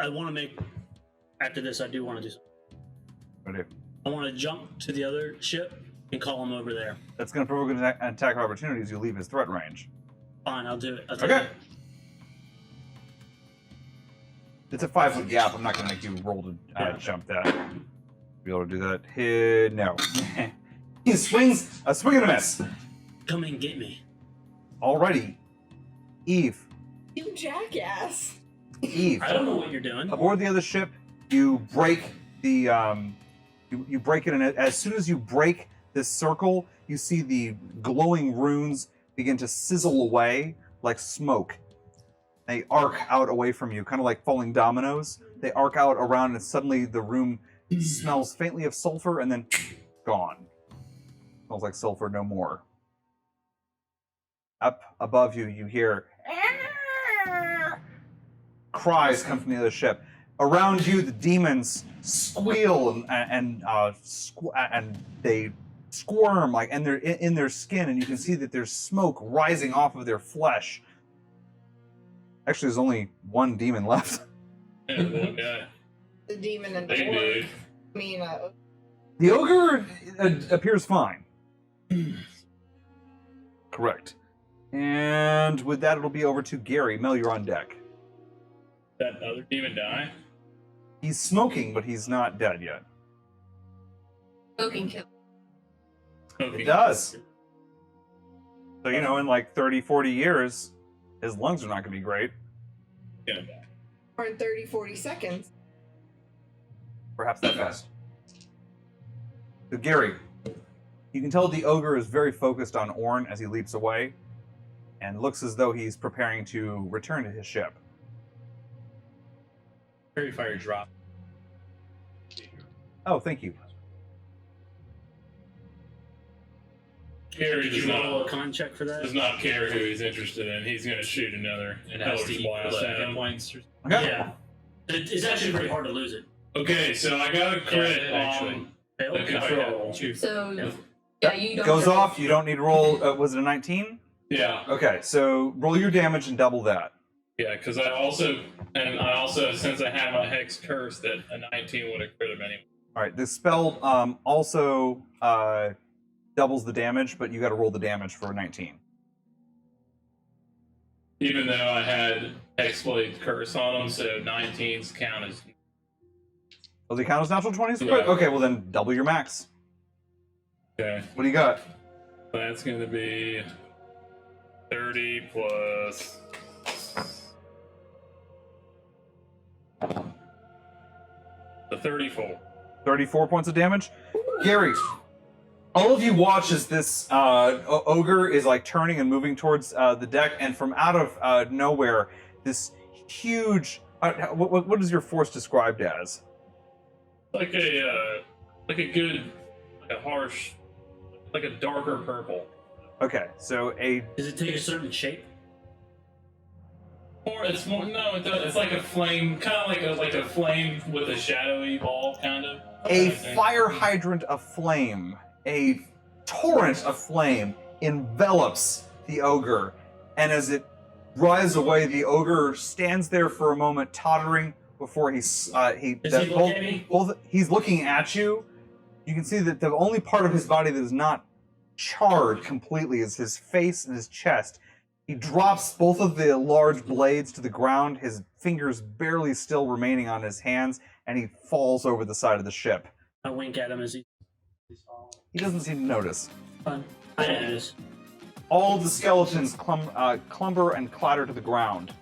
F: I want to make. After this, I do want to do something.
B: what do you do?
F: I want to jump to the other ship and call him over there.
B: That's going to provoke an attack of opportunity as you leave his threat range.
F: Fine, I'll do it. I'll take
B: Okay.
F: it.
B: It's a 5-foot gap. I'm not going to make you roll to jump that. Be able to do that. No. He swings a swing and a miss.
F: Come and get me.
B: Alrighty. Eve.
D: You jackass.
B: Eve.
F: I don't know what you're doing.
B: Aboard the other ship, you break the you break it, and as soon as you break this circle, you see the glowing runes begin to sizzle away like smoke. They arc out away from you, kind of like falling dominoes. They arc out around, and suddenly the room smells faintly of sulfur, and then gone. Smells like sulfur no more. Up above you, you hear cries come from the other ship. Around you, the demons squeal and they squirm like, and they're in their skin, and you can see that there's smoke rising off of their flesh. Actually, there's only one demon left.
C: Yeah, one guy.
D: The demon and
C: Big
D: the orc.
C: dude.
D: I mean,
B: The ogre appears fine. Correct. And with that, it'll be over to Gary. Mel, you're on deck.
C: That other demon die?
B: He's smoking, but he's not dead yet.
E: Smoking kill.
C: Okay.
B: It does. So, you know, in like 30, 40 years, his lungs are not going to be great.
C: Yeah.
D: or in 30, 40 seconds.
B: Perhaps that fast. So, Gary, you can tell the ogre is very focused on Orn as he leaps away, and looks as though he's preparing to return to his ship.
A: Fairy fire drop.
B: Oh, thank you.
C: Gary
F: Did
C: does
F: you roll a
C: not,
F: con check for that?
C: does not care who he's interested in. He's going to shoot another
A: It has to
C: Eldritch
A: equal
C: blast
A: the
C: at
A: hit
C: him.
A: points.
B: Okay.
F: Yeah. It's actually pretty hard to lose it.
C: Okay, so I got a crit
A: Yeah, actually.
C: on
F: Fail
C: the
F: control.
A: Two.
E: So, yeah, you don't
B: Goes
E: have-
B: off, you don't need to roll. Was it a 19?
C: Yeah,
B: Okay, so roll your damage and double that.
C: yeah, because I also, since I have my Hex Curse, that a 19 would have crit him anyway.
B: Alright, this spell also doubles the damage, but you got to roll the damage for a 19.
C: Even though I had Hexblade Curse on him, so 19s count as.
B: Oh, they count as natural 20s?
C: Yeah.
B: Okay, well then double your max.
C: Okay,
B: What do you got?
C: that's going to be 30 plus. The 34.
B: 34 points of damage. Gary, all of you watch as this ogre is like turning and moving towards the deck, and from out of nowhere, this huge. What is your force described as?
C: Like a harsh, like a darker purple.
B: Okay, so
F: Does it take a certain shape?
C: Or it's more no, it does, it's like a flame, kind of like a flame with a shadowy ball, kind of.
B: a fire hydrant of flame, a torrent of flame envelops the ogre, and as it rises away, the ogre stands there for a moment, tottering before he's
F: Does he look at me?
B: he's looking at you. You can see that the only part of his body that is not charred completely is his face and his chest. He drops both of the large blades to the ground, his fingers barely still remaining on his hands, and he falls over the side of the ship.
F: I wink at him as he.
B: He doesn't seem to notice.
F: Fun. I did this.
B: All of the skeletons clumber and clatter to the ground.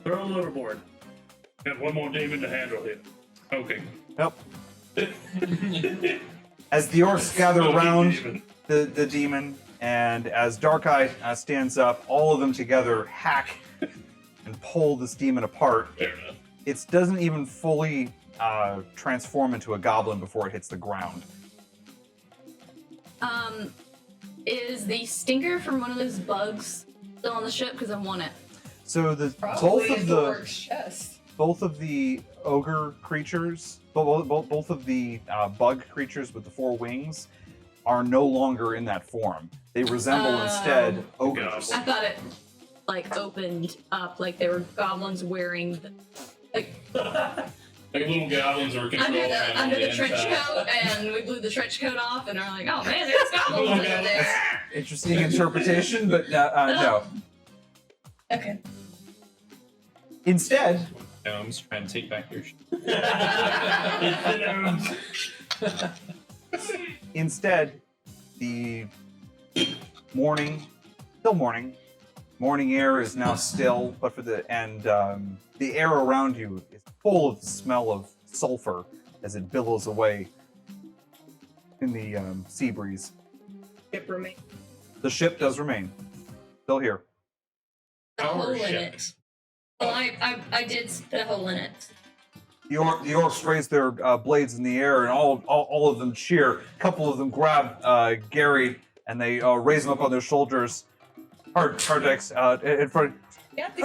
F: Throw him overboard.
C: Got one more demon to handle here. Okay.
B: Yep. As the orcs gather around
C: Demon.
B: the demon, and as Dark-Eye stands up, all of them together hack and pull this demon apart.
C: Fair enough.
B: It doesn't even fully transform into a goblin before it hits the ground.
E: Is the stinker from one of those bugs still on the ship? Because I want it.
B: So
D: Probably is the orc's chest.
B: both of the ogre creatures, both of the bug creatures with the four wings, are no longer in that form. They resemble instead ogres.
E: I thought it like opened up, like they were goblins wearing the, like
C: Like little goblins were controlling
E: under the trench coat, and we blew the trench coat off, and are like, oh man, there's goblins under there.
B: Interesting interpretation, but no.
E: Okay.
B: Instead,
A: Gnomes trying to take back your ship.
B: Instead, the morning, still morning. Morning air is now still, but for the air around you is full of the smell of sulfur as it billows away in the sea breeze.
D: Ship remain.
B: The ship does remain still here.
E: A hole
A: Our
E: in
A: ship.
E: it. Well, I did put a hole in it.
B: The orcs raise their blades in the air, and all of them cheer. A couple of them grab Gary, and they raise him up on their shoulders. Hardex in front. The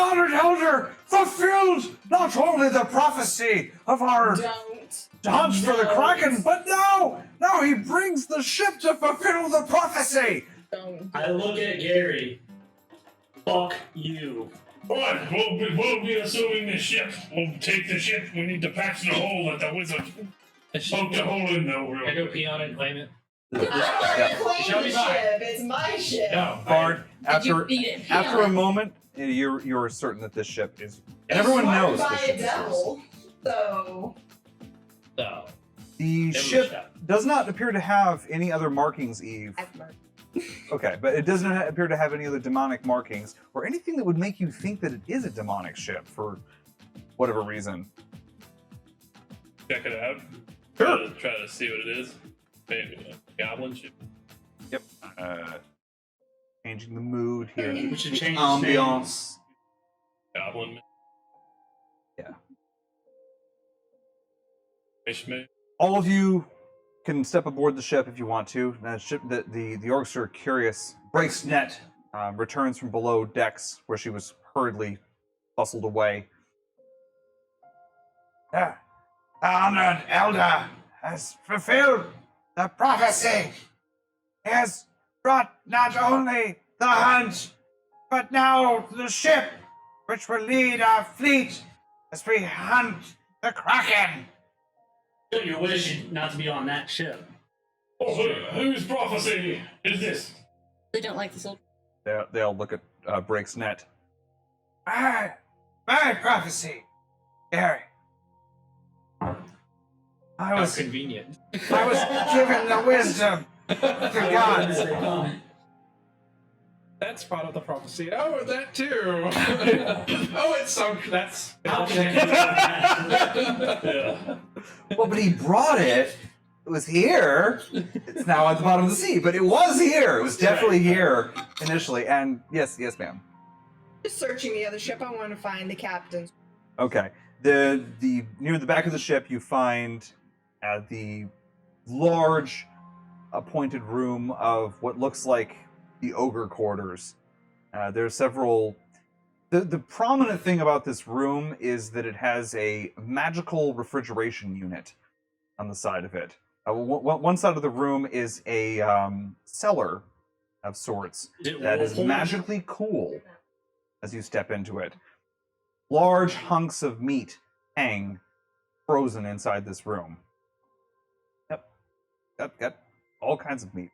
B: Honored Elder fulfilled not only the prophecy of our hunt for the Kraken, but now he brings the ship to fulfill the prophecy.
F: I look at Gary. Fuck you.
C: What? We'll be assuming the ship. We'll take the ship. We need to patch the hole that the wizard poked the hole in the
A: I go pee on it and claim it.
B: Yeah.
A: Show me mine.
D: It's my ship.
A: No.
B: Bard,
E: Did you
B: after
E: beat it?
B: after a moment, you're certain that this ship is. And everyone knows
D: by
B: this
D: a
B: ship is yours.
D: devil. So
A: No.
B: The ship does not appear to have any other markings, Eve. Okay, but it doesn't appear to have any other demonic markings or anything that would make you think that it is a demonic ship for whatever reason.
C: Check it out.
B: Sure.
C: Try to see what it is. Maybe a goblin ship.
B: Yep. Changing the mood here.
F: We should change his name.
B: Ambiance.
C: Goblin.
B: Yeah.
C: Ishmael.
B: All of you can step aboard the ship if you want to. The orcs are curious. Breaks net returns from below decks where she was hurriedly bustled away. The honored elder has fulfilled the prophecy. He has brought not only the hunt, but now the ship, which will lead our fleet as we hunt the Kraken.
F: Your wish not to be on that ship.
C: Oh, whose prophecy is this?
E: They don't like the soldier.
B: They'll look at Break's net.
H: My prophecy, Gary. I
A: How
H: was
A: convenient.
H: given the wisdom of the gods.
F: As they come.
A: That's part of the prophecy. Oh, that too. Oh, it's so. That's.
F: How can I do that?
C: Yeah.
B: Well, but he brought it. It was here. It's now at the bottom of the sea, but it was here. It was definitely here initially. And yes, ma'am.
D: just searching the other ship. I want to find the captain's.
B: Okay. The near the back of the ship, you find the large appointed room of what looks like the ogre quarters. There are several. The prominent thing about this room is that it has a magical refrigeration unit on the side of it. One side of the room is a cellar of sorts that is magically cool as you step into it. Large hunks of meat hang frozen inside this room. Yep. Got all kinds of meat.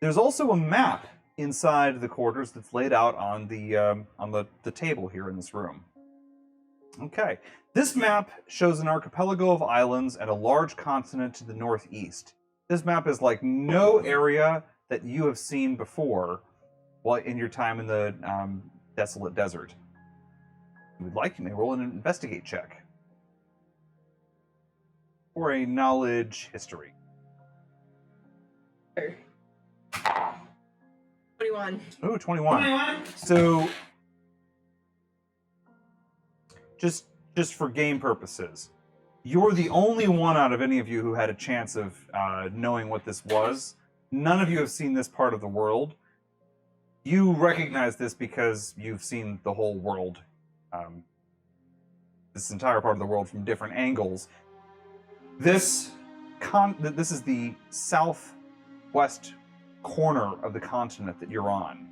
B: There's also a map inside the quarters that's laid out on the table here in this room. Okay. This map shows an archipelago of islands and a large continent to the northeast. This map is like no area that you have seen before while in your time in the desolate desert. If you would like, you may roll an investigate check. Or a knowledge history.
D: 21.
B: Ooh, 21. So, just for game purposes, you're the only one out of any of you who had a chance of knowing what this was. None of you have seen this part of the world. You recognize this because you've seen the whole world, this entire part of the world from different angles. This is the southwest corner of the continent that you're on.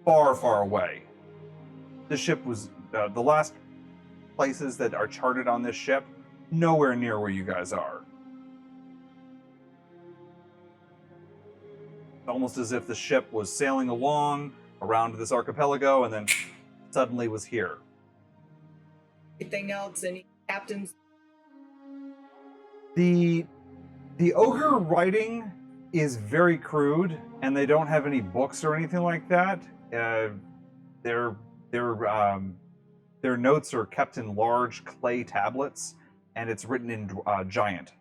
B: Far, far away. The ship was the last places that are charted on this ship, nowhere near where you guys are. It's almost as if the ship was sailing along around this archipelago and then suddenly was here.
D: Anything else? Any captains?
B: The ogre writing is very crude, and they don't have any books or anything like that. Their notes are kept in large clay tablets, and it's written in giant.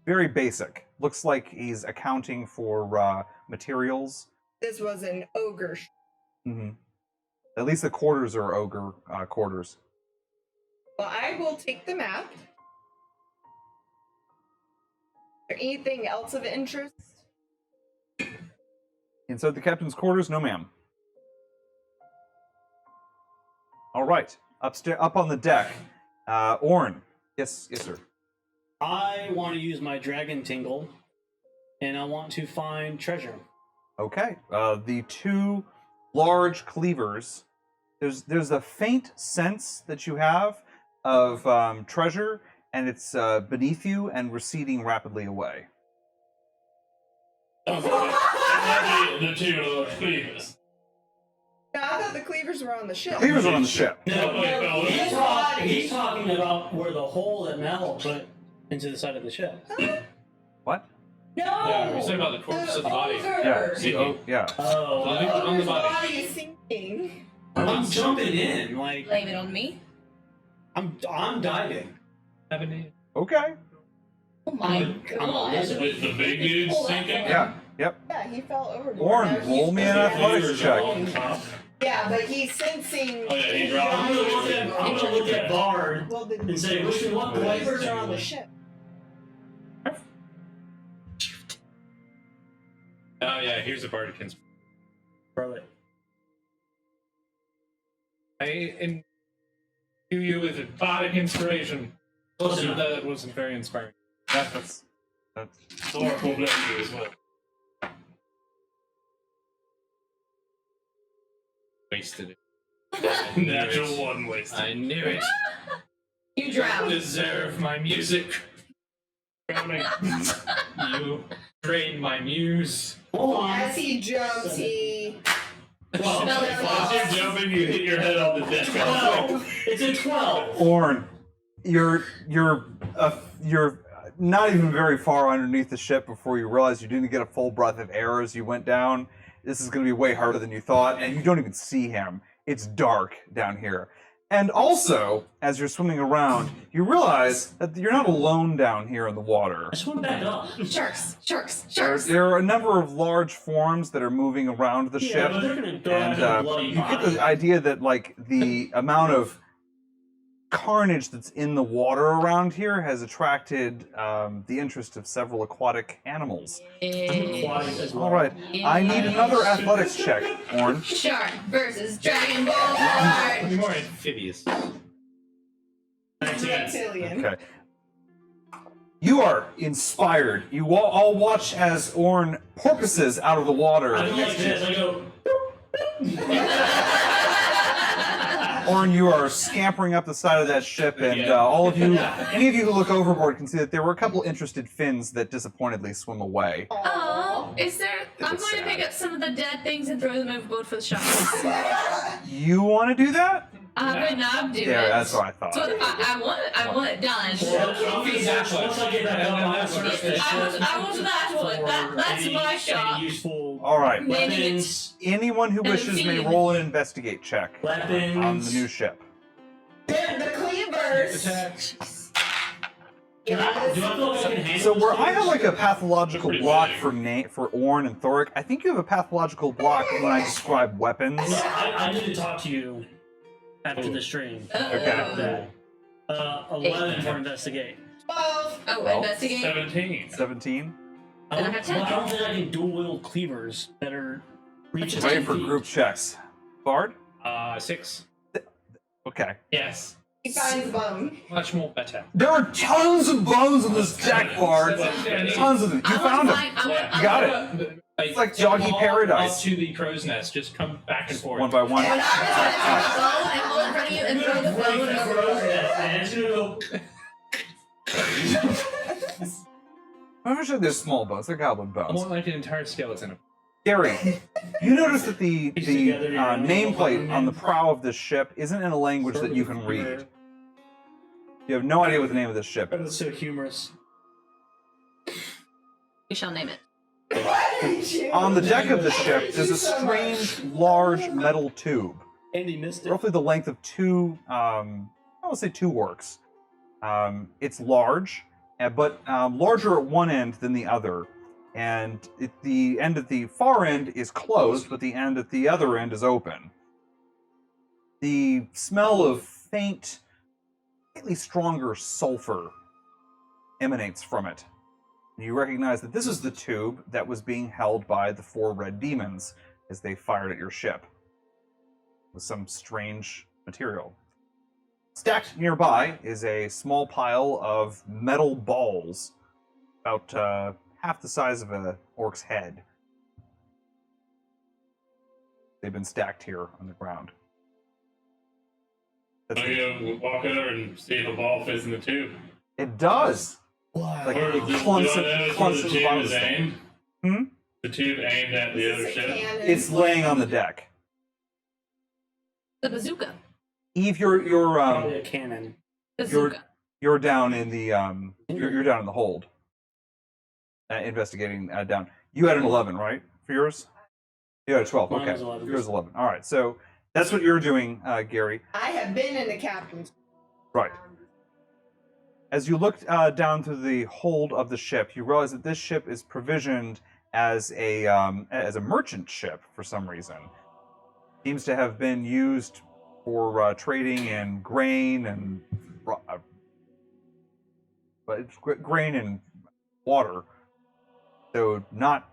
B: Very basic. Looks like he's accounting for materials.
D: This was an ogre.
B: Mm-hmm. At least the quarters are ogre quarters.
D: Well, I will take the map. Is there anything else of interest?
B: Inside the captain's quarters, no ma'am. All right, up on the deck. Orn. Yes, sir.
F: I want to use my dragon tingle, and I want to find treasure.
B: Okay. The two large cleavers. There's a faint sense that you have of treasure, and it's beneath you and receding rapidly away.
C: The two large cleavers.
D: No, I thought the cleavers were on the ship.
B: Cleavers are on the ship.
F: No, he's talking about where the hole that Mel put into the side of the ship.
B: What?
D: No!
A: Yeah, we said about the corpse of the body.
B: Yeah.
A: Sinking.
B: Yeah.
F: Oh,
A: On the
D: His
A: body.
D: body is sinking.
F: I'm jumping in, like
E: Blame it on me.
F: I'm diving.
B: Okay.
E: Oh my
F: I'm a
E: god.
F: lizard.
C: The big dude's sinking?
B: Yeah. Yep.
D: Yeah, he fell overboard.
B: Orn,
D: Now he's-
B: roll me an athletics check.
D: Yeah, but he's sensing.
C: Oh, yeah, he
D: his
C: dropped.
F: I'm gonna look at Bard
D: Well, the
F: and say, which one
D: cleavers
F: place?
D: are on the ship.
A: Oh yeah, here's a Bardican's.
F: Probably.
A: I imbue you with a bardic inspiration.
F: Close enough.
A: That wasn't very inspiring.
B: That's
C: Orc will bless you as well.
A: Wasted it.
C: Natural one wasted.
A: I knew it.
E: You drowned.
A: Deserve my music.
C: Drowning.
A: You drain my muse.
F: Hold on.
D: As he jumps, he.
E: Smell it.
C: As you're jumping, you hit your head on the deck.
F: 12. It's a 12.
B: Orn. You're not even very far underneath the ship before you realize you didn't get a full breath of air as you went down. This is going to be way harder than you thought, and you don't even see him. It's dark down here. And also, as you're swimming around, you realize that you're not alone down here in the water.
F: I swim back up.
E: Sharks.
B: There are a number of large forms that are moving around the
F: Yeah,
B: ship,
F: but they're gonna go
B: and
F: after the bloody
B: you get
F: body.
B: the idea that like the amount of carnage that's in the water around here has attracted the interest of several aquatic animals.
F: I'm aquatic as well.
B: All right, I need another athletics check, Orn.
E: Shark versus Dragon Ball.
A: Be more amphibious.
D: Reptilian.
B: Okay. You are inspired. You all watch as Orn porpoises out of the water.
F: I go like this. I go.
B: Orn, you are scampering up the side of that ship, and all of you, any of you who look overboard, can see that there were a couple interested fins that disappointedly swim away.
E: Oh, is there? I'm going
B: sad.
E: to pick up some of the dead things and throw them overboard for the sharks.
B: You want to do that?
E: I would not do
B: Yeah,
E: it.
B: that's what I thought.
E: So I want it done.
F: Once I get back up on the surface,
E: I want that one. That's my shot.
F: Useful
B: All right.
F: weapons.
B: Anyone who wishes may roll an investigate check
F: Weapons.
B: on the new ship.
D: The cleavers.
F: Do I feel like I can handle
B: So
F: this
B: where I
F: thing?
B: have like a pathological block for Orn and Thoric, I think you have a pathological block when I describe weapons.
F: No, I need to talk to you after the stream.
B: Okay.
F: 11 for investigate.
D: 12.
E: Oh,
B: Well,
E: investigate.
C: 17.
B: 17.
E: Then I have 10.
F: I don't think I can dual wield cleavers that are reaching
B: Ready
F: 10
B: for
F: feet.
B: group checks. Bard?
A: 6.
B: Okay.
A: Yes.
D: He finds bone.
A: Much more better.
B: There are tons of bones on this deck, Bard. Tons of them. You found them. You got it. It's like Joggy Paradise.
A: Up to the crow's nest. Just come back and forth.
B: One by one.
E: And I hold it in front of you and throw the bone over.
B: I'm sure they're small bones. They're goblin
A: More
B: bones.
A: like an entire skeleton.
B: Gary, you notice that the
F: together, you know,
B: nameplate on the prow of this ship isn't in a language that you can read. You have no idea what the name of this ship
F: That
B: is.
F: was so humorous.
E: We shall name it.
B: On the deck of the ship, there's a strange, large metal tube,
F: Andy missed it.
B: roughly the length of two, I'll say 2 orcs. It's large, but larger at one end than the other. And the end at the far end is closed, but the end at the other end is open. The smell of faint, slightly stronger sulfur emanates from it. You recognize that this is the tube that was being held by the 4 red demons as they fired at your ship, with some strange material. Stacked nearby is a small pile of metal balls, about half the size of an orc's head. They've been stacked here on the ground.
C: I'm gonna walk over and see if a ball fits in the tube.
B: It does.
H: Wow.
B: Like
C: Where
B: it
C: do I
B: clunks
C: notice where
B: at
C: the
B: the
C: tube
B: bottom of
C: is
B: the thing.
C: aimed? The tube aimed at the other ship.
B: It's laying on the deck.
E: The bazooka.
B: Eve, you're
F: Probably a cannon.
E: Bazooka.
B: you're down in the you're down in the hold, investigating down. You had an 11, right, for yours? You had a 12.
F: Mine
B: Okay,
F: was 11.
B: yours 11. All right, so that's what you're doing, Gary.
D: I have been in the captain's.
B: Right. As you look down through the hold of the ship, you realize that this ship is provisioned as a merchant ship for some reason. Seems to have been used for trading in grain and grain and water. So not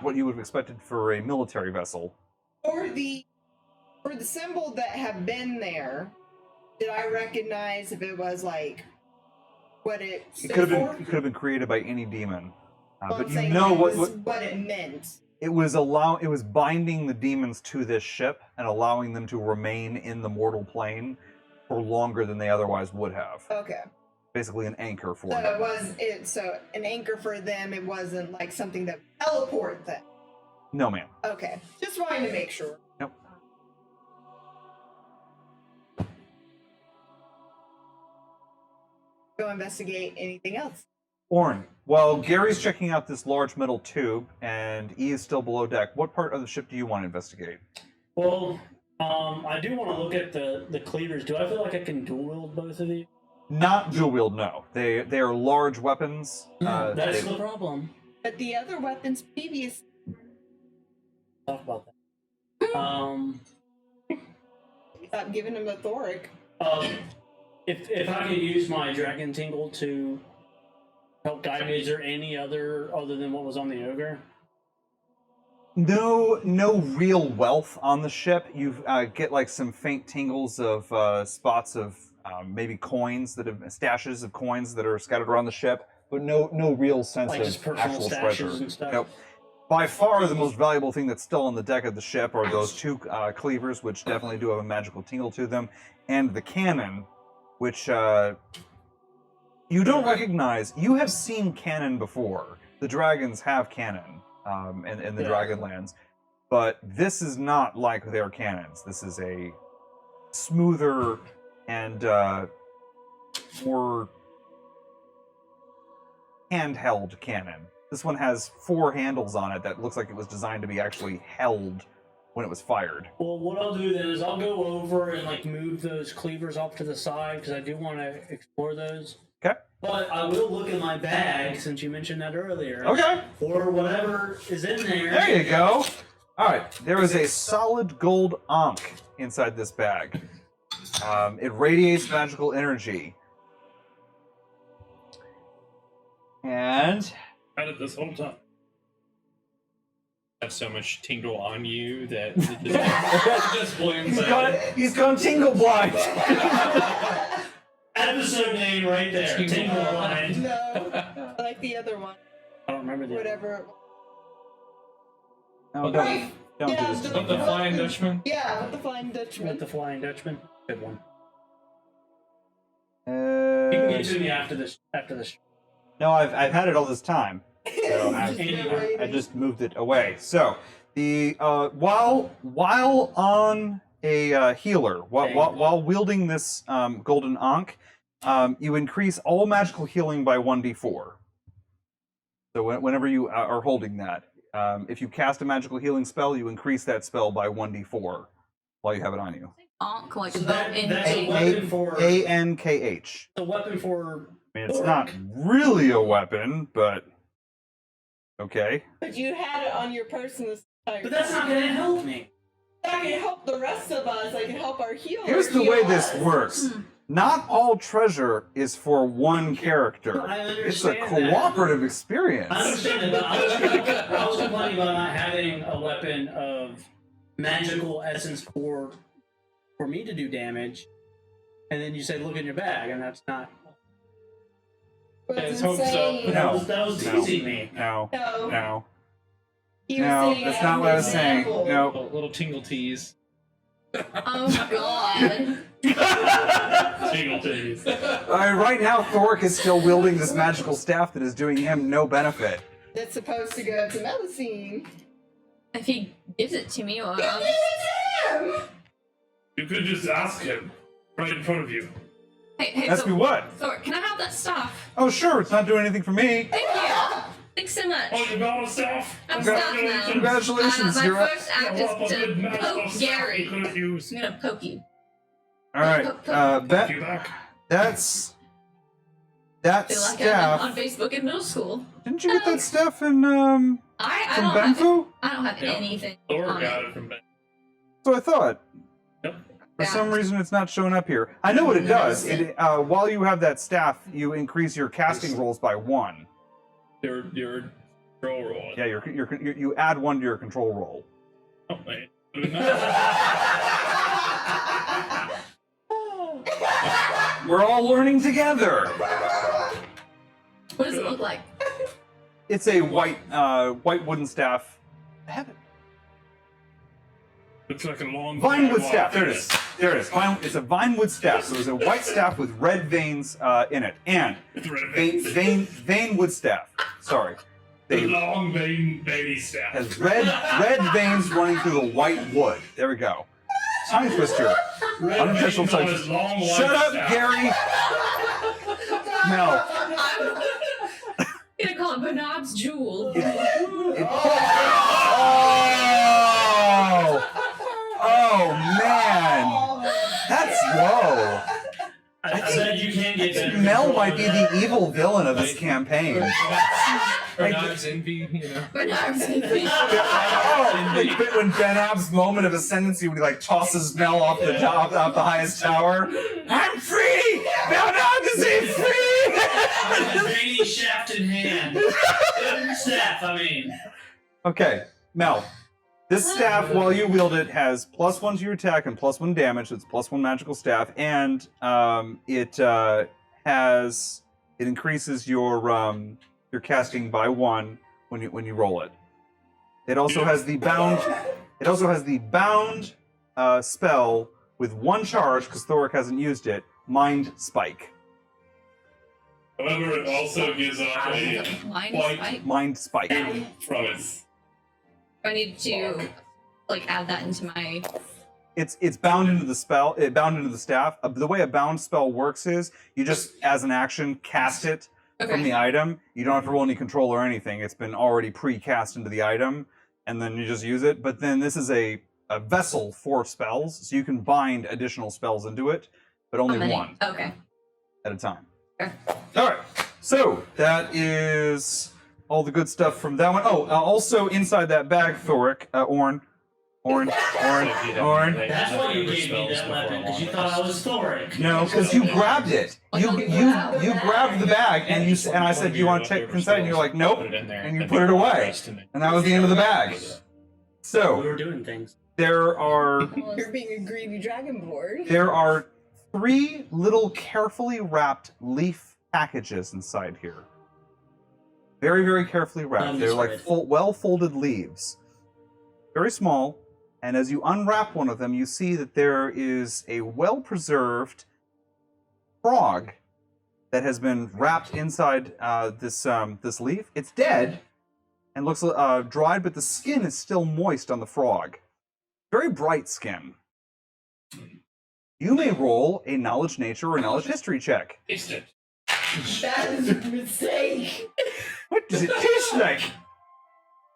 B: what you would have expected for a military vessel.
D: For the symbol that have been there, did I recognize if it was like what it stood for?
B: It could have been created by any demon.
D: Well,
B: But
D: I'm
B: you
D: saying
B: know
D: that
B: what
D: was what it meant.
B: it was binding the demons to this ship and allowing them to remain in the mortal plane for longer than they otherwise would have.
D: Okay.
B: Basically an anchor for
D: So
B: them.
D: so an anchor for them, it wasn't like something that teleport them.
B: No, ma'am.
D: Okay. Just wanting to make sure.
B: Nope.
D: Go investigate anything else.
B: Orrin, while Gary's checking out this large metal tube and E is still below deck, what part of the ship do you want to investigate?
F: Well, I do want to look at the cleavers. Do I feel like I can dual wield both of these?
B: Not dual wield, no. They are large weapons.
F: That's
B: they-
F: the problem.
D: But the other weapons previous.
F: Talk about that.
D: Stop giving him a thoric.
F: If I could use my dragon tingle to help guide me, is there any other than what was on the ogre?
B: No real wealth on the ship. You get like some faint tingles of spots of maybe coins stashes of coins that are scattered around the ship, but no real sense
F: Like just
B: of
F: personal
B: actual
F: stashes
B: treasure.
F: and stuff?
B: Nope. By far, the most valuable thing that's still on the deck of the ship are those 2 cleavers, which definitely do have a magical tingle to them, and the cannon, which you don't recognize. You have seen cannon before. The dragons have cannon in the Dragonlands, but this is not like their cannons. This is a smoother and more handheld cannon. This one has 4 handles on it that looks like it was designed to be actually held when it was fired.
F: Well, what I'll do then is I'll go over and like move those cleavers off to the side because I do want to explore those.
B: Okay.
F: But I will look in my bag since you mentioned that earlier.
B: Okay.
F: Or whatever is in there.
B: There you go. All right. There is a solid gold ankh inside this bag. It radiates magical energy. And
C: Had it this whole time.
A: Have so much tingle on you that it just blends out.
B: he's gone tingle blind.
F: Episode name right there. Tingle Blind.
D: No. I like the other one.
F: I don't remember the other
D: Whatever it was.
B: No,
D: Right.
B: don't
D: Yeah,
B: do this.
A: Of the Flying Dutchman?
D: Yeah, with the Flying
F: one.
D: Dutchman.
F: With the Flying Dutchman. Good one. You
B: Uh,
F: can get to me after this.
B: no, I've had it all this time. So
D: Just
B: I just moved it away. So the while on a healer, while wielding this golden ankh, you increase all magical healing by 1d4. So whenever you are holding that, if you cast a magical healing spell, you increase that spell by 1d4 while you have it on you.
E: Onk, like
F: So that's a
B: A-
F: weapon for
B: A-N-K-H.
F: a weapon for.
B: I mean, it's not really a weapon, but okay.
D: But you had it on your person this entire
F: But that's not
D: time.
F: gonna help me.
D: That can help the rest of us. I can help our healer.
B: Here's the
D: heal
B: way this
D: us.
B: works. Not all treasure is for one character.
F: I
B: It's a
F: understand that.
B: cooperative experience.
F: I understand that, but I was complaining about not having a weapon of magical essence for me to do damage, and then you said look in your bag, and that's not.
A: Let's hope so.
D: insane.
B: No.
F: That was
B: No.
F: teasing me.
B: No,
D: No.
B: no,
D: He was
B: no,
D: saying
B: that's
D: it
B: not
D: as
B: what I
D: an
B: was saying.
D: example.
B: No.
A: A little tingle tease.
E: Oh god.
C: Tingle tease.
B: Right now, Thoric is still wielding this magical staff that is doing him no benefit.
D: That's supposed to go to Melusine.
E: If he gives it to me, well,
D: Give
E: I'll
D: it to him!
C: You could just ask him right in front of you.
E: Hey,
B: Ask me what?
E: Thor, can I have that stuff?
B: Oh, sure, it's not doing anything for me.
E: Thank you. Thanks so much.
C: Oh, you got a staff?
E: I'm stuck now.
B: Congratulations,
E: my
B: you're up.
E: first act is to poke Gary.
C: You could use.
E: I'm gonna poke you.
B: All right,
C: Thank you back.
B: that's that
E: Feel like
B: staff.
E: I'm on Facebook in middle school.
B: Didn't you get that stuff in
E: I
B: from
E: don't have
B: Banfu?
E: I don't have
C: Yeah.
E: anything.
C: Thor
E: on
C: got it from Ben.
B: So I thought.
C: Yep.
B: For some reason, it's not showing up here. I know what it does. It while you have that staff, you increase your casting rolls by 1.
C: Your control roll.
B: Yeah, you add 1 to your control roll.
C: Oh, man.
B: We're all learning together.
E: What does it look like?
B: It's a white wooden staff.
C: Looks like a long
B: Vinewood staff. There it is. There it is. It's a vinewood staff. So it's a white staff with red veins in it, and
C: It's red
B: veinwood staff. Sorry,
C: The long veiny staff.
B: has red veins running through the white wood. There we go. Tongue twister.
C: Red
B: Unintentional
C: veins on
B: tongue
C: his
B: twister.
C: long white
B: Shut up,
C: staff.
B: Gary. Mel.
E: I'm gonna call it Bernard's Jewel.
B: Oh man, that's low.
F: I said you can't get better.
B: Mel might be the evil villain of this campaign.
A: Bernard's envy, you know.
E: Bernard's
B: Oh, like when Ben Ab's moment of ascendancy when he like tosses Mel off the top, off the highest tower. I'm free. Bernard is free.
F: Veiny shaft in hand. Staff, I mean.
B: Okay, Mel. This staff, while you wield it, has +1 to your attack and +1 damage. So it's +1 magical staff, and it increases your casting by 1 when you roll it. It also has the bound. It also has the bound spell with 1 charge because Thoric hasn't used it. Mind Spike.
C: However, it also gives off a
E: Line
C: white
E: spike.
B: Mind Spike.
C: from it.
E: I need to like add that into my.
B: It's bound into the spell. It bound into the staff. The way a bound spell works is you just, as an action, cast it from the item. You don't have to roll any control or anything. It's been already pre-cast into the item, and then you just use it. But then this is a vessel for spells, so you can bind additional spells into it, but only 1
E: Okay.
B: at a time.
E: Sure.
B: All right. So that is all the good stuff from that one. Oh, also inside that bag, Thoric, Orn.
F: That's why you gave me that weapon, because you thought I was Thoric.
B: No, because you grabbed it. You grabbed the bag, and I said, "Do you want to check inside?" And you're like, "Nope," and you put it away, and that was the end of the bag.
F: We
B: So
F: were doing things.
B: there are
D: You're being a greedy dragonborn.
B: 3 little carefully wrapped leaf packages inside here. Very, very carefully wrapped. They're like well folded leaves. Very small. And as you unwrap one of them, you see that there is a well-preserved frog that has been wrapped inside this leaf. It's dead and looks dried, but the skin is still moist on the frog. Very bright skin. You may roll a knowledge nature or knowledge history check.
C: Taste it.
D: That is a mistake.
G: What does it taste like?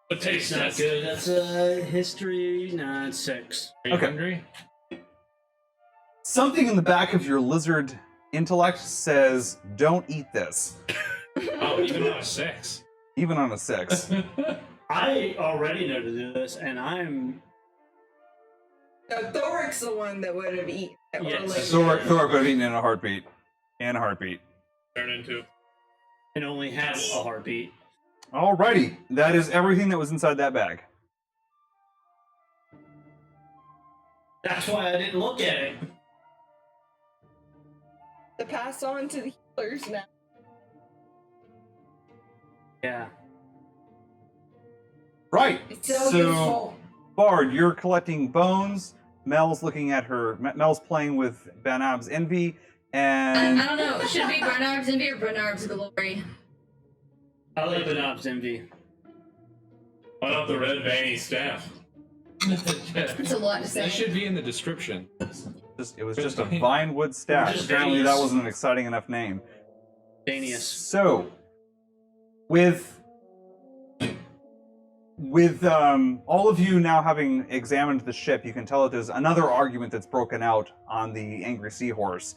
C: What tastes
F: It's not
C: nice?
F: good. That's history. Nah, it's 6.
A: Are you
B: Okay.
A: hungry?
B: Something in the back of your lizard intellect says, "Don't eat this,"
A: Oh, even on a 6.
B: even on a 6.
F: I already know to do this, and I'm.
D: Thoric's the one that would have eaten it. Or
F: Yes.
D: like,
B: Thor could have eaten in a heartbeat. In a heartbeat.
C: Turn into.
F: and only have a heartbeat.
B: Alrighty, that is everything that was inside that bag.
F: That's why I didn't look at it.
D: to pass on to the healers now.
F: Yeah.
B: Right.
D: It's so
B: So,
D: useful.
B: Bard, you're collecting bones. Mel's looking at her. Mel's playing with Banab's envy, and
E: I don't know. Should it be Bernard's envy or Bernard's glory?
F: I like the Knobs envy.
C: Why not the red veiny staff?
E: It's a lot to say.
A: That should be in the description.
B: it was just a vinewood staff.
F: Just
B: Apparently, that
F: Vanius.
B: wasn't an exciting enough name.
F: Danius.
B: So, with all of you now having examined the ship, you can tell that there's another argument that's broken out on the Angry Seahorse.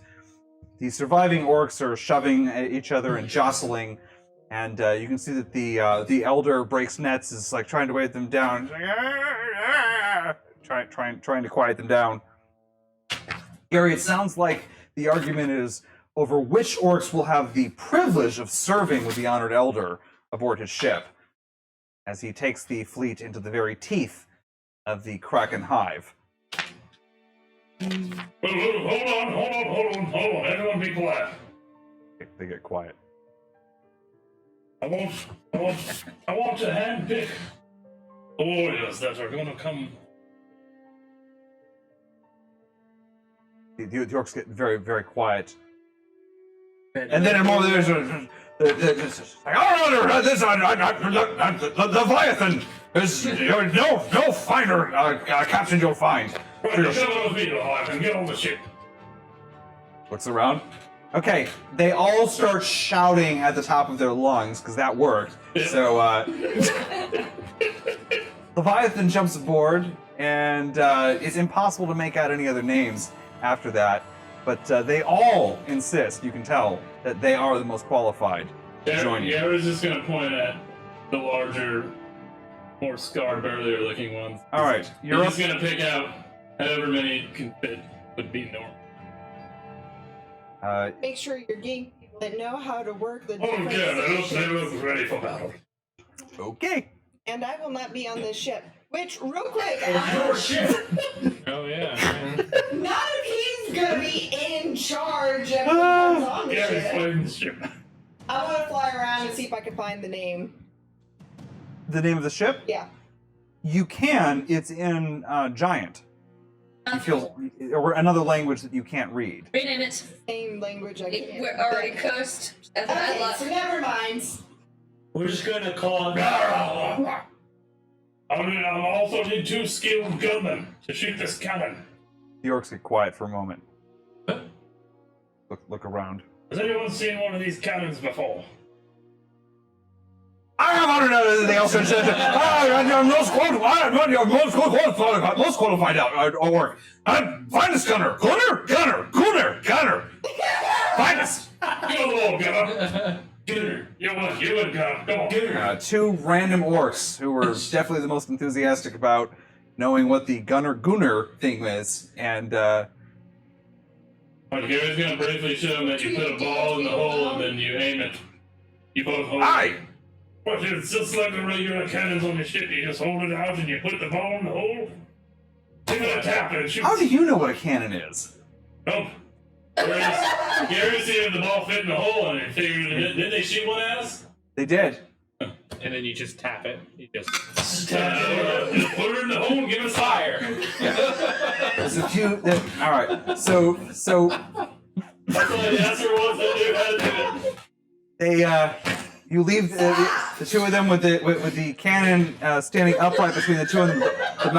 B: The surviving orcs are shoving at each other and jostling, and you can see that the elder breaks nets, is like trying to weight them down, trying to quiet them down. Gary, it sounds like the argument is over which orcs will have the privilege of serving with the honored elder aboard his ship, as he takes the fleet into the very teeth of the Kraken Hive.
C: Hold on. Everyone be quiet.
B: They get quiet.
C: I want to handpick the warriors that are going to come.
B: The orcs get very, very quiet.
F: And
B: then in a moment, there's like, oh, this Leviathan is no finder, captain you'll find.
C: Right, get on the feet, and get on the ship.
B: Looks around. Okay, they all start shouting at the top of their lungs because that worked. So Leviathan jumps aboard, and it's impossible to make out any other names after that. But they all insist, you can tell, that they are the most qualified to join you.
C: Gary's just going to point at the larger, more scarred, burlier looking ones.
B: All right,
C: You're
B: you're up.
C: just going to pick out however many can fit would be normal.
D: Make sure you're getting people that know how to work the
C: Oh,
D: different
C: good. They
D: stations.
C: look ready for battle.
B: Okay.
D: And I will not be on this ship. Which, real quick,
C: Your ship!
A: Oh yeah.
D: not if he's gonna be in charge of who's on the
C: Gary's
D: ship.
C: playing the ship.
D: I want to fly around and see if I can find the name.
B: The name of the ship?
D: Yeah.
B: You can. It's in Giant. You feel, or another language that you can't read.
E: Rename it.
D: Same language I can't.
E: We're already coast. As bad
D: Okay,
E: luck.
D: so never mind.
F: we're just gonna call it.
C: I also need 2 skilled gunmen to shoot this cannon.
B: The orcs get quiet for a moment. Look around.
C: Has anyone seen one of these cannons before?
B: I have honored anything else. I'm most qualified out orc. Finest gunner. Gunner. Finest.
C: Go along, gunner. Gunner. You and gunner. Come on, gunner.
B: 2 random orcs who were definitely the most enthusiastic about knowing what the gunner thing is, and
C: Gary's gonna briefly show him that you put a ball in the hole and then you aim it. You both hold it. But it's just like the regular cannons on the ship. You just hold it out and you put the ball in the hole. You're gonna tap it and shoot.
B: how do you know what a cannon is?
C: Nope. Gary seen if the ball fit in the hole and he figured it. Didn't they shoot one at us?
B: They did.
A: And then you just tap it. You just
C: Just put her in the hole and give us fire.
B: There's a few. All right. So
C: That's all the answer was that dude had to do it.
B: they you leave the 2 of them with the cannon standing upright between the 2 of them, the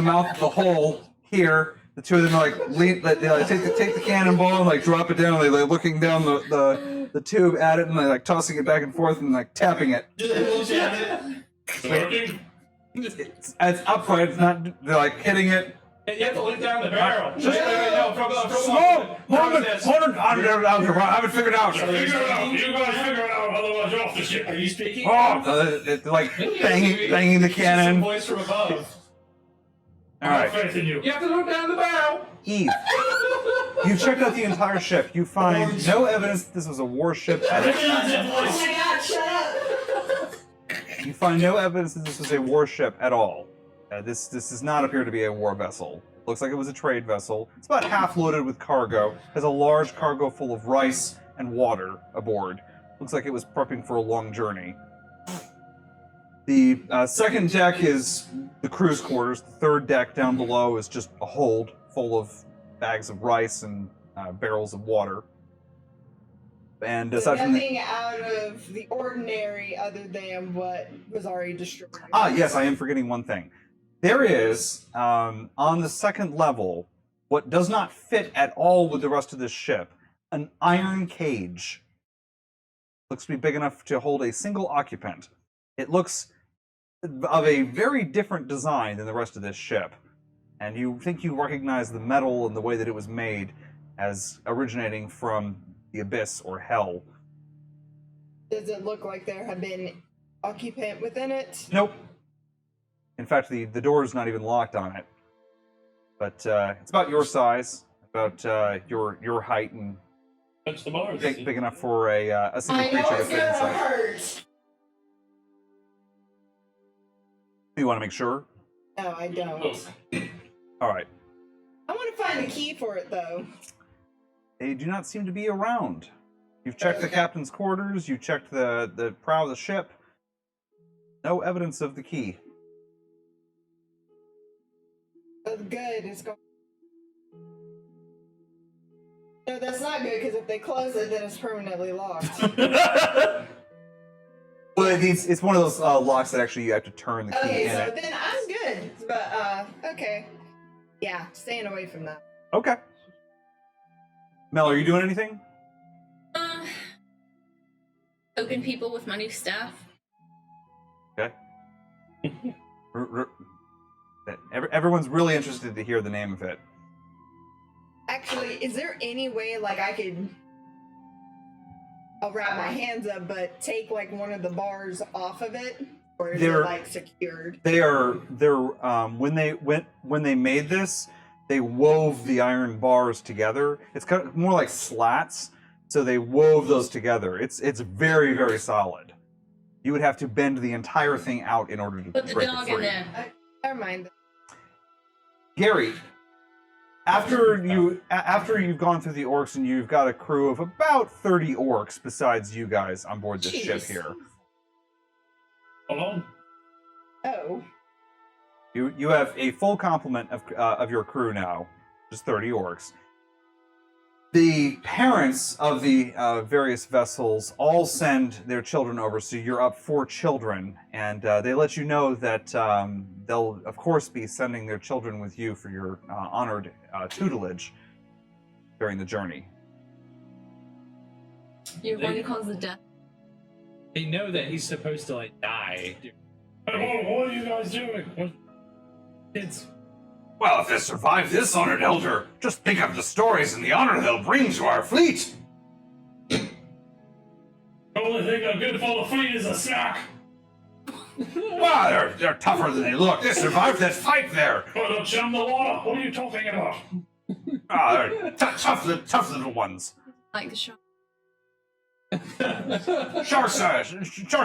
B: mouth of the hole here.
G: The two of them are like they like take the cannonball and like drop it down. And they're like looking down the tube at it and they're like tossing it back and forth and like tapping it.
C: Working?
G: It's upright. It's not. They're like hitting it.
A: You have to look down the barrel.
G: Just
A: No,
G: I haven't figured it out.
C: Figure it out. You guys figure it out. Otherwise, you're off the ship.
A: Are you speaking?
G: They're like banging the
A: Some
G: cannon.
A: voice from above.
G: All
C: I have
G: right,
C: faith in you.
A: You have to look down the barrel.
G: Eve. You've checked out the entire ship. You find no evidence that this was a warship.
D: Oh my god, shut up!
G: You find no evidence that this was a warship at all. This does not appear to be a war vessel. Looks like it was a trade vessel. It's about half loaded with cargo. Has a large cargo full of rice and water aboard. Looks like it was prepping for a long journey. The second deck is the crew's quarters. The third deck down below is just a hold full of bags of rice and barrels of water. And aside from
D: Nothing out of the ordinary other than what was already destroyed.
G: yes, I am forgetting one thing. There is, on the second level, what does not fit at all with the rest of this ship, an iron cage. Looks to be big enough to hold a single occupant. It looks of a very different design than the rest of this ship. And you think you recognize the metal and the way that it was made as originating from the abyss or hell.
D: Does it look like there have been occupant within it?
G: Nope. In fact, the door is not even locked on it. But it's about your size, about your height, and
C: Punch the bars.
G: big enough for a single
D: I know
G: creature to
D: it's
G: fit
D: gonna
G: inside.
D: hurt.
G: You want to make sure?
D: No, I don't.
G: All right.
D: I want to find a key for it though.
G: They do not seem to be around. You've checked the captain's quarters. You checked the prow of the ship. No evidence of the key.
D: That's good. It's going. No, that's not good because if they close it, then it's permanently locked.
G: Well, it's one of those locks that actually you have to turn the key
D: Okay,
G: in
D: so
G: it.
D: then I'm good. But okay, yeah, staying away from that.
G: Okay. Mel, are you doing anything?
E: Token people with my new staff.
G: Okay. Everyone's really interested to hear the name of it.
D: Actually, is there any way like I could? I'll wrap my hands up, but take like one of the bars off of it, or is it
G: They're-
D: like secured?
G: They're when they made this, they wove the iron bars together. It's kind of more like slats, so they wove those together. It's very, very solid. You would have to bend the entire thing out in order to
E: Put the
G: break
E: dog
G: it
E: in
G: free.
E: there.
D: Never mind.
G: Gary, after you've gone through the orcs and you've got a crew of about 30 orcs besides you guys on board this ship
D: Jeez.
G: here.
C: Hold on.
D: Oh,
G: You have a full complement of your crew now, just 30 orcs. The parents of the various vessels all send their children over, so you're up 4 children, and they let you know that they'll, of course, be sending their children with you for your honored tutelage during the journey.
E: You're going to cause the death.
A: They know that he's supposed to like die.
C: Hey, what are you guys doing? What?
A: It's
G: Well, if they survive this honored elder, just think of the stories and the honor they'll bring to our fleet.
C: The only thing I'm good for the fleet is a snack.
G: Wow, they're tougher than they look. They survived that fight there.
C: Oh, don't chum the water. What are you talking about?
G: They're tough little ones.
E: Like the shark.
G: Sharks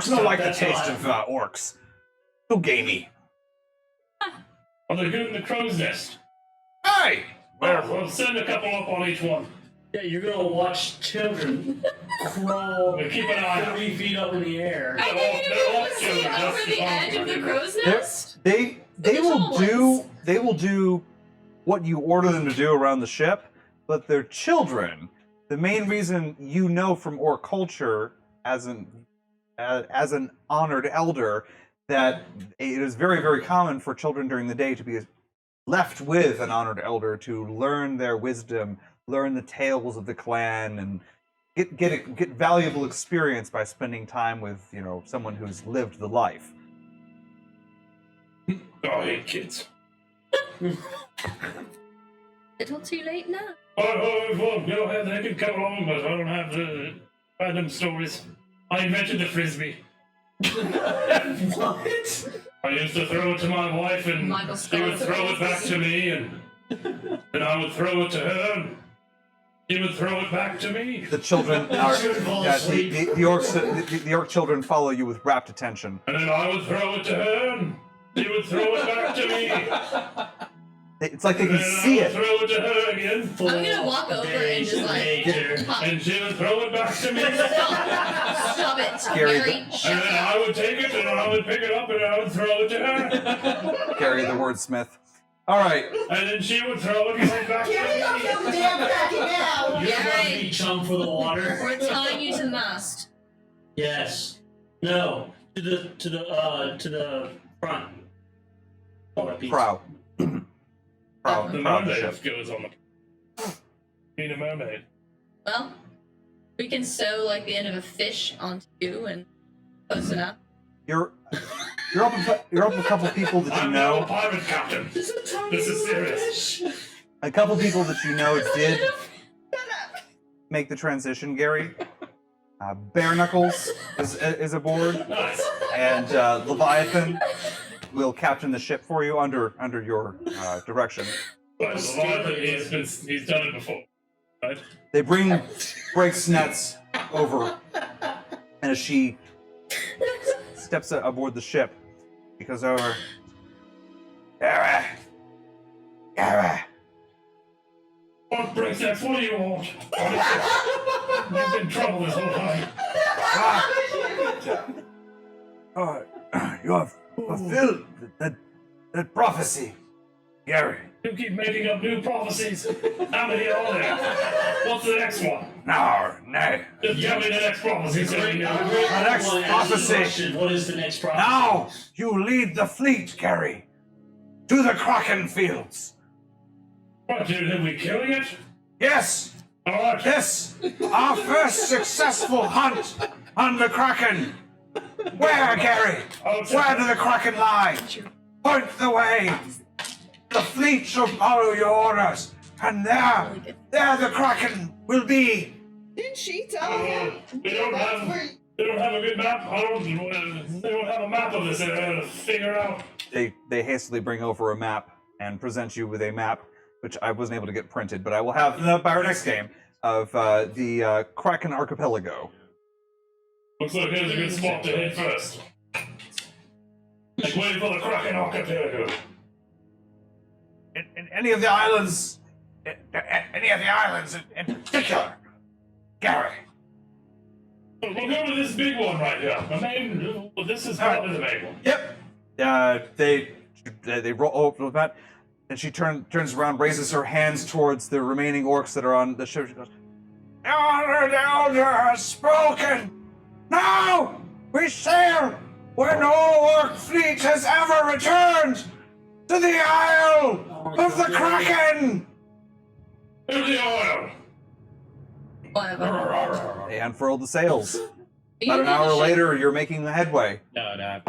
G: don't like the taste of orcs. So gamey.
C: Are they good in the crow's nest?
G: Hey!
C: We'll send a couple up on each one.
F: Yeah, you're gonna watch children crawl
C: We'll keep an eye out.
F: 3 feet up in the air.
E: I didn't even want to see over the edge of the crow's nest.
G: They
E: The
G: will
E: tall ones.
G: they will do what you order them to do around the ship, but they're children. The main reason you know from orc culture as an honored elder that it is very, very common for children during the day to be
B: left with an honored elder to learn their wisdom, learn the tales of the clan, and get valuable experience by spending time with, someone who's lived the life.
C: Oh, I hate kids.
E: Little too late now.
C: Well, go ahead, they can come along, but I don't have the random stories. I invented the frisbee.
F: What?
C: I used to throw it to my wife, and
E: Michael
C: she would
E: Scott.
C: throw it back to me, and then I would throw it to her, and she would throw it back to me.
B: The children are
F: Should fall
B: the
F: asleep.
B: the orc children follow you with rapt attention.
C: And then I would throw it to her, and she would throw it back to me.
B: It's like they
C: And
B: can
C: then
B: see
C: I would
B: it.
C: throw it to her again,
E: I'm gonna walk over and just like pop.
C: and she would throw it back to me.
E: Stop it,
B: Gary,
E: Gary.
C: And
E: Shut
C: then
E: up.
C: I would take it, and I would pick it up, and I would throw it to her.
B: Gary the wordsmith. All right.
C: And then she would throw it right back to
D: Gary, don't
C: me.
D: feel the damn cracky now!
F: You're
E: Gary.
F: going to be chum for the water.
E: We're tying you to the mast.
F: Yes. No. To the front. Oh, that piece.
B: Prow. Prow.
C: The
B: Prow the
C: mermaid
B: ship.
C: goes on the... Being a mermaid.
E: Well, we can sew like the end of a fish onto you and close it up.
B: You're up with a couple people that you
C: I'm now a
B: know.
C: pirate captain. This is serious.
B: A couple people that you know did make the transition, Gary. Bare Knuckles is aboard,
C: Nice.
B: and Leviathan will captain the ship for you under your direction.
C: But he's done it before. Right?
B: They bring Breaks nets over, and as she steps aboard the ship, she goes over. Gary! Gary!
C: What breaks that? What do you want? You've been in trouble this whole time.
H: You have fulfilled that prophecy, Gary.
C: You keep making up new prophecies. How many are there? What's the next one?
H: No.
C: Just tell me the next prophecy. So we know.
H: The next prophecy.
F: Question, what is the next prophecy?
H: Now you lead the fleet, Gary, to the Kraken fields.
C: What, dude? Are we killing it?
H: Yes,
C: All right.
H: this, our first successful hunt on the Kraken. Where, Gary? Where do the Kraken lie? Point the way. The fleet shall follow your orders, and there the Kraken will be.
D: Didn't she tell him?
C: We don't have. They don't have a good map. They don't have a map of this to figure out.
B: They hastily bring over a map and present you with a map, which I wasn't able to get printed, but I will have by our next game of the Kraken Archipelago.
C: Looks like here's a good spot to hit first. Like waiting for the Kraken Archipelago.
H: In any of the islands, in particular, Gary.
C: We'll go to this big one right here. The main. This is part of the main one.
B: Yep. They roll over that, and she turns around, raises her hands towards the remaining orcs that are on the ship. She goes,
H: The honored elder has spoken. Now we sail where no orc fleet has ever returned to the Isle of the Kraken.
C: To the oil.
E: Whatever.
B: they unfurled the sails.
E: You
B: About an
E: know the
B: hour
E: ship-
B: later, you're making the headway.
A: No.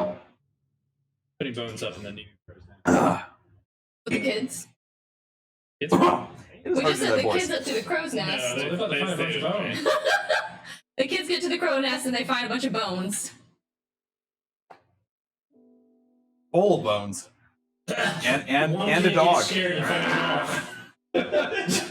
A: Putting bones up in the new frozen.
E: With the kids.
B: It
A: It's
B: was
E: We
B: hard
E: just
B: to do
E: sent
B: that
E: the
B: voice.
E: kids up to the crow's nest.
A: they thought they found a bunch of bones.
E: The kids get to the crow nest and they find a bunch of bones.
B: Full of bones. And
F: One
B: a
F: kid
B: dog.
F: gets scared and falls off.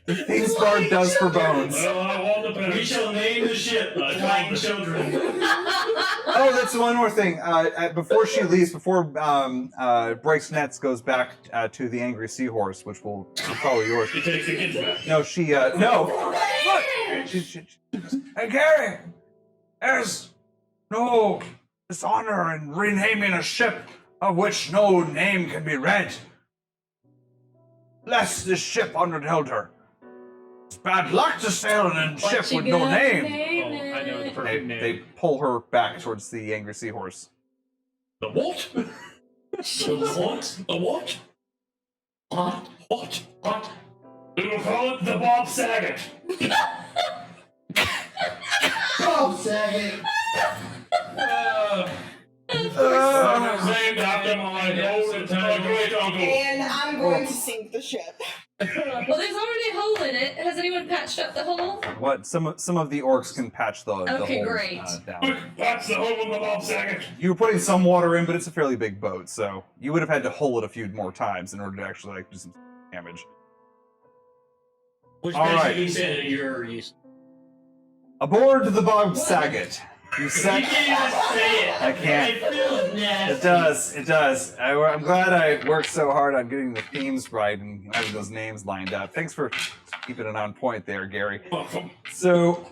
B: Things Bard does for bones.
C: Well, I want the
F: We
C: penalty.
F: shall name the ship Flying Children.
B: Oh, that's one more thing. Before she leaves, before Breaks Nets goes back to the Angry Seahorse, which will follow yours.
C: She takes the kids back.
B: No, no.
H: Hey, Gary, there's no dishonor in renaming a ship of which no name can be read. Bless this ship, honored elder. It's bad luck to sail in a ship with no name.
A: Oh, I know the
F: perfect
B: they
F: name.
B: pull her back towards the angry seahorse.
C: The what?
F: The what?
C: The what?
F: What?
C: What?
F: What?
C: We will call it the Bob Saget.
D: Oh, Saget.
C: Named after my old great uncle.
D: And I'm going to sink the ship.
E: Well, there's already a hole in it. Has anyone patched up the hole?
B: What some of the orcs can patch the
E: Okay,
B: holes,
E: great.
B: down.
C: That's the hole in the Bob Saget.
B: You were putting some water in, but it's a fairly big boat, so you would have had to hull it a few more times in order to actually like do some damage.
F: Which
B: All right.
F: basically said you're used.
B: Aboard the Bob Saget. You
F: You
B: set.
F: can't even say it.
B: I can't.
F: It feels nasty.
B: It does. It does. I'm glad I worked so hard on getting the themes right and having those names lined up. Thanks for keeping it on point there, Gary. So,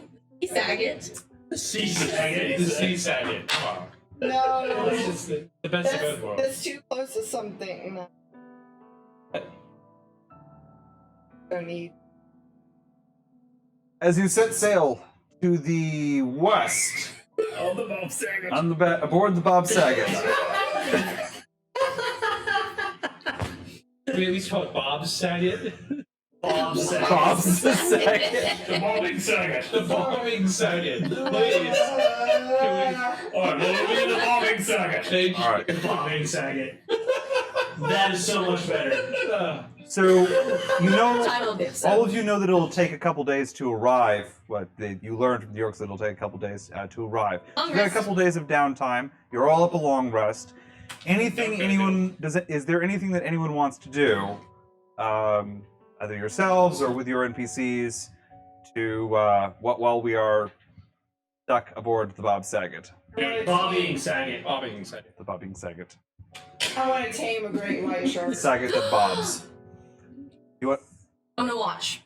E: Saget.
F: Sea Saget.
A: The sea saget. Come on.
D: No,
A: It's just the best of both worlds.
D: that's too close to something. Don't need.
B: as you set sail to the west
C: Oh, the Bob Saget.
B: on the aboard the Bob Saget.
A: Can we at least call it Bob's Saget?
F: Bob Saget.
B: Bob Saget.
C: The Bobbing Saget.
A: The bombing Saget. Please.
C: Alright, well, we'll be the Bobbing Saget.
A: Thank you.
B: All right.
F: Bobbing Saget. That is so much better.
B: So, you know,
E: Title of the episode.
B: all of you know that it'll take a couple days to arrive. You learned from the orcs that it'll take a couple days to arrive.
E: Long
B: You got a
E: rest.
B: couple days of downtime. You're all up a long rest. Anything anyone does? Is there anything that anyone wants to do, either yourselves or with your NPCs, to while we are stuck aboard the Bob Saget?
F: Bobbing Saget.
A: Bobbing Saget.
B: The Bobbing Saget.
D: I want to tame a great white shark.
B: Saget that bobs. You what?
E: I'm gonna watch.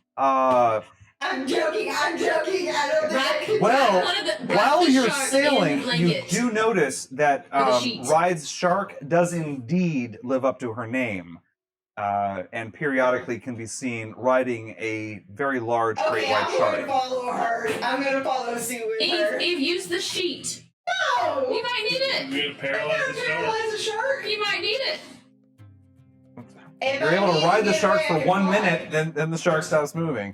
D: I'm joking. I don't think.
B: Well,
E: One of the-
B: while
E: the
B: you're
E: shark
B: sailing,
E: in the
B: you
E: blanket.
B: do notice that
E: Or the sheet.
B: Ride's shark does indeed live up to her name, and periodically can be seen riding a very large great
D: Okay,
B: white
D: I'm going to
B: shark.
D: follow her. I'm going to follow suit with her.
E: Eve, use the sheet.
D: No!
E: You might need it.
C: We're gonna paralyze the shark.
D: Paralyze a shark.
E: You might need it.
D: If
B: You're
D: I
B: able
D: need
B: to ride the
D: get
B: shark
D: away,
B: for
D: I can
B: 1
D: fly.
B: minute, then the shark stops moving,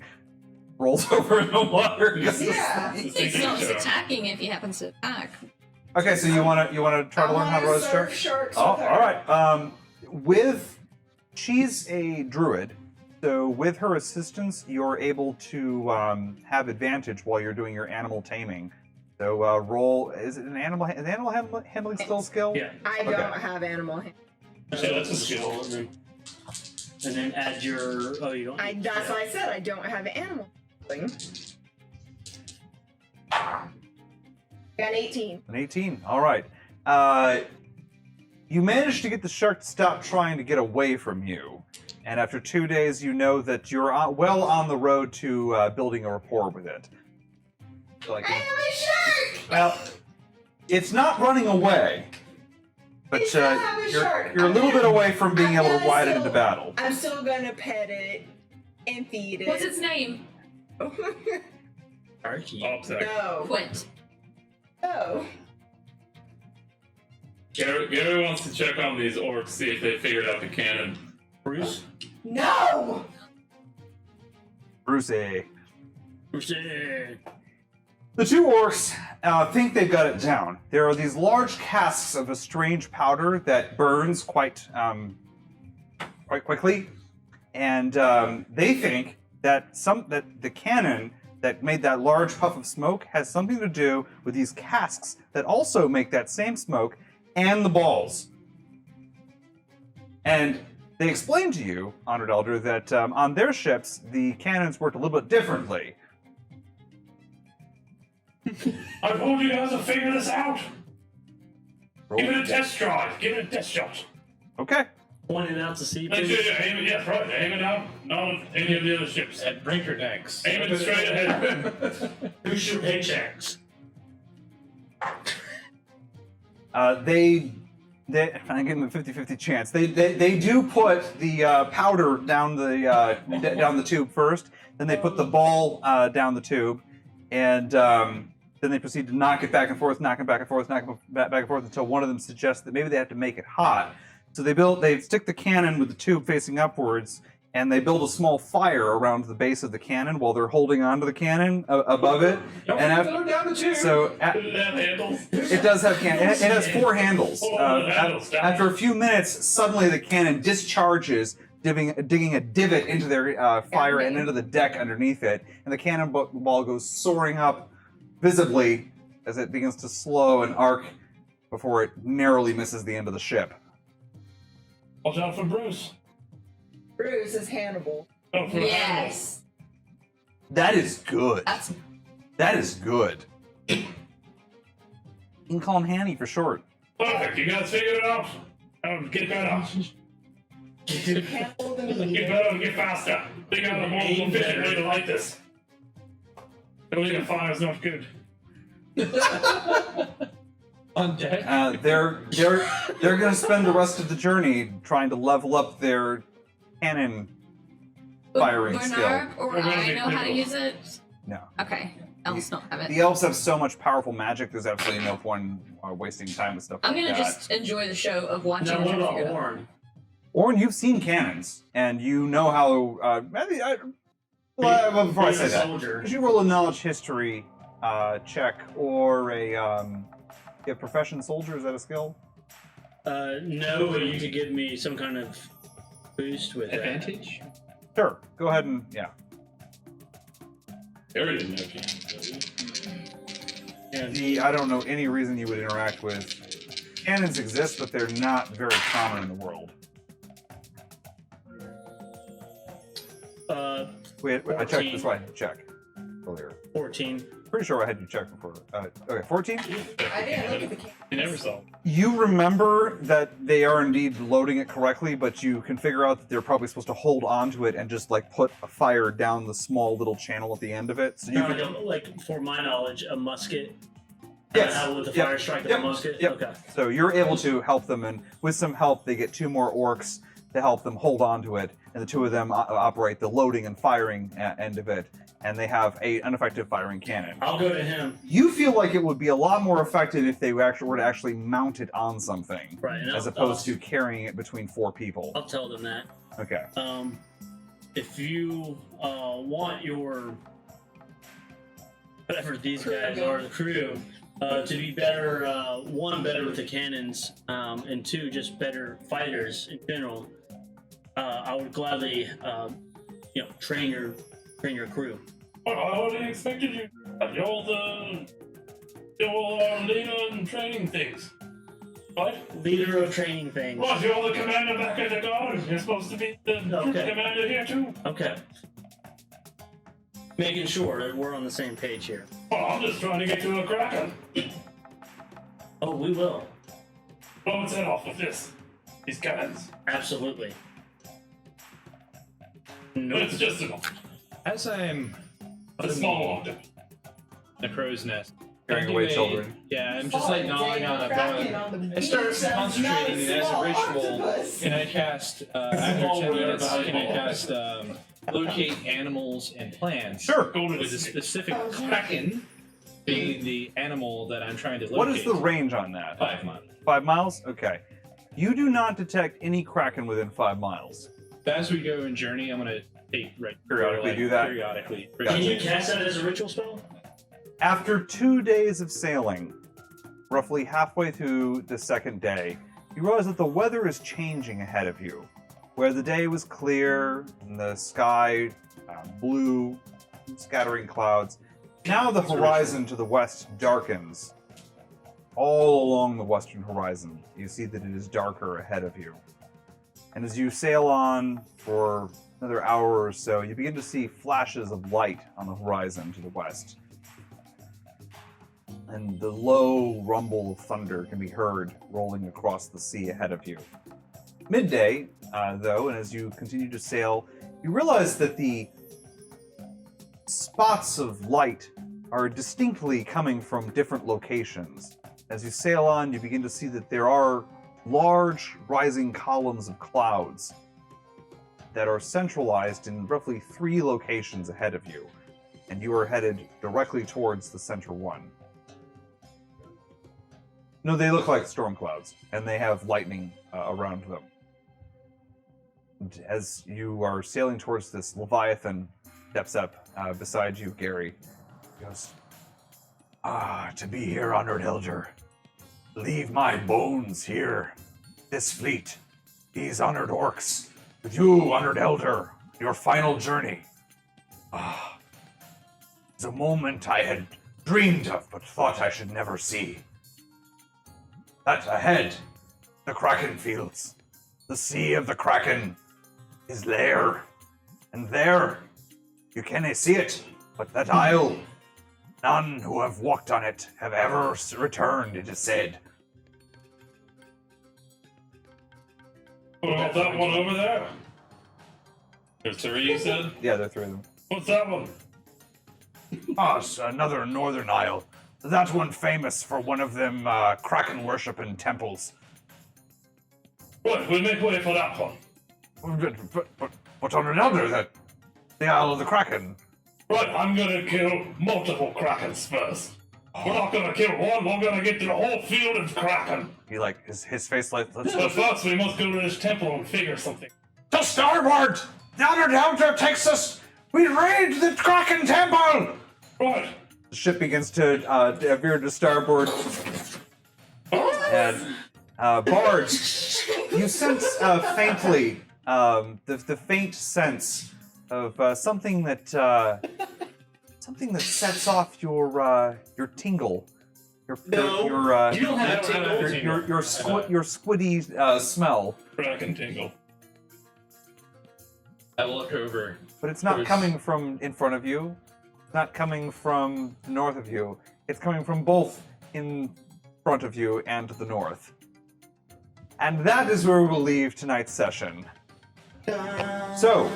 B: rolls over in the water.
D: Yeah.
E: It stops attacking if he happens to attack.
B: Okay, so you wanna try to learn how to ride a shark?
D: Sharks
B: Oh,
D: with her.
B: all right. She's a druid, so with her assistance, you're able to have advantage while you're doing your animal taming. So roll. Is it an animal? Is animal handling still a skill?
F: Yeah.
D: I
B: Okay.
D: don't have animal hand.
C: Yeah, that's a skill.
F: And then add your. Oh, you don't.
D: That's why I said I don't have animal handling. Got an 18.
B: An 18. All right. You managed to get the shark to stop trying to get away from you, and after 2 days, you know that you're well on the road to building a rapport with it. Like,
D: I have a shark!
B: well, it's not running away, but
D: It's not have a shark.
B: you're a little bit away from being
D: I'm
B: able to
D: gonna
B: ride it
D: still-
B: into battle.
D: I'm still gonna pet it and feed it.
E: What's its name?
F: Archie.
C: Bob Saget.
D: No.
E: Quint.
D: No.
C: Gary wants to check on these orcs, see if they figured out the cannon.
F: Bruce.
D: No!
B: Brucey.
F: Bruce.
B: The two orcs think they've got it down. There are these large casks of a strange powder that burns quite quickly, and they think that the cannon that made that large puff of smoke has something to do with these casks that also make that same smoke, and the balls. And they explained to you, Honored Elder, that on their ships the cannons worked a little bit differently.
C: I told you guys to figure this out.
B: Roll.
C: Give it a test try. Give it a test shot.
B: Okay.
F: Point it out to sea.
C: Make sure you aim it. Yes, right. Aim it out on any of the other ships.
A: At Brinker necks.
C: Aim it straight ahead.
F: Who's your paychecks?
B: They I give them a 50-50 chance. They do put the powder down the tube first, then they put the ball down the tube, and then Then they proceed to knock it back and forth, knock it back and forth, knock it back and forth until one of them suggests that maybe they have to make it hot. So they stick the cannon with the tube facing upwards, and they build a small fire around the base of the cannon while they're holding onto the cannon above it. And
A: down the tube.
B: so it does have cannon. It has 4 handles. After a few minutes, suddenly the cannon discharges, digging a divot into their fire and into the deck underneath it, and the cannonball goes soaring up visibly as it begins to slow and arc before it narrowly misses the end of the ship.
C: Watch out for Bruce.
D: Bruce is Hannibal.
C: Oh, for
E: Yes.
B: That is good.
E: That's
B: That is good. You can call him Hanny for short.
C: Perfect. You guys figured it out. Get better.
D: Hannibal the
C: Get
D: Medium.
C: better. Get faster. Figure out a more efficient way to light this. Building a fire is not good.
A: On deck.
B: They're going to spend the rest of the journey trying to level up their cannon firing skill.
E: Bernard or
C: We're gonna
E: I
C: be
E: know how to
C: critical.
E: use it.
B: No.
E: Okay. Elves don't have it.
B: The elves have so much powerful magic. There's absolutely no point wasting time with stuff
E: I'm
B: like
E: gonna
B: that.
E: just enjoy the show of watching.
F: Now, what
E: them
F: about
E: figure it out.
F: Warren?
B: Orrin, you've seen cannons, and you know how. Well, before I
F: Being
B: say
F: a
B: that,
F: soldier.
B: you should roll a knowledge history check or a. You have profession soldier. Is that a skill?
F: No, but you could give me some kind of boost with that.
A: Advantage?
B: Sure. Go ahead and
C: Harry didn't have cannons.
B: I don't know any reason you would interact with. Cannons exist, but they're not very common in the world. Wait, I checked this. I had to check earlier.
F: 14.
B: Pretty sure I had you check before. Okay, 14.
D: I didn't look at the camera.
C: You never saw.
B: You remember that they are indeed loading it correctly, but you can figure out that they're probably supposed to hold onto it and just like put a fire down the small little channel at the end of it. So you can,
F: Like, for my knowledge, a musket.
B: Yes.
F: How would the
B: Yep.
F: fire strike
B: Yep.
F: the musket?
B: Yep.
F: Okay.
B: So you're able to help them, and with some help, they get 2 more orcs to help them hold onto it, and the 2 of them operate the loading and firing end of it, and they have an effective firing cannon.
F: I'll go to him.
B: You feel like it would be a lot more effective if they were to actually mount it on something,
F: Right. And
B: as opposed to carrying it between 4 people.
F: I'll tell them that.
B: Okay.
F: If you want your whatever these guys are, the crew, to be better, 1, better with the cannons, and 2, just better fighters in general, I would gladly, train your crew.
C: Well, I already expected you. You're the leader in training things. What?
F: Leader of training things.
C: What? You're the commander back at the guard. You're supposed to be the troop
F: Okay.
C: commander here too.
F: Okay. Making sure that we're on the same page here.
C: Well, I'm just trying to get to a cracker.
F: Oh, we will.
C: Blow its head off with this. These cannons.
F: Absolutely. No.
C: It's just
A: As I'm
C: a small object.
A: the crow's nest.
B: Carrying
A: I do
B: away
A: a-
B: children.
A: Yeah, I'm just like gnawing on a bone. I start concentrating, and as a ritual, can I cast, after 10 minutes, can I cast locate animals and plants?
B: Sure.
A: With a specific kraken being the animal that I'm trying to locate.
B: What is the range on that?
A: 5 miles.
B: 5 miles? Okay. You do not detect any kraken within 5 miles.
A: As we go in journey, I'm going to take
B: Periodically do that?
A: Periodically.
F: Can you cast that as a ritual spell?
B: After 2 days of sailing, roughly halfway through the second day, you realize that the weather is changing ahead of you. Where the day was clear and the sky blue, scattering clouds, now the horizon to the west darkens. All along the western horizon, you see that it is darker ahead of you. And as you sail on for another hour or so, you begin to see flashes of light on the horizon to the west. And the low rumble of thunder can be heard rolling across the sea ahead of you. Midday, though, and as you continue to sail, you realize that the spots of light are distinctly coming from different locations. As you sail on, you begin to see that there are large rising columns of clouds that are centralized in roughly 3 locations ahead of you, and you are headed directly towards the center one. No, they look like storm clouds, and they have lightning around them. And as you are sailing towards this, Leviathan steps up beside you, Gary. He goes, to be here, honored elder. Leave my bones here. This fleet, these honored orcs, with you, honored elder, your final journey. It's a moment I had dreamed of, but thought I should never see. That ahead, the Kraken fields. The sea of the Kraken is there. And there, you cannot see it, but that isle, none who have walked on it have ever returned, it is said.
C: What about that one over there? There's three, you said?
B: Yeah, there are three of them.
C: What's that one?
B: It's another northern isle. That one famous for one of them Kraken worshiping temples.
C: Right, we'll make way for that one.
B: But honored elder, that the Isle of the Kraken.
C: Right, I'm gonna kill multiple Krakens first. We're not gonna kill one, we're gonna get to the whole field of Kraken.
B: He his face like, let's
C: But first, we must go to this temple and figure something.
H: To starboard! The honored elder takes us. We raid the Kraken temple.
C: Right.
B: The ship begins to veer to starboard. And Bard, you sense faintly the faint sense of something that sets off your tingle.
F: You don't have a tingle.
B: Your squiddy smell.
C: Kraken tingle.
A: I look over.
B: But it's not
A: There's-
B: coming from in front of you. It's not coming from the north of you. It's coming from both in front of you and to the north. And that is where we will leave tonight's session. So,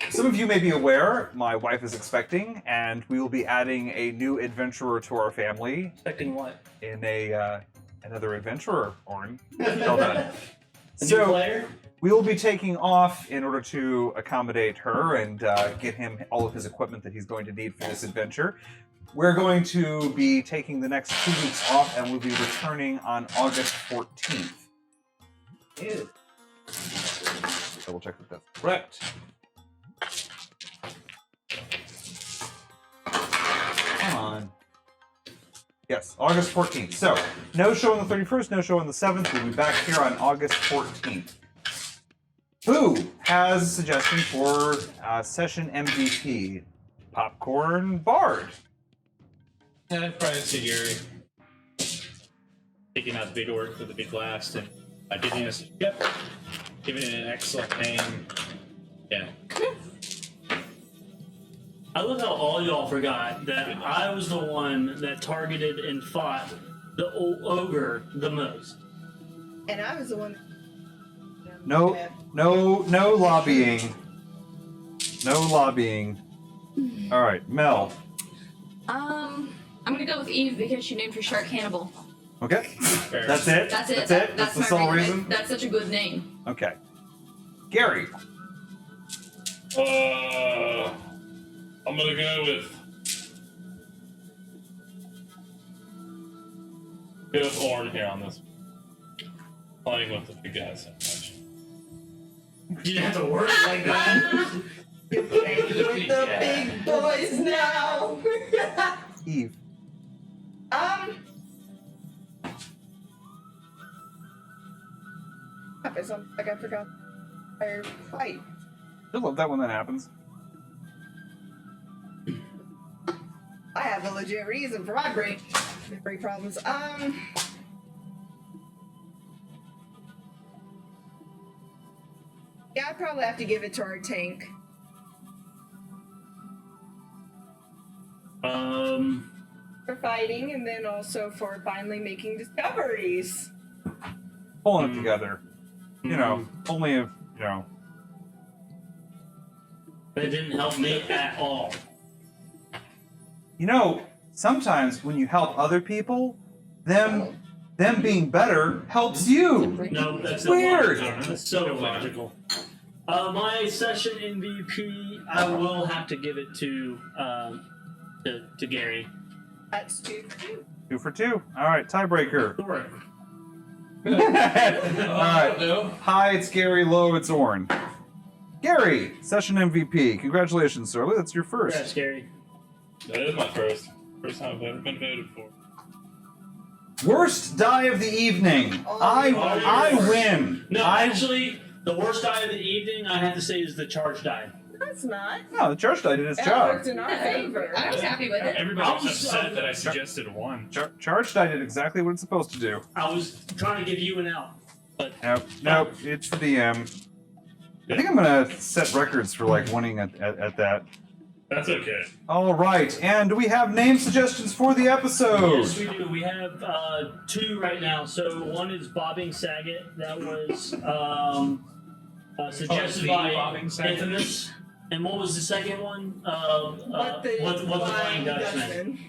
B: some of you may be aware, my wife is expecting, and we will be adding a new adventurer to our family.
F: Expecting what?
B: In another adventurer, Orin. Well done.
F: A new
B: So,
F: player?
B: we will be taking off in order to accommodate her and get him all of his equipment that he's going to need for this adventure. We're going to be taking the next 2 weeks off, and we'll be returning on August 14th.
D: Ew.
B: Double check that that's correct. Come on. Yes, August 14th. So, no show on the 31st, no show on the 7th. We'll be back here on August 14th. Who has a suggestion for session MVP? Popcorn Bard.
A: Yeah, I'd probably say Gary. Taking out the big orc for the big blast and giving us giving it an excellent name. Yeah.
F: I love how all y'all forgot that I was the one that targeted and fought the ogre the most.
D: And I was the one.
B: No lobbying. No lobbying. All right, Mel.
E: I'm gonna go with Eve because she named her shark Hannibal.
B: Okay.
A: Fair.
B: That's it.
E: That's it.
B: That's the
E: my
B: sole
E: reason.
B: reason.
E: That's such a good name.
B: Okay. Gary.
C: I'm gonna go with Orin here on this. Playing with the big guys so much.
F: You didn't have to work like that.
D: You're playing with the big boys now.
B: Eve.
D: It's like I forgot our fight.
B: I love that when that happens.
D: I have a legit reason for my brain memory problems. Yeah, I'd probably have to give it to our tank. For fighting, and then also for finally making discoveries.
B: Pulling it together. You know, only if, you know.
F: But it didn't help me at all.
B: You know, sometimes when you help other people, them being better helps you.
F: No, that's
B: Weird.
F: illogical. That's so illogical. My session MVP, I will have to give it to Gary.
D: That's 2 for 2.
B: 2 for 2. All right, tiebreaker.
F: Sure.
B: All right.
A: No.
B: High, it's Gary. Low, it's Orn. Gary, session MVP. Congratulations, sir. That's your first.
F: That's scary.
C: That is my first. First time I've ever been voted for.
B: Worst die of the evening.
D: Oh,
B: I win.
F: No,
B: I
F: actually, the worst die of the evening, I have to say, is the charge die.
D: That's not.
B: No, the charge die did its
D: That
B: job.
D: worked in our favor.
E: I was happy with it.
C: Everybody was
F: I was-
C: upset that I suggested one.
B: Charge die did exactly what it's supposed to do.
F: I was trying to give you an out.
B: Nope, it's the DM. I think I'm gonna set records for like winning at that.
C: That's okay.
B: All right, and do we have name suggestions for the episode?
F: Yes, we do. We have 2 right now. So one is Bobbing Saget. That was suggested
A: the
F: by
A: Bobbing Saget?
F: Infamous. And what was the second one?
D: What the
F: what the Flying
D: Flying
F: Dutchman.
D: Dutchman.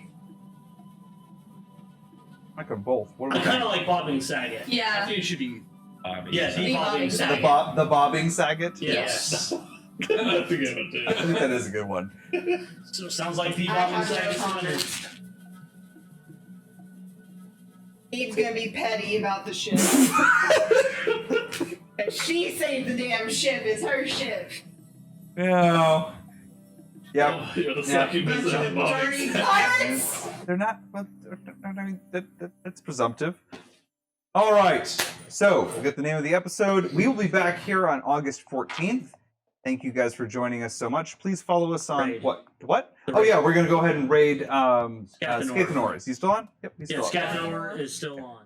B: I could both. What
F: I
B: are we
F: kind of like Bobbing Saget.
A: I
E: Yeah.
A: think it should be.
F: Yeah,
E: The
F: the Bobbing
E: Bobbing
F: Saget.
B: the bobbing Saget?
F: Yes.
C: That's a good one, too.
B: I think that is a good one.
F: So sounds like the
D: I
F: Bobbing
D: have no
F: Saget.
D: comment. Steve's gonna be petty about the ship. And she saved the damn ship. It's her ship.
B: Yeah. Yep.
C: Oh, you're the succubus
D: Bunch
C: of
D: of
C: Bobbing
D: dirty
C: Saget.
D: pirates.
B: They're not. Well, I mean, that's presumptive. All right. So we'll get the name of the episode. We will be back here on August 14th. Thank you guys for joining us so much. Please follow us on
F: Raid.
B: what?
F: The
B: Oh
F: raid.
B: yeah, we're gonna go ahead and raid
F: Scathanor.
B: Scathanor. Is he still on? Yep, he's
F: Yeah,
B: still on.
F: Scathanor is still on.